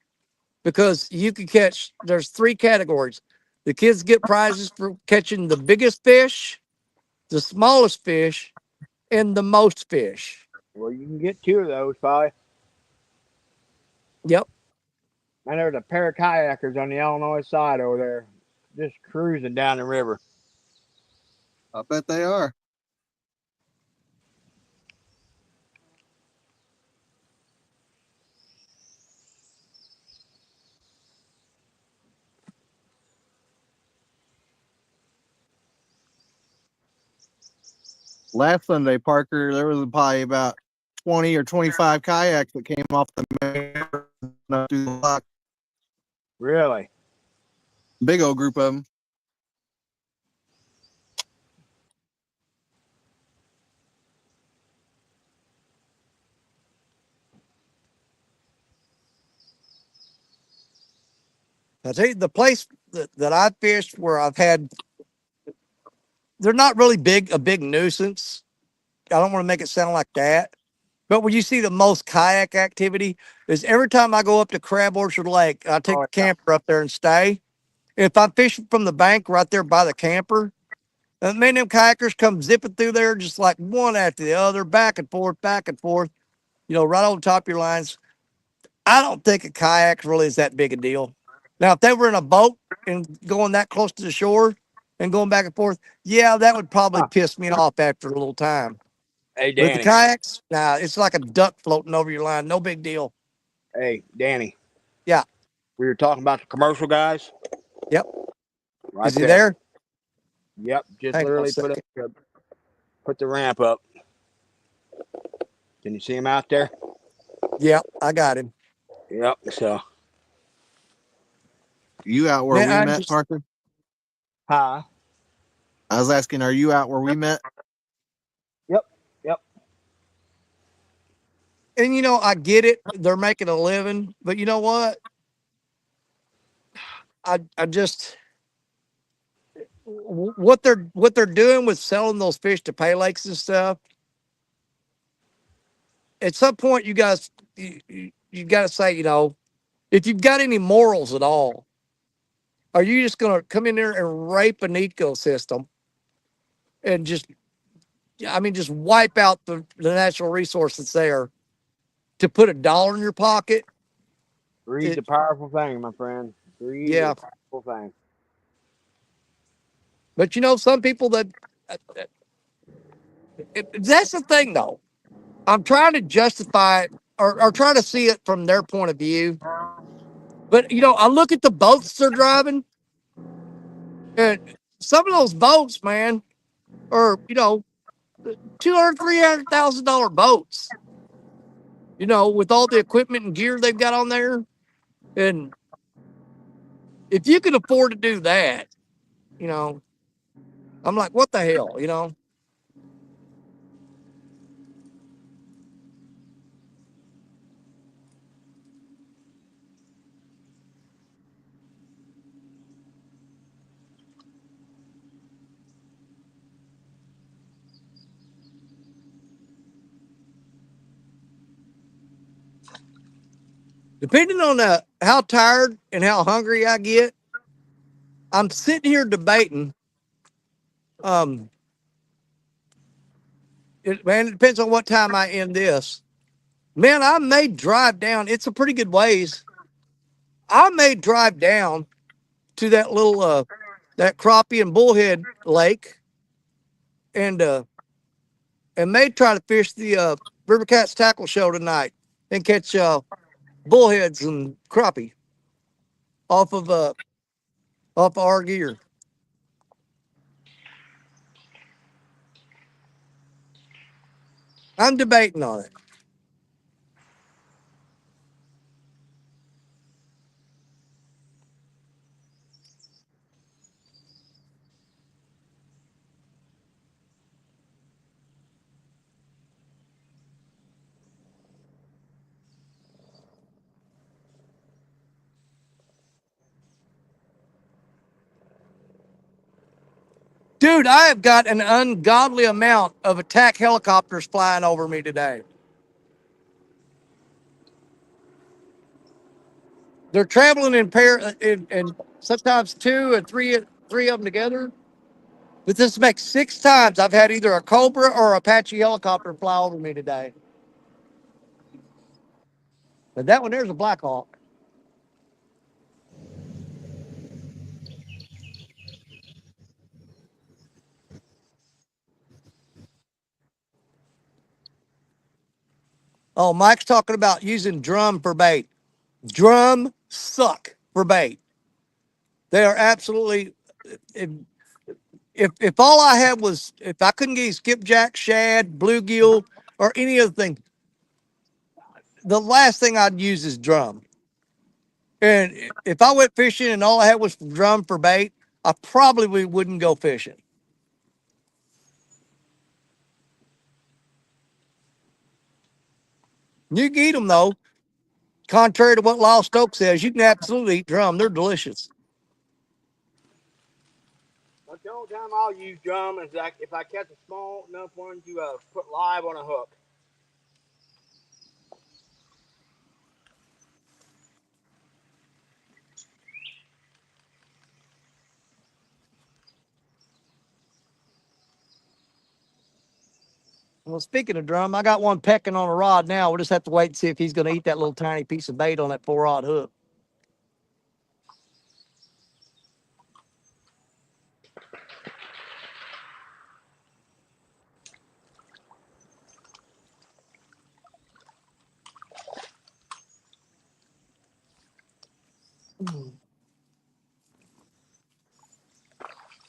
A: because you can catch. There's three categories. The kids get prizes for catching the biggest fish, the smallest fish, and the most fish.
B: well, you can get two of those probably.
A: Yep.
B: And there's a pair of kayakers on the Illinois side over there, just cruising down the river.
C: I bet they are. Last Sunday, Parker, there was probably about 20 or 25 kayaks that came off the main river up to the lock.
B: Really?
C: Big old group of them.
A: I tell you, the place that I fished where I've had, they're not really a big nuisance. I don't want to make it sound like that. But when you see the most kayak activity is every time I go up to Crab Orchard Lake, I take
B: Oh
A: the
B: yeah.
A: camper up there and stay. If I'm fishing from the bank right there by the camper, and man, them kayakers come zipping through there just like one after the other, back and forth, right on top of your lines. I don't think a kayak really is that big a deal. Now, if they were in a boat and going that close to the shore and going back and forth, yeah, that would probably
B: Huh.
A: piss me off after a little time.
B: Hey,
A: But the
B: Danny.
A: kayaks, nah, it's like a duck floating over your line. No big deal.
B: Hey, Danny.
A: Yeah.
B: We were talking about the commercial guys
A: Yep. Is
B: right
A: he
B: there.
A: there?
B: Yep, just
A: Hang on a
B: literally
A: second.
B: put the ramp up. Can you see him out there?
A: Yep, I got him.
B: Yep. So,
C: You out where
A: Man,
C: we
A: I
C: met,
A: just,
C: Parker?
B: hi.
C: I was asking, are you out where we met?
B: Yep. Yep.
A: and I get it. They're making a living, but you know what? I just what they're doing with selling those fish to pay lakes and stuff. At some point, you got to say, if you've got any morals at all, are you just going to come in there and rape an ecosystem and just wipe out the natural resource that's there to put $1 in your pocket?
B: Greed's
A: It,
B: a powerful thing, my friend. Greed is
A: yeah,
B: a powerful thing.
A: but some people that's the thing though. I'm trying to justify it or try to see it from their point of view. But I look at the boats they're driving, and some of those boats, man, are 200, $300,000 boats. With all the equipment and gear they've got on there, and if you can afford to do that, you know, I'm like, what the hell? Depending on how tired and how hungry I get, I'm sitting here debating. Um, man, it depends on what time I end this. Man, I may drive down. It's a pretty good ways. I may drive down to that little that crappie and bullhead lake and may try to fish the River Cats tackle show tonight and catch bullheads and crappie off of uh off of our gear. I'm debating on it. Dude, I have got an ungodly amount of attack helicopters flying over me today. They're traveling in pair and sometimes two and three of them together. But this makes 6 times I've had either a Cobra or Apache helicopter fly over me today. But that one there's a Black Hawk. Oh, Mike's talking about using drum for bait. Drum suck for bait. They are absolutely. If if all I had was if I couldn't get skipjack, shad, bluegill, or any other thing, the last thing I'd use is drum. And if I went fishing and all I had was drum for bait, I probably wouldn't go fishing. You can eat them though. Contrary to what Lyle Stokes says, you can absolutely eat drum. They're delicious.
B: But the only time I'll use drum is like if I catch a small enough one to put live on a hook.
A: Well, speaking of drum, I got one pecking on a rod now. We'll just have to wait and see if he's going to eat that little tiny piece of bait on that 4-rod hook.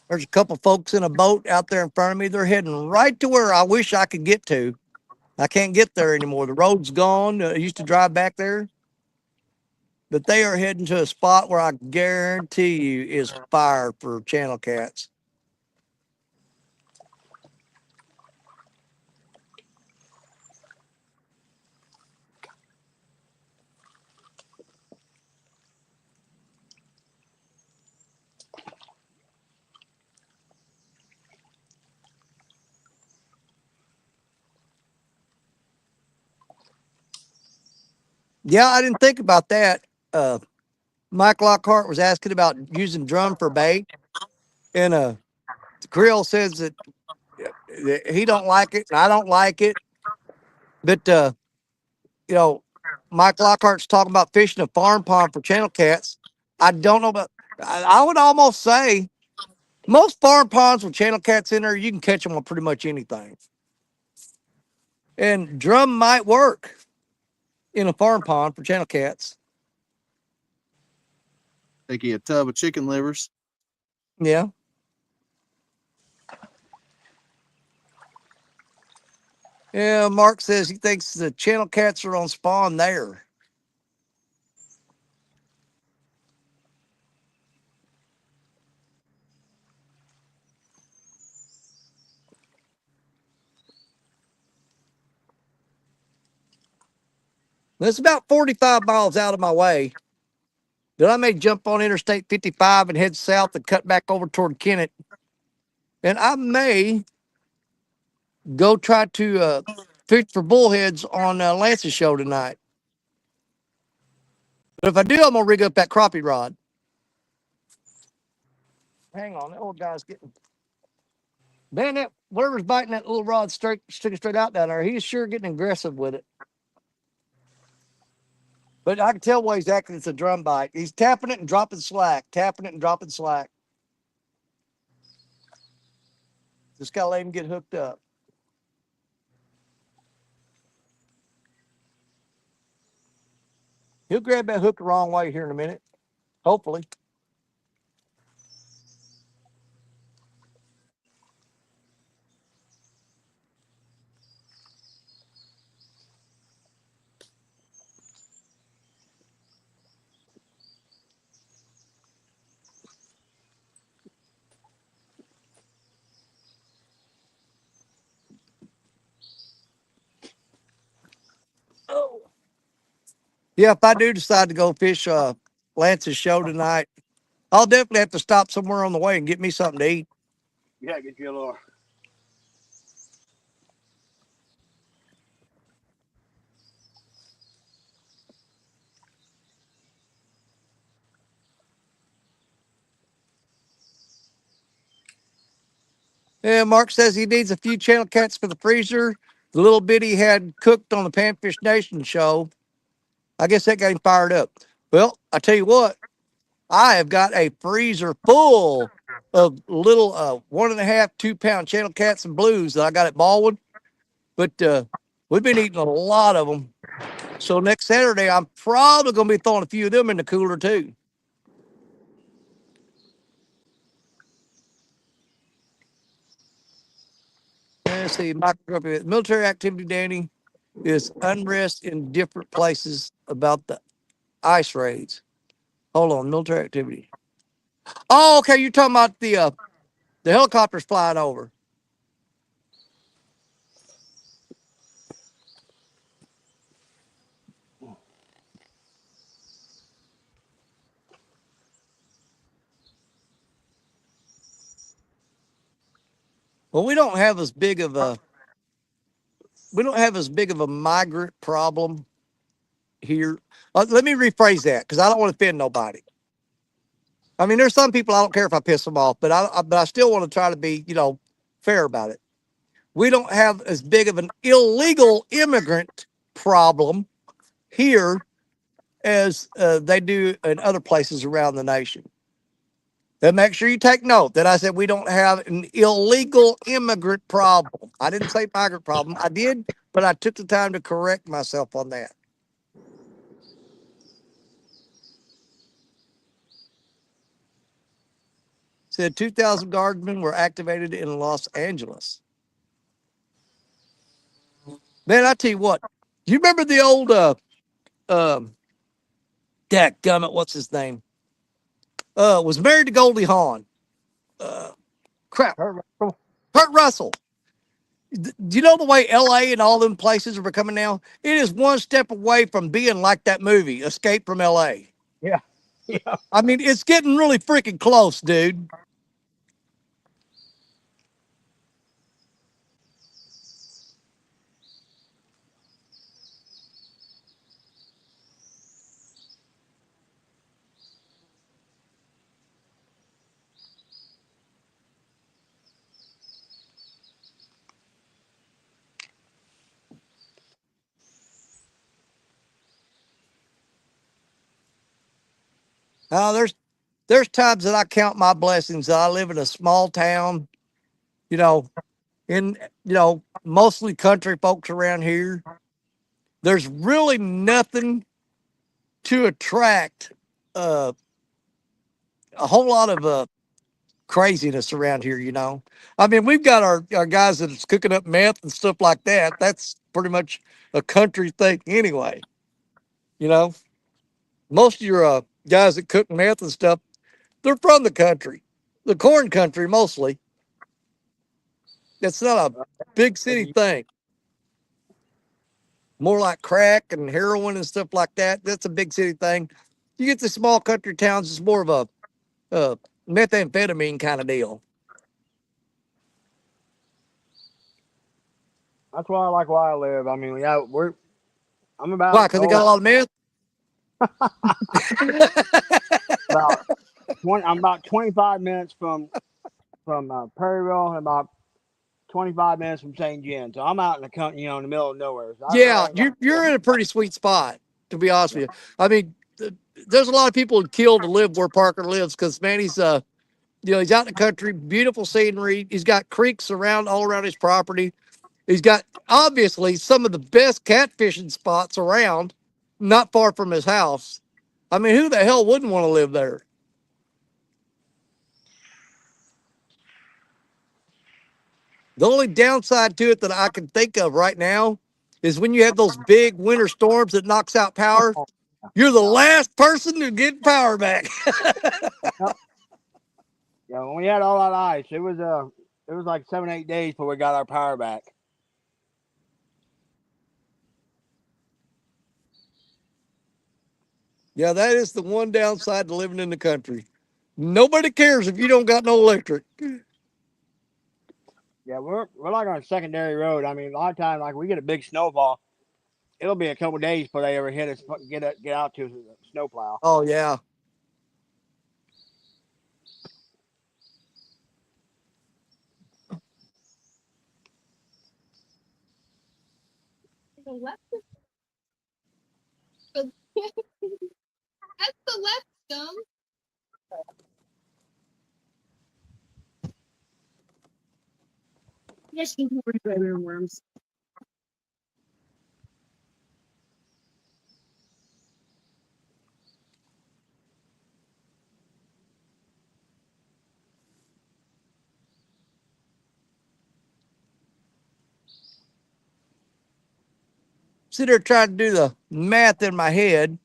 A: There's a couple folks in a boat out there in front of me. They're heading right to where I wish I could get to. I can't get there anymore. The road's gone. I used to drive back there, but they are heading to a spot where I guarantee you is fire for channel cats. Yeah, I didn't think about that. Mike Lockhart was asking about using drum for bait, and Krill says that he don't like it, and I don't like it. But you know, Mike Lockhart's talking about fishing a farm pond for channel cats. I don't know about. I would almost say most farm ponds with channel cats in there, you can catch them on pretty much anything. And drum might work in a farm pond for channel cats.
C: Taking a tub of chicken livers.
A: Yeah. Yeah, Mark says he thinks the channel cats are on spawn there. That's about 45 miles out of my way. Then I may jump on Interstate 55 and head south and cut back over toward Kennett. And I may go try to fish for bullheads on Lance's show tonight. But if I do, I'm going to rig up that crappie rod. Hang on, that old guy's getting. Man, that whatever's biting that little rod sticking straight out down there, he's sure getting aggressive with it. But I can tell why he's acting. It's a drum bite. He's tapping it and dropping slack, tapping it and dropping slack. Just got to let him get hooked up. He'll grab that hook the wrong way here in a minute, hopefully. Oh. Yeah, if I do decide to go fish Lance's show tonight, I'll definitely have to stop somewhere on the way and get me something to eat.
B: Yeah, get you a little.
A: Yeah, Mark says he needs a few channel cats for the freezer. The little bit he had cooked on the Panfish Nation show, I guess that got him fired up. Well, I tell you what, I have got a freezer full of little 1.5, 2 pound channel cats and blues that I got at Baldwin. But we've been eating a lot of them. So next Saturday, I'm probably going to be throwing a few of them in the cooler too. Let's see, military activity, Danny, is unrest in different places about the ice raids. Hold on, military activity. Oh, okay, you're talking about the helicopters flying over. Well, we don't have as big of a migrant problem here. Let me rephrase that because I don't want to offend nobody. I mean, there's some people I don't care if I piss them off, but I still want to try to be fair about it. we don't have as big of an illegal immigrant problem here as they do in other places around the nation. And make sure you take note that I said we don't have an illegal immigrant problem. I didn't say migrant problem. I did, but I took the time to correct myself on that. Said 2,000 guardsmen were activated in Los Angeles. Man, I tell you what, you remember the old um Gummit, what's his name? Was married to Goldie Hawn. Uh Crap.
B: Kurt Russell.
A: Kurt Russell. Do you know the way LA and all them places are becoming now? It is one step away from being like that movie, Escape from LA.
B: Yeah. Yeah.
A: I mean, it's getting really freaking close, dude. There's times that I count my blessings that I live in a small town, you know, in mostly country folks around here. There's really nothing to attract uh, a whole lot of craziness around here, you know. I mean, we've got our guys that's cooking up meth and stuff like that. That's pretty much a country thing anyway, you know. Most of your guys that cook meth and stuff, they're from the country, the corn country mostly. It's not a big city thing. More like crack and heroin and stuff like that. That's a big city thing. You get to small country towns, it's more of a methamphetamine kind of deal.
B: That's why I like where I live. I mean, yeah, I'm
A: Why?
B: about
A: Because they got a lot of meth.
B: about 20. I'm about 25 minutes from Perryville and about 25 minutes from St. John. So I'm out in the country, in the middle of nowhere. So I really
A: Yeah,
B: ain't got.
A: you're in a pretty sweet spot, to be honest with you. I mean, there's a lot of people who kill to live where Parker lives because man, he's out in the country, beautiful scenery. He's got creeks around all around his property. He's got obviously some of the best catfishing spots around, not far from his house. I mean, who the hell wouldn't want to live there? The only downside to it that I can think of right now is when you have those big winter storms that knocks out power. You're the last person to get power back.
B: Yep. Yeah, when we had all that ice, it was like 7 8 days before we got our power back.
A: Yeah, that is the one downside to living in the country. Nobody cares if you don't got no electric.
B: Yeah, we're like on a secondary road. I mean, a lot of times, like we get a big snowfall, it'll be a couple days before they ever hit us, get out to the snowplow.
A: Oh yeah. Sit there trying to do the math in my head.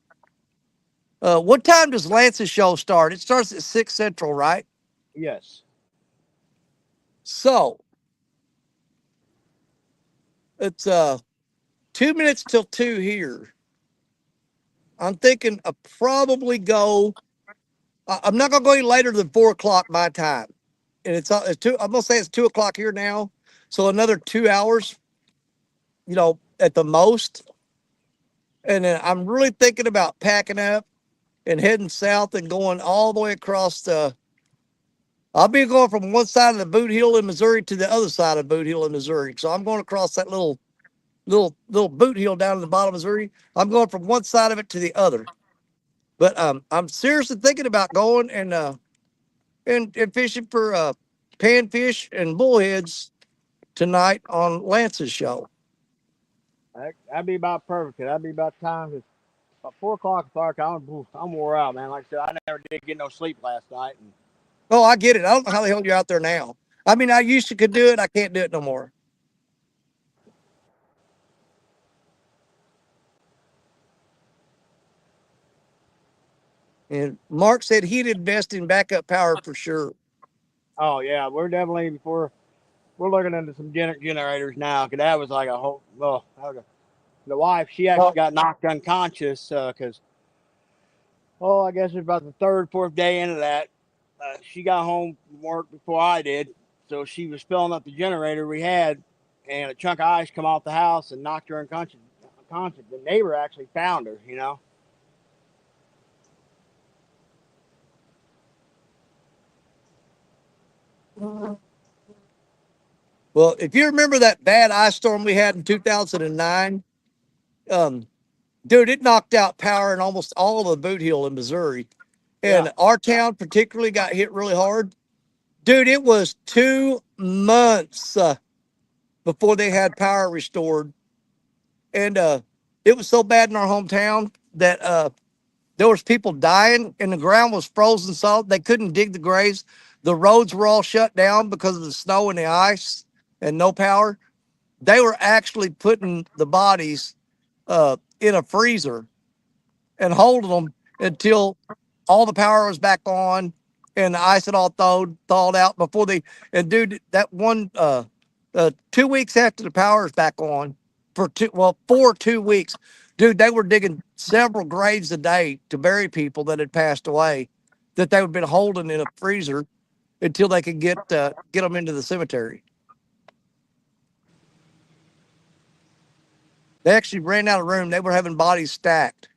A: What time does Lance's show start? It starts at 6 Central, right?
B: Yes.
A: So it's 2 minutes till 2 here. I'm thinking I probably go. I'm not gonna go any later than 4 o'clock my time, and it's two. I'm gonna say it's 2 o'clock here now, so another 2 hours, at the most. And then I'm really thinking about packing up and heading south and going all the way across the I'll be going from one side of the boot heel in Missouri to the other side of the boot heel in Missouri. So I'm going across that little boot heel down at the bottom of Missouri. I'm going from one side of it to the other. But I'm seriously thinking about going and fishing for panfish and bullheads tonight on Lance's show.
B: That'd be about perfect. That'd be about time. 'Cause about 4 o'clock dark. I'm wore out, man. Like I said, I never did get no sleep last night. And
A: Oh, I get it. I don't know how the hell you're out there now. I mean, I used to could do it. I can't do it no more. And Mark said he'd invest in backup power for sure.
B: oh yeah, we're looking into some generators now. Cause that was like a whole. Well, the wife, she actually
A: Well,
B: got knocked unconscious because I guess it was about the third, fourth day into that. She got home from work before I did, so she was filling up the generator we had, and a chunk of ice come off the house and knocked her unconscious. Unconscious. The neighbor actually found her.
A: well, if you remember that bad ice storm we had in 2009, um, dude, it knocked out power in almost all of the boot heel in Missouri.
B: Yeah.
A: And our town particularly got hit really hard. Dude, it was 2 months before they had power restored. And it was so bad in our hometown that there was people dying and the ground was frozen solid. They couldn't dig the graves. The roads were all shut down because of the snow and the ice and no power. They were actually putting the bodies in a freezer and holding them until all the power was back on and the ice had all thawed out before they. And dude, that 2 weeks after the power is back on for 2 weeks, dude, they were digging several graves a day to bury people that had passed away that they had been holding in a freezer until they could get them into the cemetery. They actually ran out of room. They were having bodies stacked.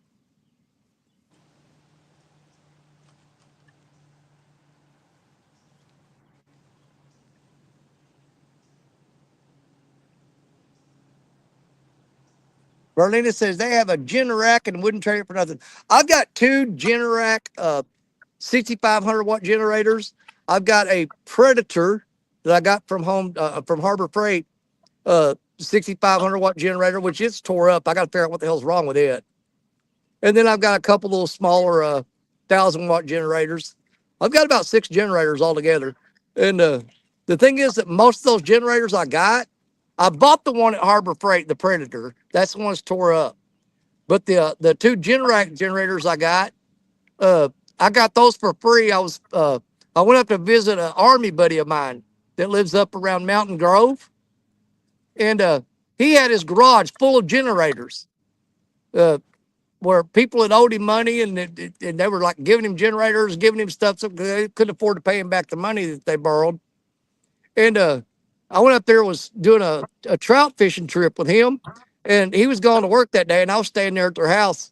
A: Berlina says they have a Generac and wouldn't trade it for nothing. I've got two Generac 6,500 watt generators. I've got a Predator that I got from Harbor Freight 6,500 watt generator, which is tore up. I got to figure out what the hell's wrong with it. And then I've got a couple little smaller 1,000 watt generators. I've got about 6 generators altogether. And the thing is that most of those generators I bought the one at Harbor Freight, the Predator. That's the one that's tore up. But the two Generac generators uh, I got those for free. I went up to visit an army buddy of mine that lives up around Mountain Grove, and he had his garage full of generators. Uh, where people had owed him money and they were like giving him generators, giving him stuff so they couldn't afford to pay him back the money that they borrowed. And I went up there, was doing a trout fishing trip with him, and he was going to work that day, and I was staying there at their house,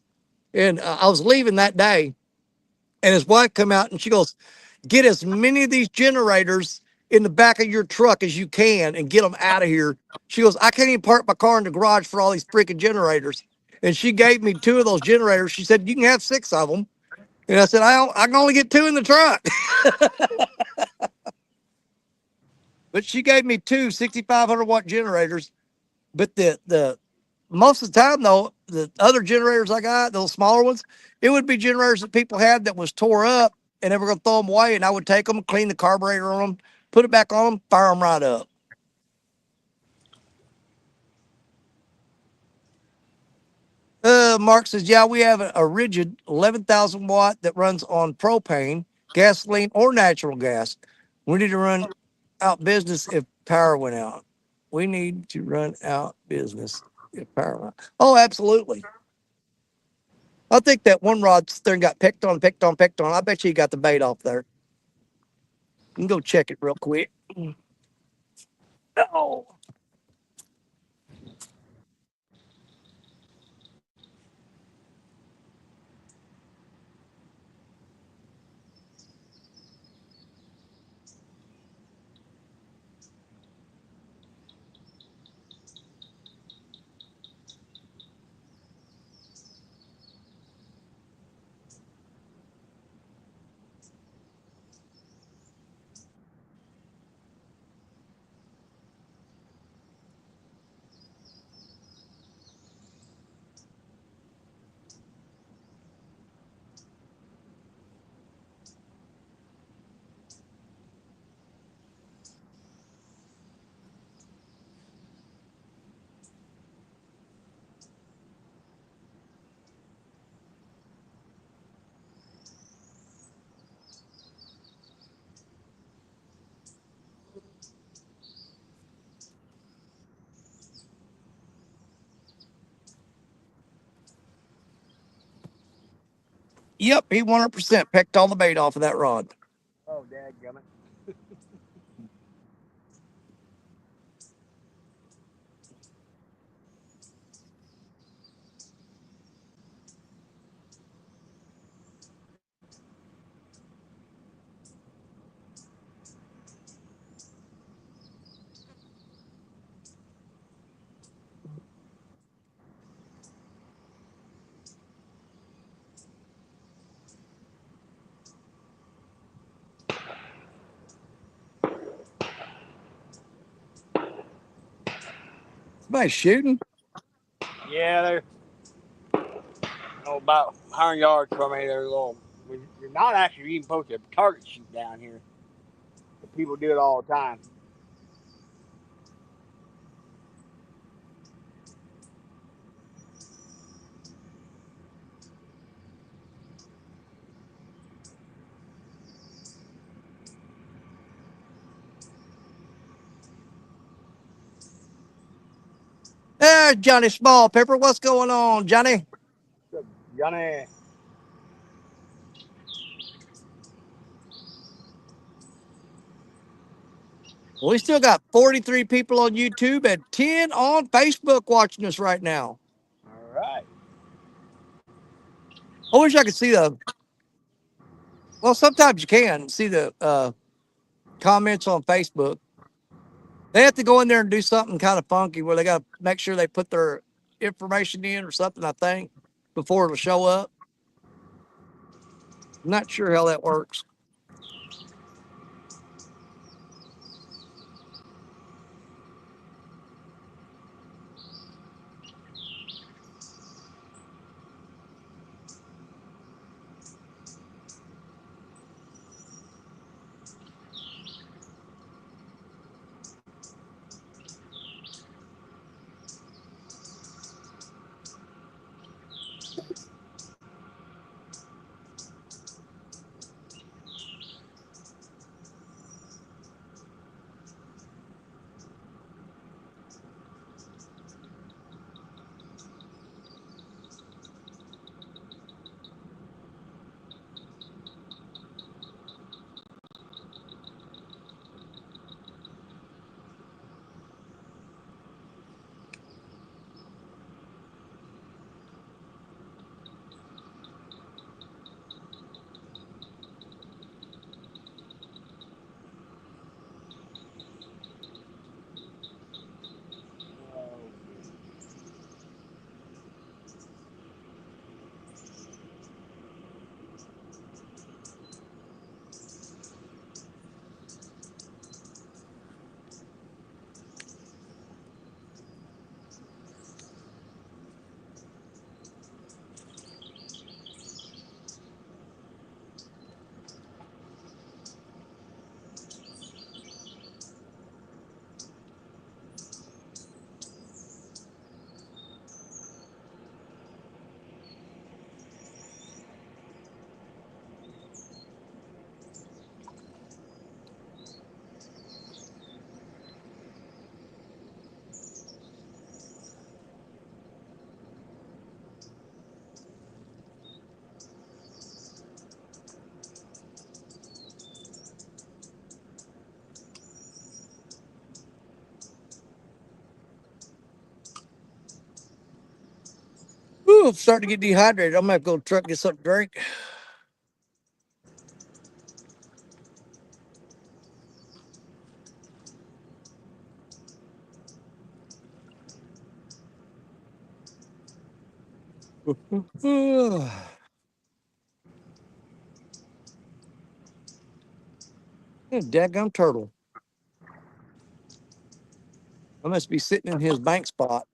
A: and I was leaving that day, and his wife come out and she goes, "Get as many of these generators in the back of your truck as you can and get them out of here." She goes, "I can't even park my car in the garage for all these freaking generators." And she gave me two of those generators. She said, "You can have 6 of them." And I said, I can only get two in the truck." But she gave me two 6,500 watt generators. But the most of the time though, the other generators I got, those smaller ones, it would be generators that people had that was tore up and they were going to throw them away. And I would take them, clean the carburetor on them, put it back on them, fire them right up. Mark says, yeah, we have a rigid 11,000 watt that runs on propane, gasoline, or natural gas. We need to run out business if power went out. We need to run out business if power went out. Oh, absolutely. I think that one rod there and got picked on, picked on, picked on. I bet you got the bait off there. You can go check it real quick. Oh, Yep, he 100% pecked all the bait off of that rod.
B: Oh, dadgummit.
A: Somebody's shooting.
B: Yeah, they're about 100 yards from me. They're little. You're not actually even supposed to target shoot down here. But people do it all the time.
A: There's Johnny Small Pepper. What's going on, Johnny?
B: Johnny.
A: Well, we still got 43 people on YouTube and 10 on Facebook watching us right now.
B: All right.
A: I wish I could see the. Well, sometimes you can see the comments on Facebook. They have to go in there and do something kind of funky where they got to make sure they put their information in or something, I think, before it'll show up. I'm not sure how that works. Ooh, I'm starting to get dehydrated. I'm going to have to go to the truck and get something to drink. Dadgum turtle. I must be sitting in his bank spot.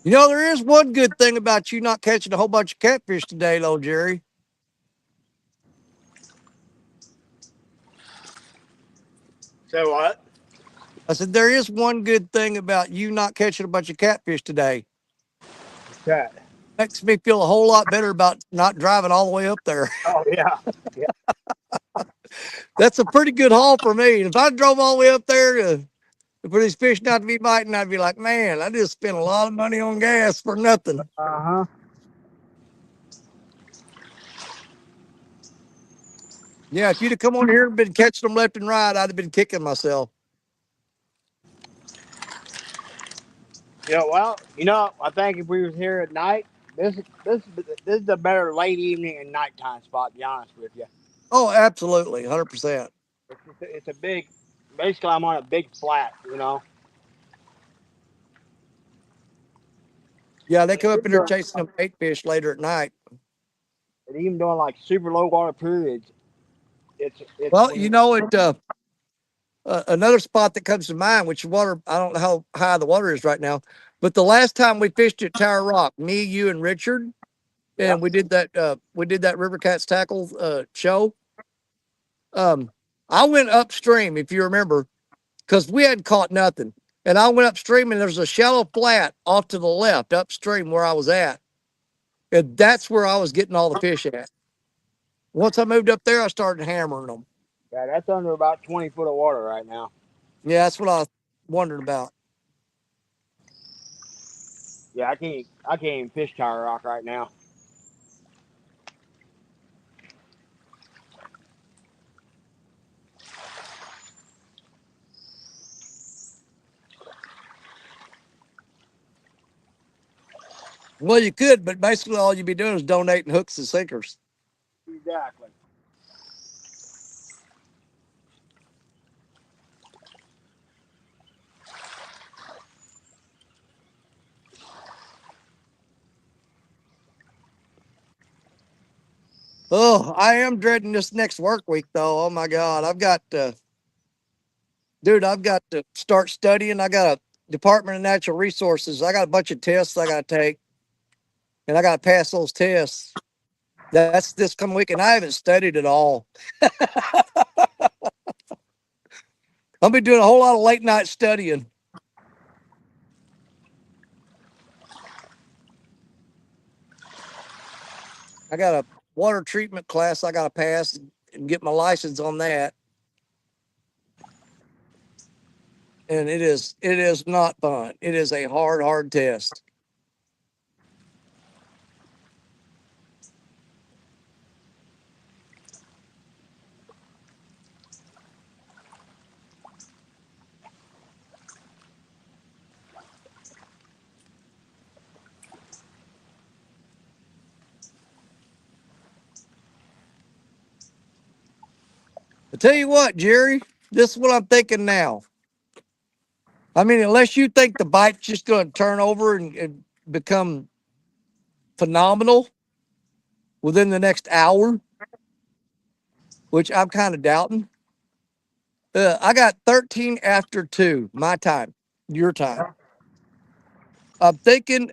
A: You know, there is one good thing about you not catching a whole bunch of catfish today, though, Jerry.
B: So what?
A: I said, there is one good thing about you not catching a bunch of catfish today.
B: That.
A: Makes me feel a whole lot better about not driving all the way up there.
B: Oh yeah. Yeah.
A: That's a pretty good haul for me. If I drove all the way up there for these fish not to be biting, I'd be like, man, I just spent a lot of money on gas for nothing.
B: Uh-huh.
A: Yeah, if you'd have come on here and been catching them left and right, I'd have been kicking myself.
B: Yeah, well, I think if we was here at night, this is a better late evening and nighttime spot. To be honest with you,
A: Oh, absolutely, 100%.
B: it's a big. Basically, I'm on a big flat.
A: Yeah, they come up in
B: Even
A: there
B: during,
A: chasing them bait fish later at night.
B: and even during like super low water periods, it's
A: Well,
B: when
A: you
B: you.
A: know, another spot that comes to mind, which water, I don't know how high the water is right now, but the last time we fished at Tower Rock, me, you, and Richard,
B: Yeah,
A: and we did that River Cats tackle show. Um, I went upstream, if you remember, because we hadn't caught nothing. And I went upstream, and there's a shallow flat off to the left, upstream where I was at. And that's where I was getting all the fish at. Once I moved up there, I started hammering them.
B: yeah, that's under about 20 foot of water right now.
A: Yeah, that's what I was wondering about.
B: Yeah, I can't even fish Tower Rock right now.
A: Well, you could, but basically all you'd be doing is donating hooks and sinkers.
B: Exactly.
A: Oh, I am dreading this next work week, though. Oh my God, dude, I've got to start studying. I got a Department of Natural Resources. I got a bunch of tests I got to take, and I got to pass those tests. That's this coming week, and I haven't studied at all. I'll be doing a whole lot of late night studying. I got a water treatment class I got to pass and get my license on that. And it is not fun. It is a hard test. I tell you what, Jerry, this is what I'm thinking now. I mean, unless you think the bite's just going to turn over and become phenomenal within the next hour, which I'm kind of doubting. I got 13 after 2, my time, your time. I'm thinking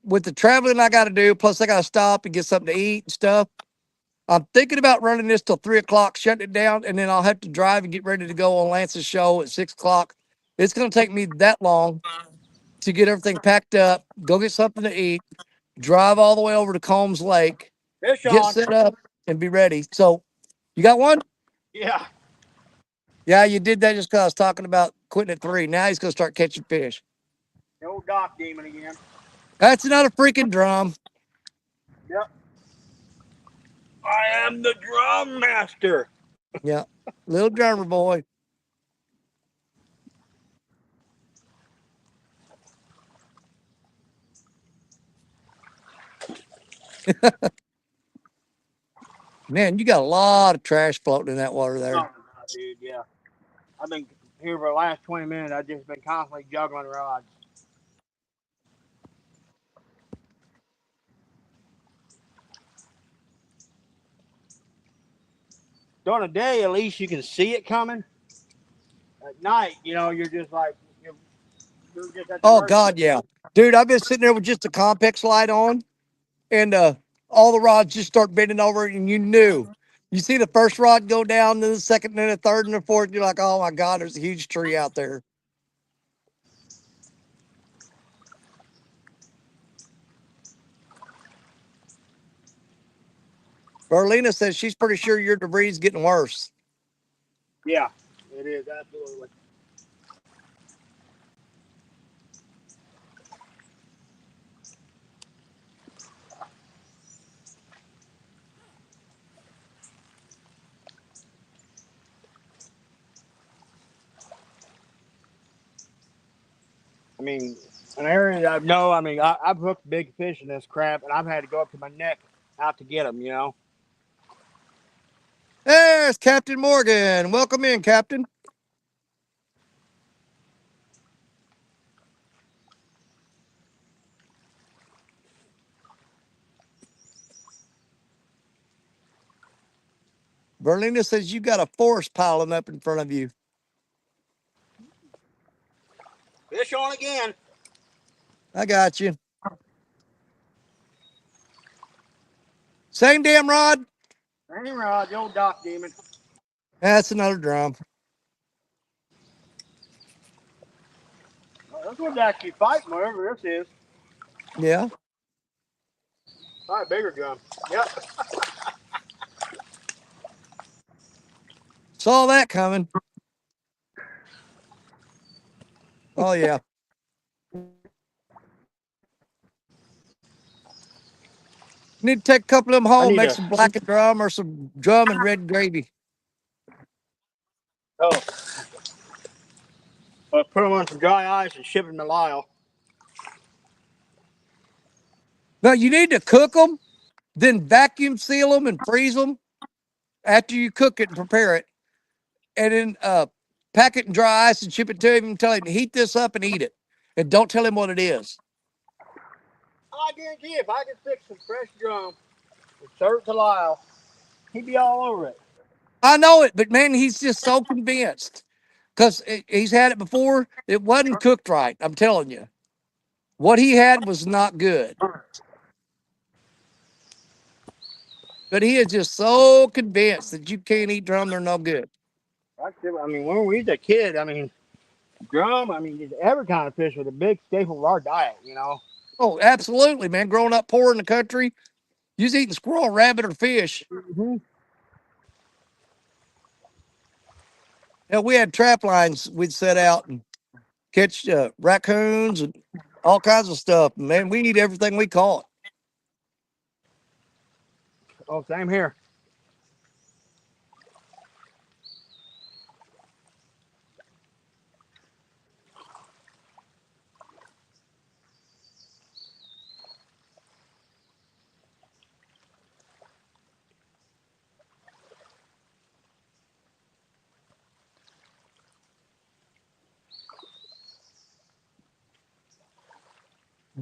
A: with the traveling I got to do, plus I got to stop and get something to eat and stuff. I'm thinking about running this till 3 o'clock, shutting it down, and then I'll have to drive and get ready to go on Lance's show at 6 o'clock. It's going to take me that long to get everything packed up, go get something to eat, drive all the way over to Combs Lake,
B: Fish
A: get
B: on.
A: set up, and be ready. So, you got one?
B: Yeah.
A: Yeah, you did that just because I was talking about quitting at 3. Now he's going to start catching fish.
B: The old dock demon again.
A: That's not a freaking drum.
B: Yep. I am the drum master.
A: Yeah, little drummer boy. Man, you got a lot of trash floating in that water
B: Oh,
A: there.
B: dude, yeah. I've been here for the last 20 minutes. I've just been constantly juggling rods. During the day, at least you can see it coming. At night, you're just like Sure get that to
A: Oh
B: work.
A: God, yeah, dude. I've been sitting there with just the Compex light on, and all the rods just start bending over, and you knew. You see the first rod go down, then the second, then the third, and the fourth. You're like, oh my God, there's a huge tree out there. Berlina says she's pretty sure your debris is getting worse.
B: Yeah, it is absolutely. I mean, an area that I know. I mean, I've hooked big fish in this crap, and I've had to go up to my neck out to get them. You know.
A: There's Captain Morgan. Welcome in, Captain. Berlina says you got a forest piling up in front of you.
B: Fish on again.
A: I got you. Same damn rod.
B: Same rod, the old dock demon.
A: That's another drum.
B: Oh, this one's actually fighting whatever this is.
A: Yeah.
B: Probably a bigger drum. Yep.
A: Saw that coming. Oh yeah. Need to take a couple of them
B: I
A: home,
B: need
A: make
B: to.
A: some blackened drum or some drum and red gravy.
B: Oh, put them on some dry ice and ship them to Lyle.
A: Now you need to cook them, then vacuum seal them and freeze them after you cook it and prepare it, and then pack it in dry ice and ship it to him and tell him heat this up and eat it, and don't tell him what it is.
B: I guarantee if I could fix some fresh drum and serve it to Lyle, he'd be all over it.
A: I know it, but man, he's just so convinced because he's had it before. It wasn't cooked right. I'm telling you, what he had was not good. But he is just so convinced that you can't eat drum; they're no good.
B: I mean, when we was a kid, I mean, drum, I mean, every kind of fish was a big staple of our diet, you know.
A: Oh, absolutely, man. Growing up poor in the country, you was eating squirrel, rabbit, or fish.
B: Mm-hmm.
A: Hell, we had trap lines we'd set out and catch raccoons and all kinds of stuff. Man, we eat everything we caught.
B: Oh, same here.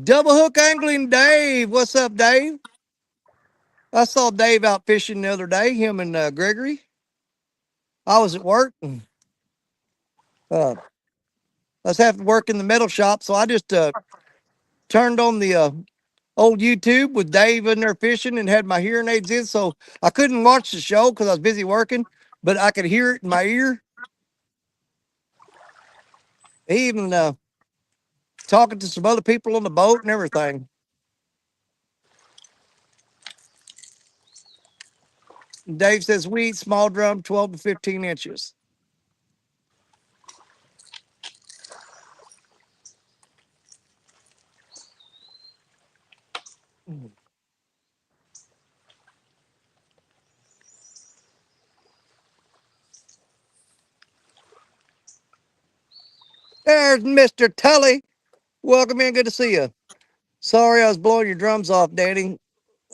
A: Double hook angling, Dave. What's up, Dave? I saw Dave out fishing the other day. Him and Gregory. I was at work and I was having to work in the metal shop, so I just turned on the old YouTube with Dave in there fishing and had my hearing aids in, so I couldn't watch the show because I was busy working, but I could hear it in my ear. He even talking to some other people on the boat and everything. And Dave says we eat small drum, 12 to 15 inches. There's Mr. Tully. Welcome in. Good to see you. Sorry I was blowing your drums off, Danny.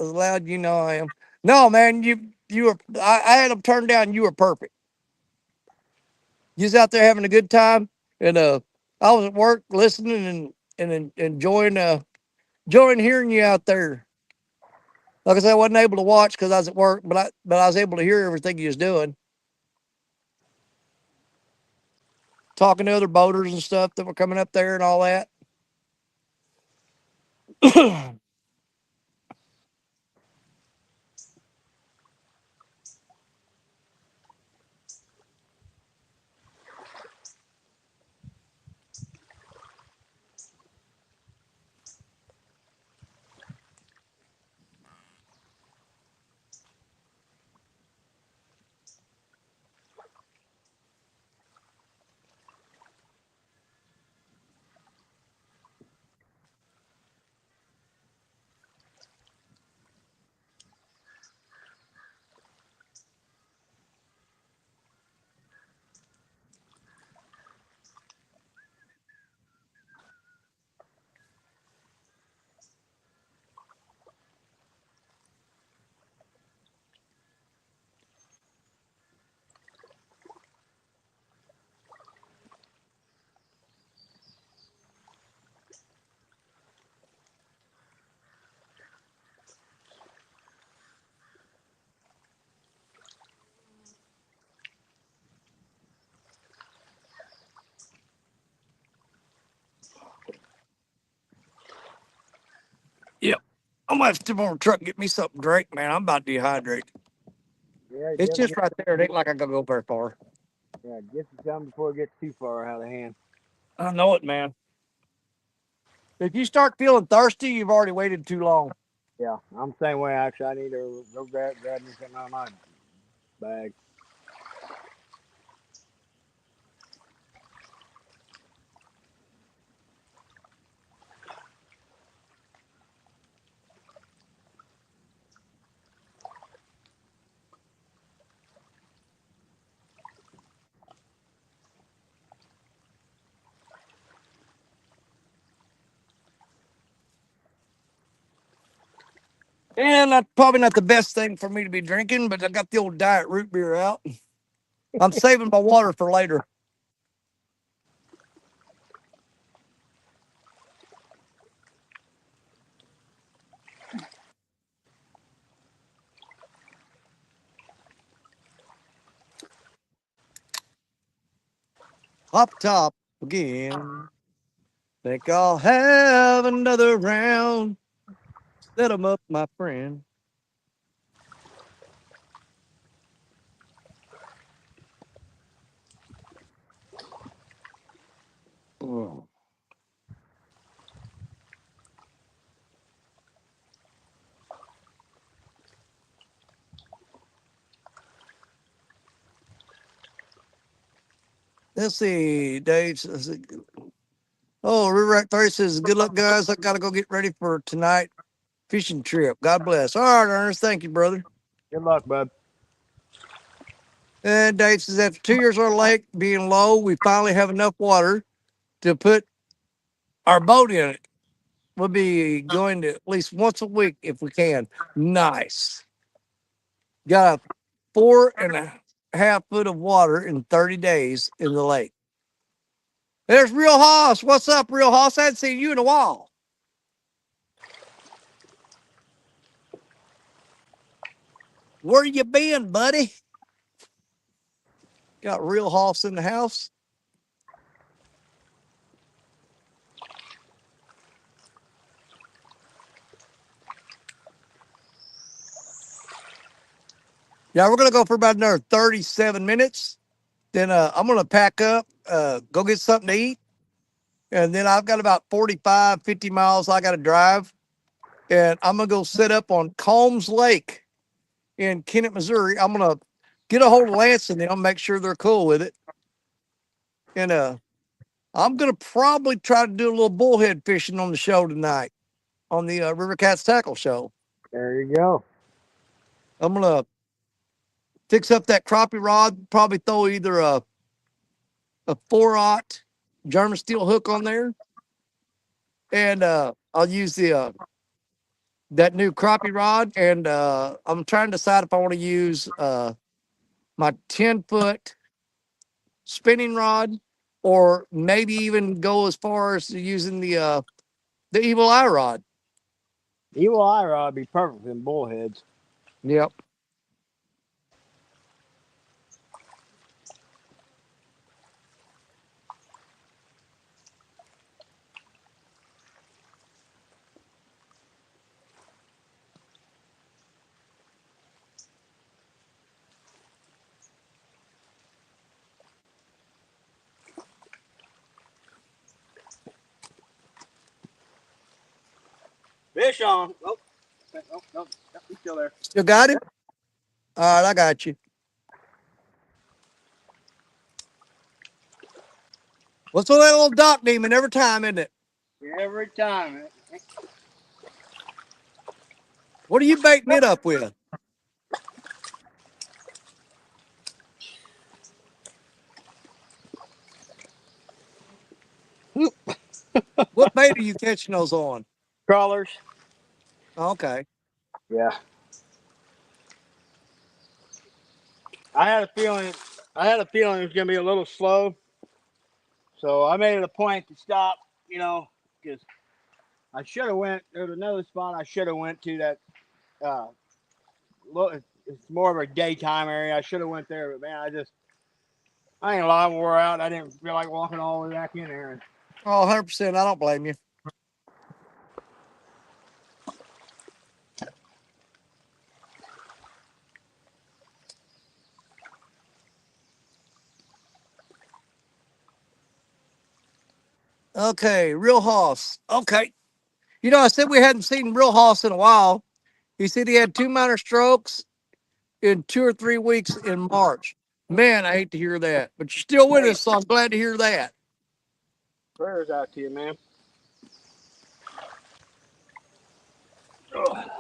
A: As loud you know I am. No, man, you were I had them turned down. You were perfect. You was out there having a good time, and I was at work listening and enjoying enjoying hearing you out there. Like I said, I wasn't able to watch because I was at work, but I was able to hear everything you was doing. talking to other boaters and stuff that were coming up there and all that. Yep. I'm gonna have to step on the truck and get me something to drink, man. I'm about dehydrated.
B: Yeah,
A: It's just right there. It ain't like I gotta go very far.
B: yeah, get you some before it gets too far out of hand.
A: I know it, man. If you start feeling thirsty, you've already waited too long.
B: Yeah, I'm the same way. Actually, I need to go grab me something out of my bag.
A: And that's probably not the best thing for me to be drinking, but I got the old diet root beer out. I'm saving my water for later. Pop top again. Think I'll have another round. Set 'em up, my friend. Oh. Let's see, Dave says, oh, River Act 30 says, good luck, guys. I got to go get ready for tonight fishing trip. God bless. All right, Ernest. Thank you, brother.
B: Good luck, bud.
A: And Dave says, after 2 years on the lake being low, we finally have enough water to put our boat in it. We'll be going to at least once a week if we can. Nice. Got a 4.5 foot of water in 30 days in the lake. There's Real Hoss. What's up, Real Hoss? I hadn't seen you in a while. Where you been, buddy? Got Real Hoss in the house. Yeah, we're gonna go for about another 37 minutes. Then I'm gonna pack up, go get something to eat, and then I've got about 45, 50 miles I gotta drive. And I'm gonna go set up on Combs Lake in Kennett, Missouri. I'm gonna get a hold of Lance and them, make sure they're cool with it. And I'm gonna probably try to do a little bullhead fishing on the show tonight on the River Cats Tackle Show.
B: There you go.
A: I'm gonna fix up that crappie rod. Probably throw either a 4/0 German steel hook on there, and I'll use the that new crappie rod. And I'm trying to decide if I want to use my 10-foot spinning rod, or maybe even go as far as using the evil eye rod.
B: Evil eye rod would be perfect in bullheads.
A: Yep.
B: Fish on. Oh, no, he's still there.
A: Still got him? All right, I got you. What's with that little dock demon every time, isn't it?
B: Every time.
A: What are you baiting it up with? What bait are you catching those on?
B: Crawlers.
A: Okay.
B: Yeah. I had a feeling. I had a feeling it was gonna be a little slow, so I made it a point to stop. Because I should have went. There was another spot I should have went to that. Uh, it's more of a daytime area. I should have went there, but man, I ain't lying, wore out. I didn't feel like walking all the way back in there.
A: Oh, 100%. I don't blame you. Okay, real hoss. Okay. I said we hadn't seen real hoss in a while. He said he had 2 minor strokes in 2 or 3 weeks in March. Man, I hate to hear that, but you're still with
B: Hey,
A: us, so I'm glad to hear that.
B: prayers out to you, man. Ugh.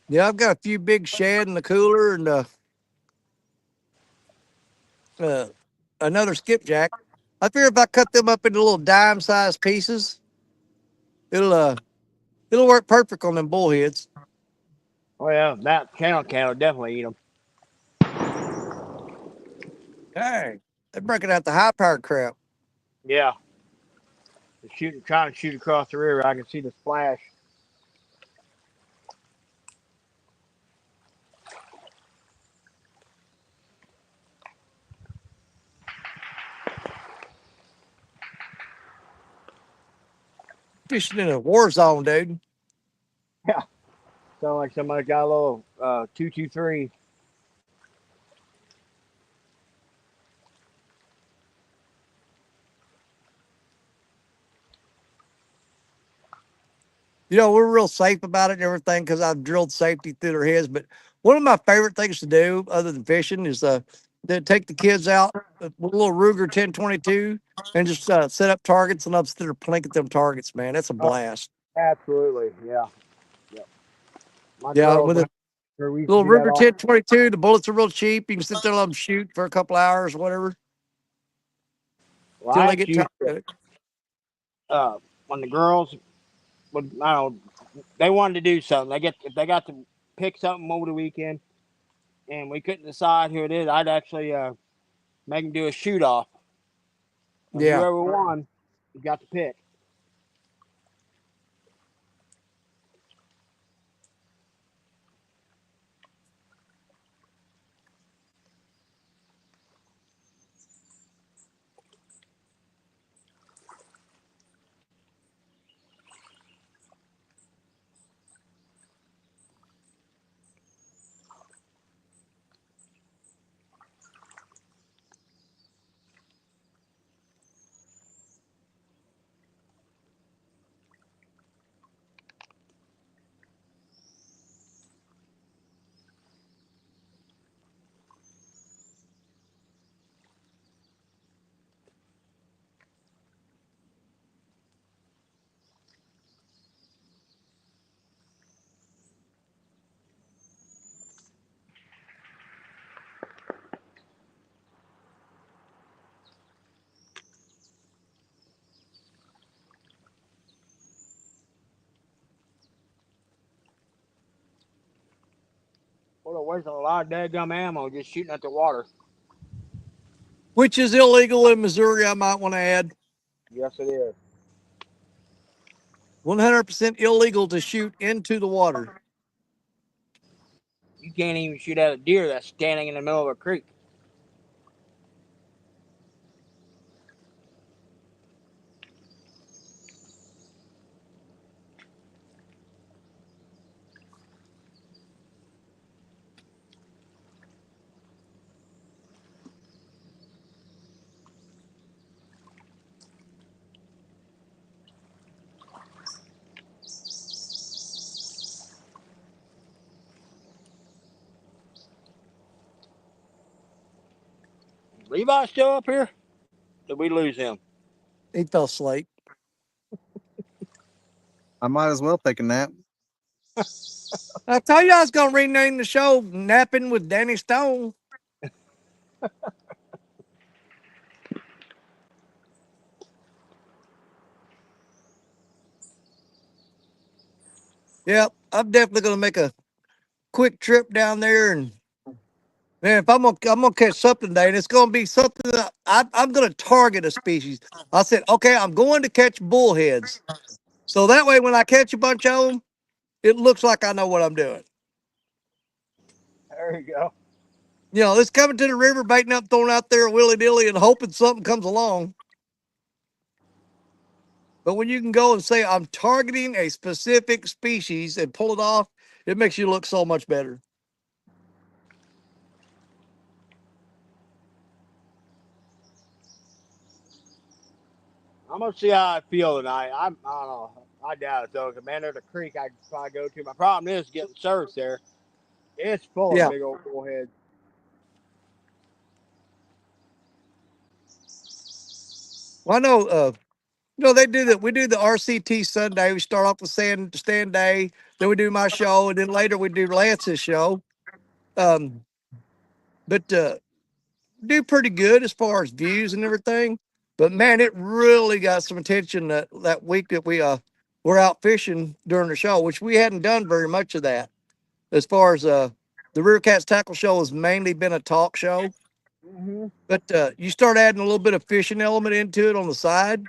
A: Yeah, I've got a few big shad in the cooler and uh, another skipjack. I figure if I cut them up into little dime-sized pieces, it'll uh it'll work perfect on them bullheads.
B: Oh yeah, that channel definitely eat them.
A: Dang, they're breaking out the high-powered crap.
B: Yeah, trying to shoot across the river. I can see the splash.
A: Fishing in a war zone, dude.
B: Yeah, sound like somebody got a little 223.
A: We're real safe about it and everything because I've drilled safety through their heads. But one of my favorite things to do, other than fishing, is to take the kids out with a little Ruger 1022 and just set up targets and upstairs there plink at them targets. Man, that's a
B: Oh,
A: blast.
B: absolutely. Yeah. Yeah. My
A: Yeah,
B: girls,
A: with a
B: whenever we used to
A: little
B: do that
A: Ruger
B: all.
A: 1022, the bullets are real cheap. You can sit there and let them shoot for a couple hours, whatever,
B: Well,
A: till
B: I
A: they
B: actually
A: get
B: used
A: tired
B: to,
A: of it.
B: when the girls would, I don't know, they wanted to do something. If they got to pick something over the weekend, and we couldn't decide who it is, I'd actually make them do a shoot off, and
A: Yeah.
B: whoever won, got to pick. Well, they're wasting a lot of dadgum ammo just shooting at the water.
A: which is illegal in Missouri. I might want to add
B: Yes, it is.
A: 100% illegal to shoot into the water.
B: You can't even shoot at a deer that's standing in the middle of a creek. Levi still up here? Did we lose him?
A: He fell asleep.
C: I might as well take a nap.
A: I told you I was going to rename the show Napping with Danny Stone. Yep, I'm definitely going to make a quick trip down there. And man, if I'm gonna catch something today, and it's gonna be something that I'm gonna target a species. I said, okay, I'm going to catch bullheads, so that way when I catch a bunch of them, it looks like I know what I'm doing.
B: There you go.
A: You know, it's coming to the river, baiting up, throwing out there willy nilly, and hoping something comes along. But when you can go and say I'm targeting a specific species and pull it off, it makes you look so much better.
B: I'm gonna see how I feel tonight. I don't know. I doubt it though. 'Cause, man, there's a creek I could probably go to. My problem is getting surf there. It's full of
A: Yeah,
B: big old bullheads.
A: well, I know. They do that. We do the RCT Sunday. We start off with stand day, then we do my show, and then later we do Lance's show. Um, but do pretty good as far as views and everything. But man, it really got some attention that week that we were out fishing during the show, which we hadn't done very much of that. As far as the Rear Cats Tackle Show has mainly been a talk show,
B: Mm-hmm.
A: but you start adding a little bit of fishing element into it on the side,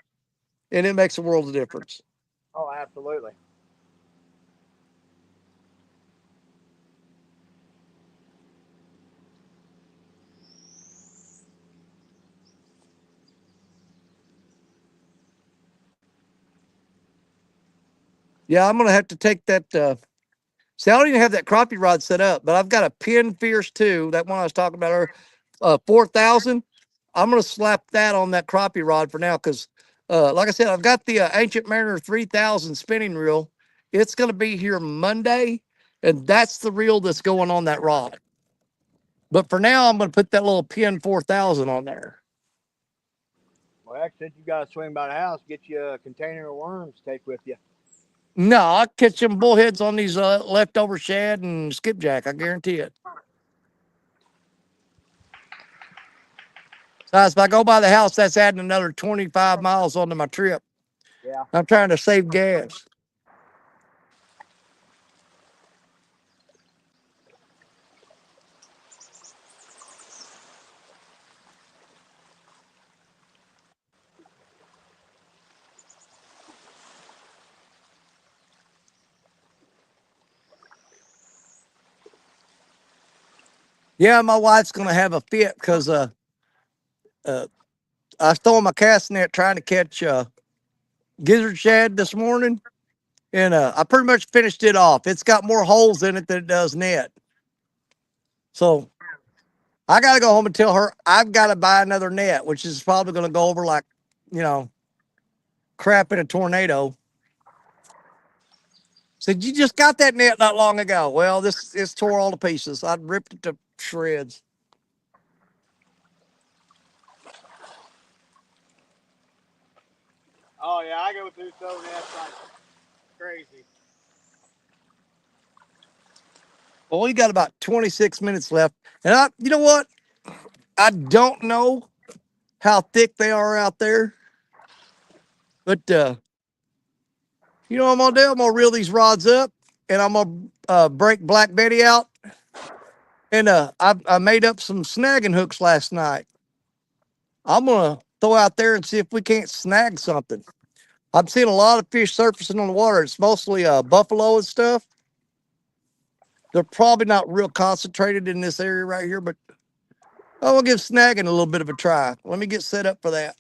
A: and it makes a world of difference.
B: Oh, absolutely.
A: Yeah, I'm gonna have to take that. See, I don't even have that crappie rod set up, but I've got a Pin Fierce 2, that one I was talking about earlier, 4,000. I'm gonna slap that on that crappie rod for now because, like I said, I've got the Ancient Mariner 3000 spinning reel. It's gonna be here Monday, and that's the reel that's going on that rod. But for now, I'm gonna put that little Pin 4,000 on there.
B: Well, heck, since you got to swing by the house, get you a container of worms to take with you.
A: No, I'll catch some bullheads on these leftover shad and skipjack. I guarantee it. So if I go by the house, that's adding another 25 miles onto my trip.
B: Yeah.
A: I'm trying to save gas. Yeah, my wife's gonna have a fit because uh, I was throwing my cast net trying to catch gizzard shad this morning, and I pretty much finished it off. It's got more holes in it than it does net. So I got to go home and tell her I've got to buy another net, which is probably going to go over like, you know, crap in a tornado. Said, you just got that net not long ago. Well, this is tore all to pieces. I ripped it to shreds.
B: Oh yeah, I go through so nets like crazy.
A: Well, we got about 26 minutes left. And you know what? I don't know how thick they are out there, but you know what I'm gonna do? I'm gonna reel these rods up, and I'm gonna break Black Betty out. And I made up some snagging hooks last night. I'm gonna throw out there and see if we can't snag something. I'm seeing a lot of fish surfacing on the water. It's mostly buffalo and stuff. They're probably not real concentrated in this area right here, but I'm gonna give snagging a little bit of a try. Let me get set up for that.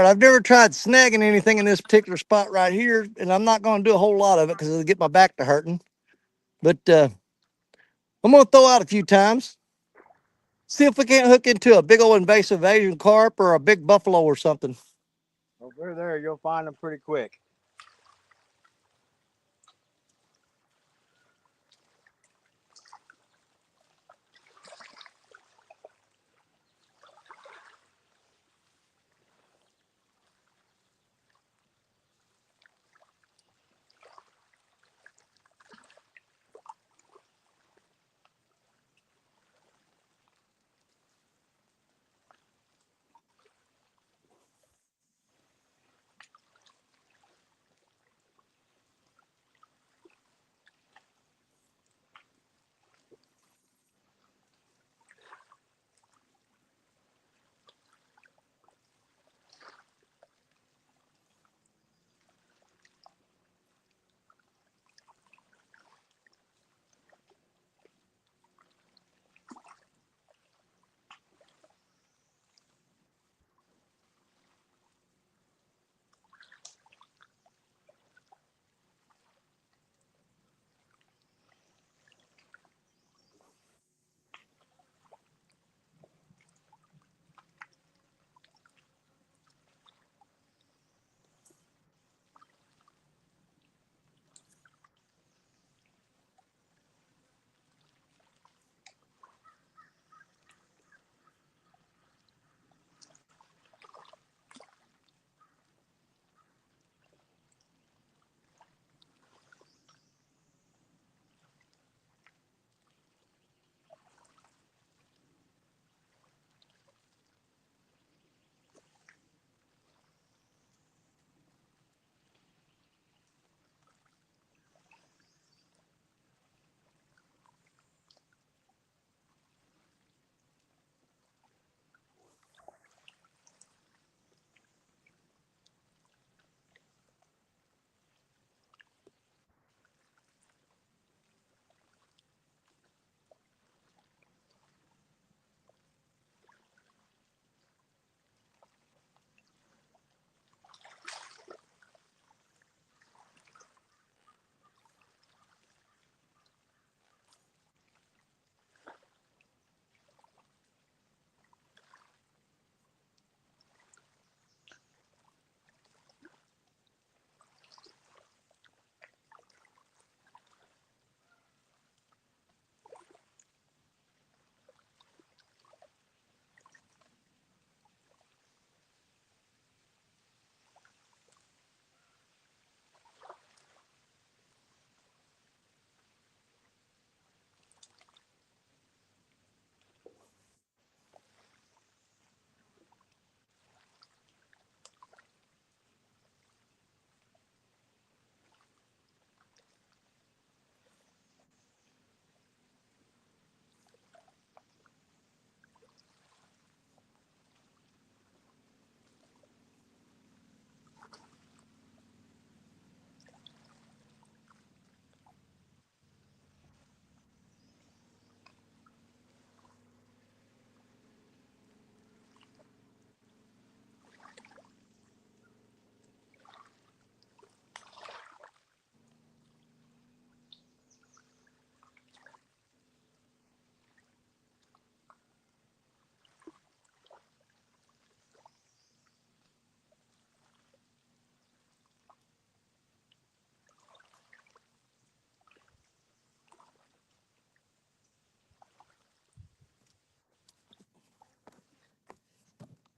A: right, I've never tried snagging anything in this particular spot right here, and I'm not going to do a whole lot of it because it'll get my back to hurting. But I'm going to throw out a few times, see if we can't hook into a big old invasive Asian carp or a big buffalo or something.
B: Well, if they're there, you'll find them pretty quick.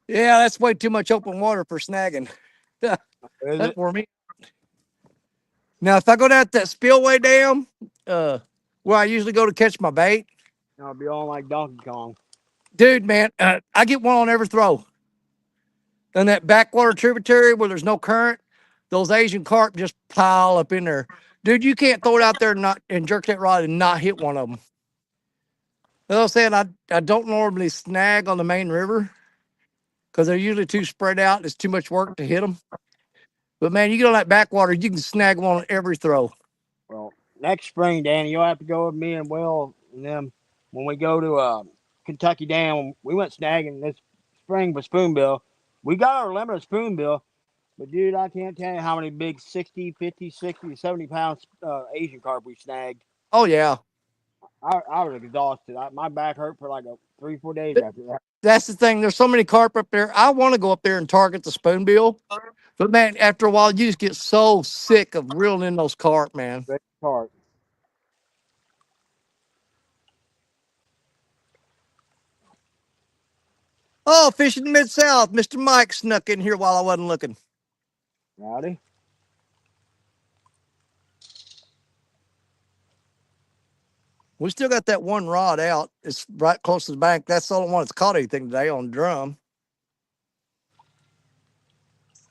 A: Yeah, that's way too much open water for snagging.
B: Is
A: That
B: it?
A: for me. Now, if I go down to that spillway dam, where I usually go to catch my bait,
B: I'll be on like Donkey Kong.
A: dude, man, I get one on every throw. In that backwater tributary where there's no current, those Asian carp just pile up in there. Dude, you can't throw it out there and not and jerk that rod and not hit one of them. As I was saying, I don't normally snag on the main river because they're usually too spread out. It's too much work to hit them. But man, you get on that backwater, you can snag one on every throw.
B: Well, next spring, Danny, you'll have to go with me and Will and them when we go to Kentucky Dam. We went snagging this spring with spoonbill. We got our limit of spoonbill, but dude, I can't tell you how many big 60, 50, 60, 70 pound Asian carp we snagged.
A: Oh yeah.
B: I was exhausted. My back hurt for like 3, 4 days after that.
A: That's the thing. There's so many carp up there. I want to go up there and target the spoonbill. But man, after a while, you just get so sick of reeling in those carp, man.
B: Big carp.
A: Oh, fishing Mid South. Mr. Mike snuck in here while I wasn't looking.
B: Howdy.
A: We still got that one rod out. It's right close to the bank. That's the only one that's caught anything today on drum.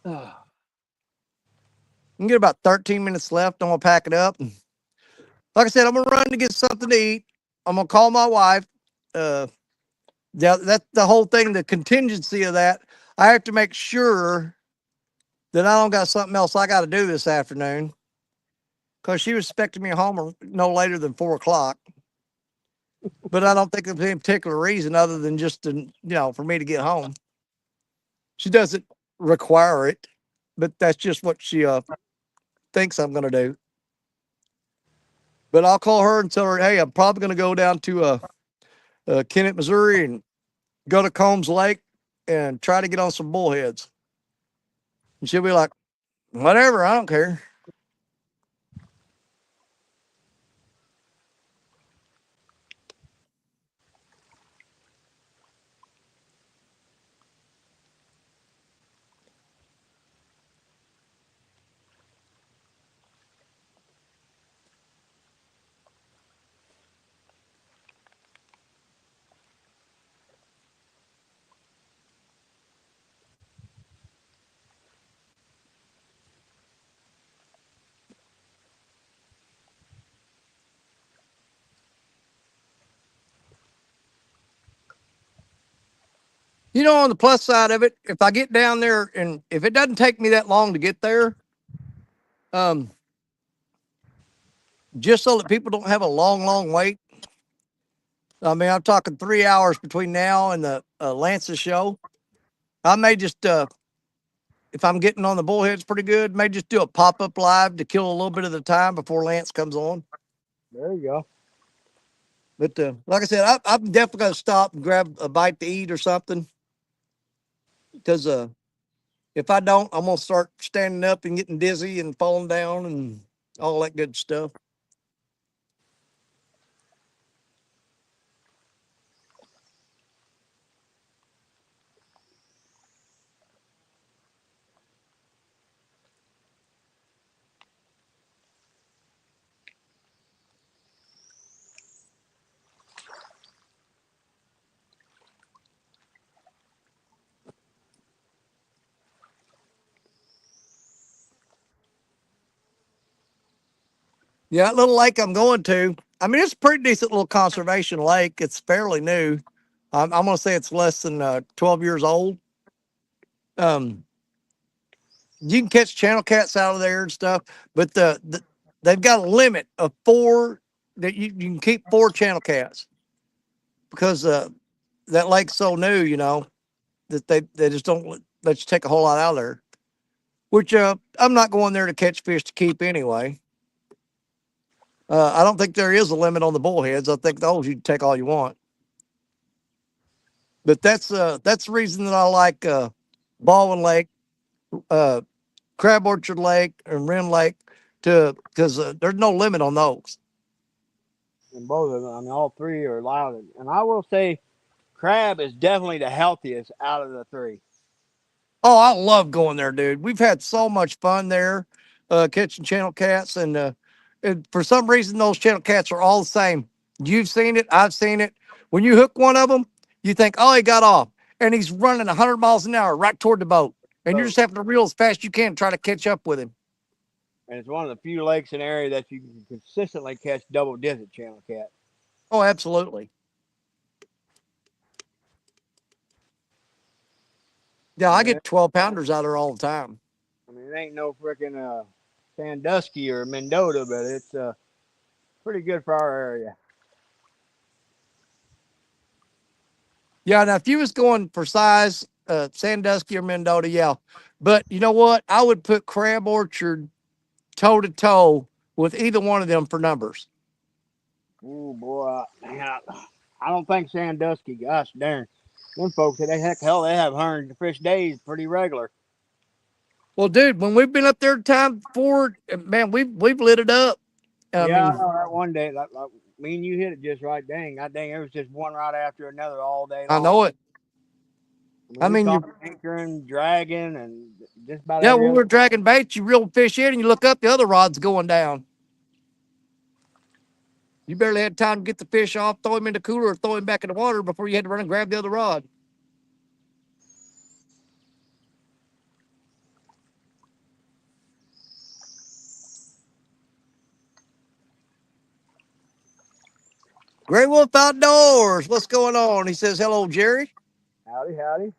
A: I can get about 13 minutes left. I'm gonna pack it up. Like I said, I'm gonna run to get something to eat. I'm gonna call my wife. That's the whole thing. The contingency of that, I have to make sure that I don't got something else I got to do this afternoon, because she was expecting me home no later than 4 o'clock. But I don't think there's any particular reason other than just for me to get home. She doesn't require it, but that's just what she thinks I'm gonna do. But I'll call her and tell her, hey, I'm probably gonna go down to Kennett, Missouri, and go to Combs Lake and try to get on some bullheads. And she'll be like, whatever, I don't care. On the plus side of it, if I get down there and if it doesn't take me that long to get there, um, just so that people don't have a long wait. I mean, I'm talking 3 hours between now and the Lance's show. I may just, if I'm getting on the bullheads pretty good, may just do a pop up live to kill a little bit of the time before Lance comes on.
B: There you go.
A: But like I said, I'm definitely gonna stop and grab a bite to eat or something, because if I don't, I'm gonna start standing up and getting dizzy and falling down and all that good stuff. Yeah, that little lake I'm going to, I mean, it's a pretty decent little conservation lake. It's fairly new. I'm going to say it's less than 12 years old. Um, you can catch channel cats out of there and stuff, but they've got a limit of four, that you can keep four channel cats, because that lake's so new, that they just don't let you take a whole lot out of there. Which I'm not going there to catch fish to keep anyway. I don't think there is a limit on the bullheads. I think those you can take all you want. But that's the reason that I like Baldwin Lake, uh, Crab Orchard Lake, and Wren Lake, because there's no limit on those.
B: And both of them, I mean, all three are loud. And I will say, crab is definitely the healthiest out of the three.
A: Oh, I love going there, dude. We've had so much fun there, catching channel cats, and for some reason those channel cats are all the same. You've seen it, I've seen it. When you hook one of them, you think, oh, he got off, and he's running 100 miles an hour right toward the boat, and you're
B: So,
A: just having to reel as fast as you can, try to catch up with him.
B: and it's one of the few lakes in the area that you can consistently catch double-digit channel cat.
A: Oh, absolutely. Yeah, I
B: Yeah,
A: get 12 pounders out there all the time.
B: I mean, it ain't no freaking Sandusky or Mendota, but it's pretty good for our area.
A: Yeah, now if you was going for size, Sandusky or Mendota, yeah. But you know what? I would put Crab Orchard toe to toe with either one of them for numbers.
B: Oh boy, I don't think Sandusky. Gosh darn, them folks, hell, they have 100 fish days pretty regular.
A: Well, dude, when we've been up there time before, man, we've lit it up. I
B: Yeah, I
A: mean,
B: know that one day, like, me and you hit it just right. Dang, that dang, it was just one right after another all day
A: I
B: long.
A: know it.
B: I mean,
A: I
B: we
A: mean,
B: caught
A: you
B: anchoring, dragging, and just about
A: yeah,
B: every
A: when we
B: other.
A: were dragging bait, you reel fish in and you look up, the other rod's going down. You barely had time to get the fish off, throw him in the cooler, or throw him back in the water before you had to run and grab the other rod. Gray Wolf Outdoors, what's going on? He says, hello, Jerry.
B: Howdy, howdy.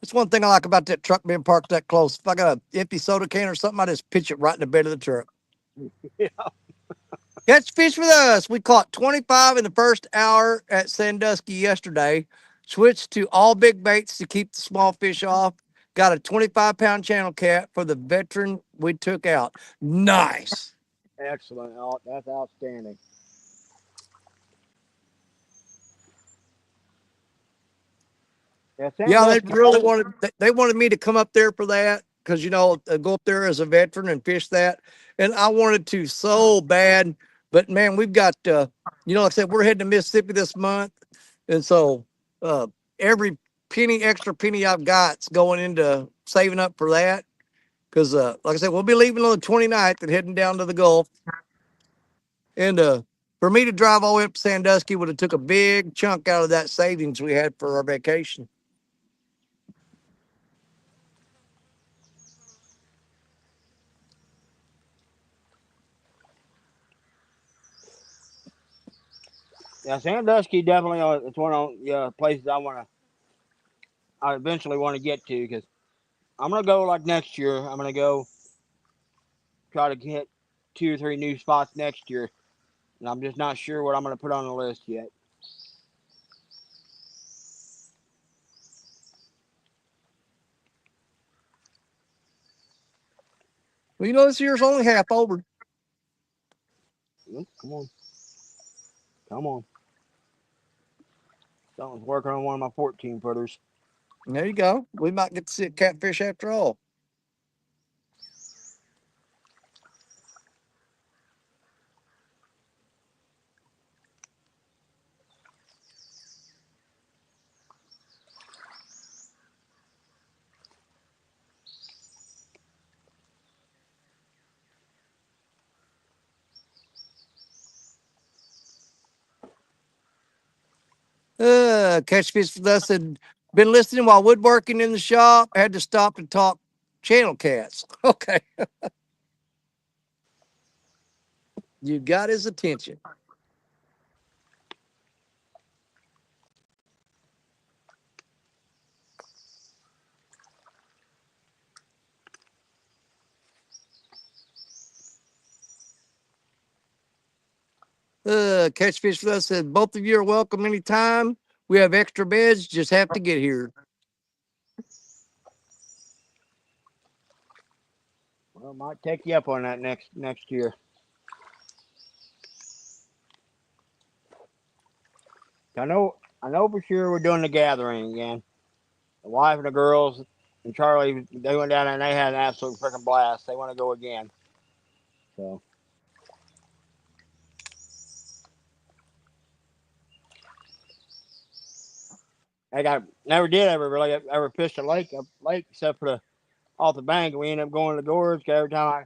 A: That's one thing I like about that truck being parked that close. If I got an empty soda can or something, I just pitch it right in the bed of the truck.
B: Yeah,
A: Catch fish with us. We caught 25 in the first hour at Sandusky yesterday. Switched to all big baits to keep the small fish off. Got a 25-pound channel cat for the veteran we took out. Nice.
B: excellent. Oh, that's outstanding. Yeah,
A: Yeah, they
B: Sandusky.
A: really wanted they wanted me to come up there for that because go up there as a veteran and fish that, and I wanted to so bad. But man, we've got like I said, we're heading to Mississippi this month, and so uh, every extra penny I've got's going into saving up for that. Because like I said, we'll be leaving on the 29th and heading down to the Gulf, and for me to drive all the way up to Sandusky would have took a big chunk out of that savings we had for our vacation.
B: Yeah, Sandusky definitely. It's one of the places I eventually want to get to because I'm gonna go like next year. I'm gonna go try to hit 2 or 3 new spots next year, and I'm just not sure what I'm gonna put on the list yet.
A: Well, this year's only half over.
B: Come on, come on. Someone's working on one of my 14 footers.
A: There you go. We might get to see a catfish after all. Catch fish with us had been listening while woodworking in the shop. Had to stop to talk channel cats. Okay, you got his attention. Catch fish with us said both of you are welcome anytime. We have extra beds. Just have to get here.
B: Well, might take you up on that next year. I know for sure we're doing the gathering again. The wife and the girls and Charlie, they went down there and they had an absolute freaking blast. They want to go again. So I got never did ever really ever fish a lake except for the off the bank. We ended up going to the gorge. 'Cause every time I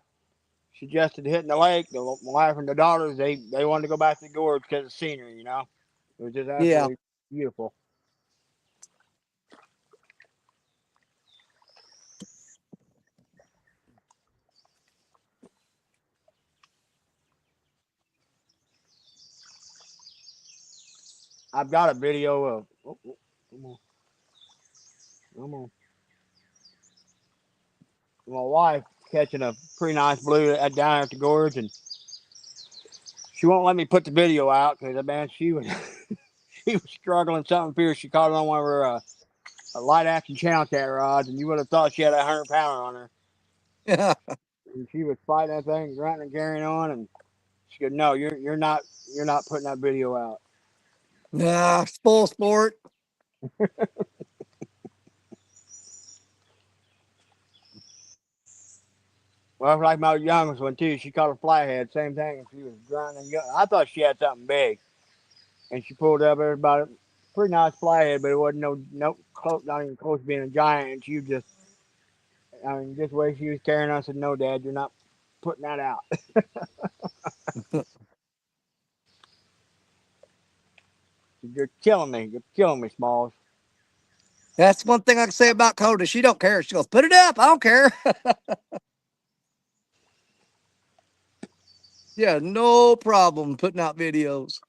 B: suggested hitting the lake, the wife and the daughters they wanted to go back to the gorge because of the scenery. It was just
A: Yeah.
B: absolutely beautiful. I've got a video of. Come on, come on. My wife catching a pretty nice blue down at the gorge, and she won't let me put the video out because man, she was she was struggling something fierce. She caught it on one of her light action channel cat rods, and you would have thought she had 100 pounder on her.
A: Yeah.
B: And she was fighting that thing, grunting and carrying on, and she goes, "No, you're not putting that video out."
A: Nah, full sport.
B: Well, like my youngest one too, she caught a flathead, same thing, and she was grunting. And I thought she had something big, and she pulled up there about a pretty nice flathead, but it wasn't not even close to being a giant. And she was just, I mean, just the way she was carrying on, I said, "No, Dad, you're not putting that out. You're killing me. You're killing me, Smalls."
A: That's one thing I can say about Coda. She don't care. She goes, put it up. I don't care. Yeah, no problem putting out videos.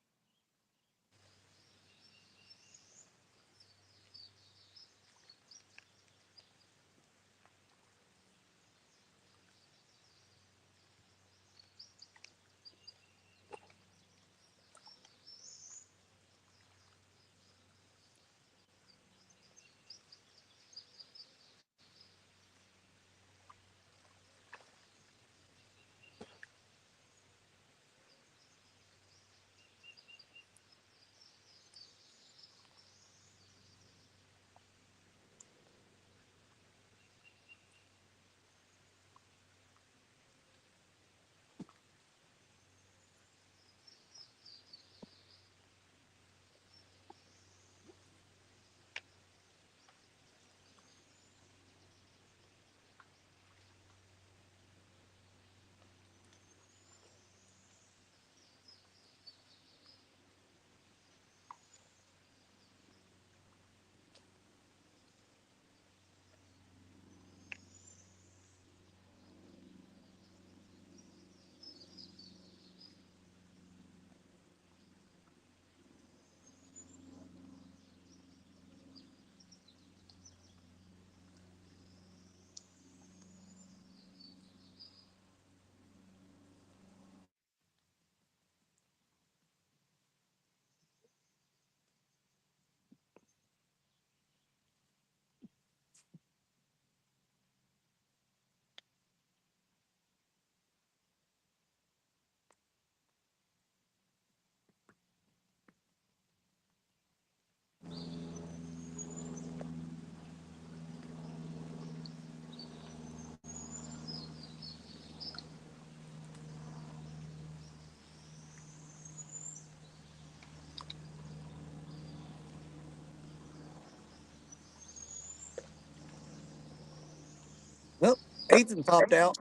A: Well, Ethan popped out.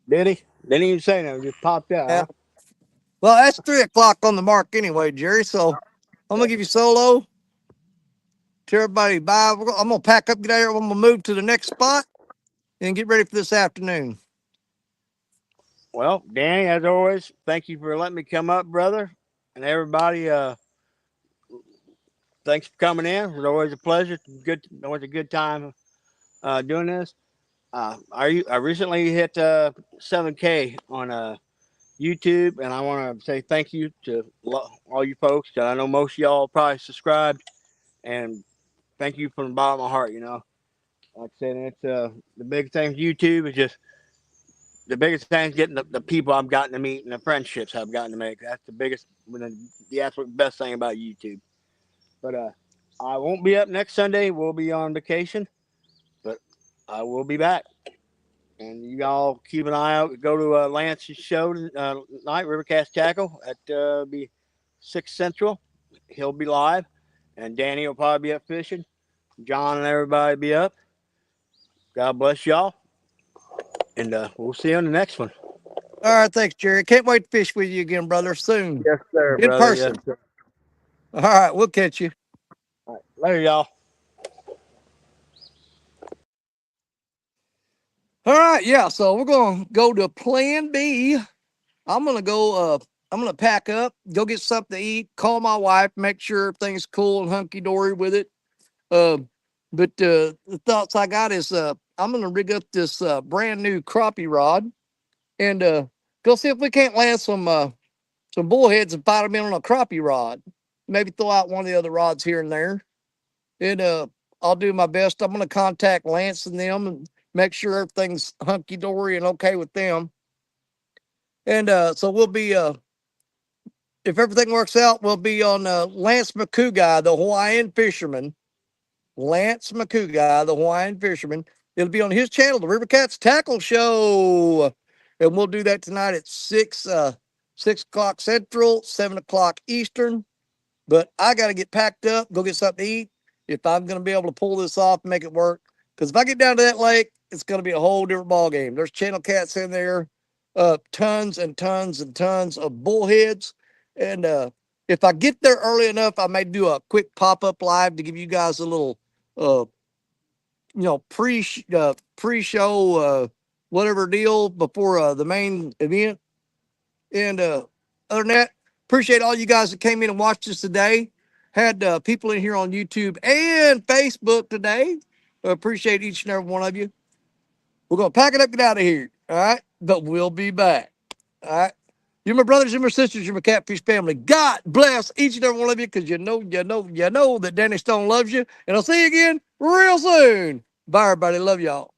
B: Did he? Didn't even say nothing. Just popped out,
A: Yeah.
B: huh?
A: Well, that's 3 o'clock on the mark anyway, Jerry. So I'm gonna give you solo to everybody. Bye. I'm gonna pack up, get out of here. I'm gonna move to the next spot and get ready for this afternoon.
B: Well, Danny, as always, thank you for letting me come up, brother, and everybody. Thanks for coming in. It was always a pleasure. Good, always a good time doing this. I recently hit 7K on YouTube, and I want to say thank you to all you folks. I know most of y'all probably subscribed, and thank you from the bottom of my heart. Like I said, it's the big thing with YouTube is just the biggest thing is getting the people I've gotten to meet and the friendships I've gotten to make. That's the biggest, the absolute best thing about YouTube. But I won't be up next Sunday. We'll be on vacation, but I will be back. And you all keep an eye out. Go to Lance's show tonight, Rivercast Tackle at be 6 Central. He'll be live, and Danny will probably be up fishing. John and everybody be up. God bless y'all, and we'll see you on the next one.
A: All right, thanks, Jerry. Can't wait to fish with you again, brother, soon.
B: Yes, sir,
A: In
B: brother. Yes,
A: person.
B: sir.
A: All right, we'll catch you.
B: All right. Later, y'all.
A: All right, yeah. So we're gonna go to plan B. I'm gonna go I'm gonna pack up, go get something to eat, call my wife, make sure everything's cool and hunky dory with it. Uh, but the thoughts I got is I'm gonna rig up this brand new crappie rod and go see if we can't land some bullheads and fight them in on a crappie rod. Maybe throw out one of the other rods here and there. And I'll do my best. I'm gonna contact Lance and them and make sure everything's hunky dory and okay with them. And so we'll be if everything works out, we'll be on Lance McCouguy, the Hawaiian fisherman. Lance McCouguy, the Hawaiian fisherman. It'll be on his channel, the River Cats Tackle Show. And we'll do that tonight at 6 o'clock Central, 7 o'clock Eastern. But I got to get packed up, go get something to eat if I'm going to be able to pull this off and make it work. Because if I get down to that lake, it's going to be a whole different ball game. There's channel cats in there, tons and tons and tons of bullheads. And if I get there early enough, I may do a quick pop-up live to give you guys a little, uh, pre-show, whatever deal before the main event. And other than that, appreciate all you guys that came in and watched us today. Had people in here on YouTube and Facebook today. Appreciate each and every one of you. We're going to pack it up, get out of here. All right. But we'll be back. All right. You're my brothers, you're my sisters, you're my catfish family. God bless each and every one of you because you know that Danny Stone loves you. And I'll see you again real soon. Bye, everybody. Love y'all.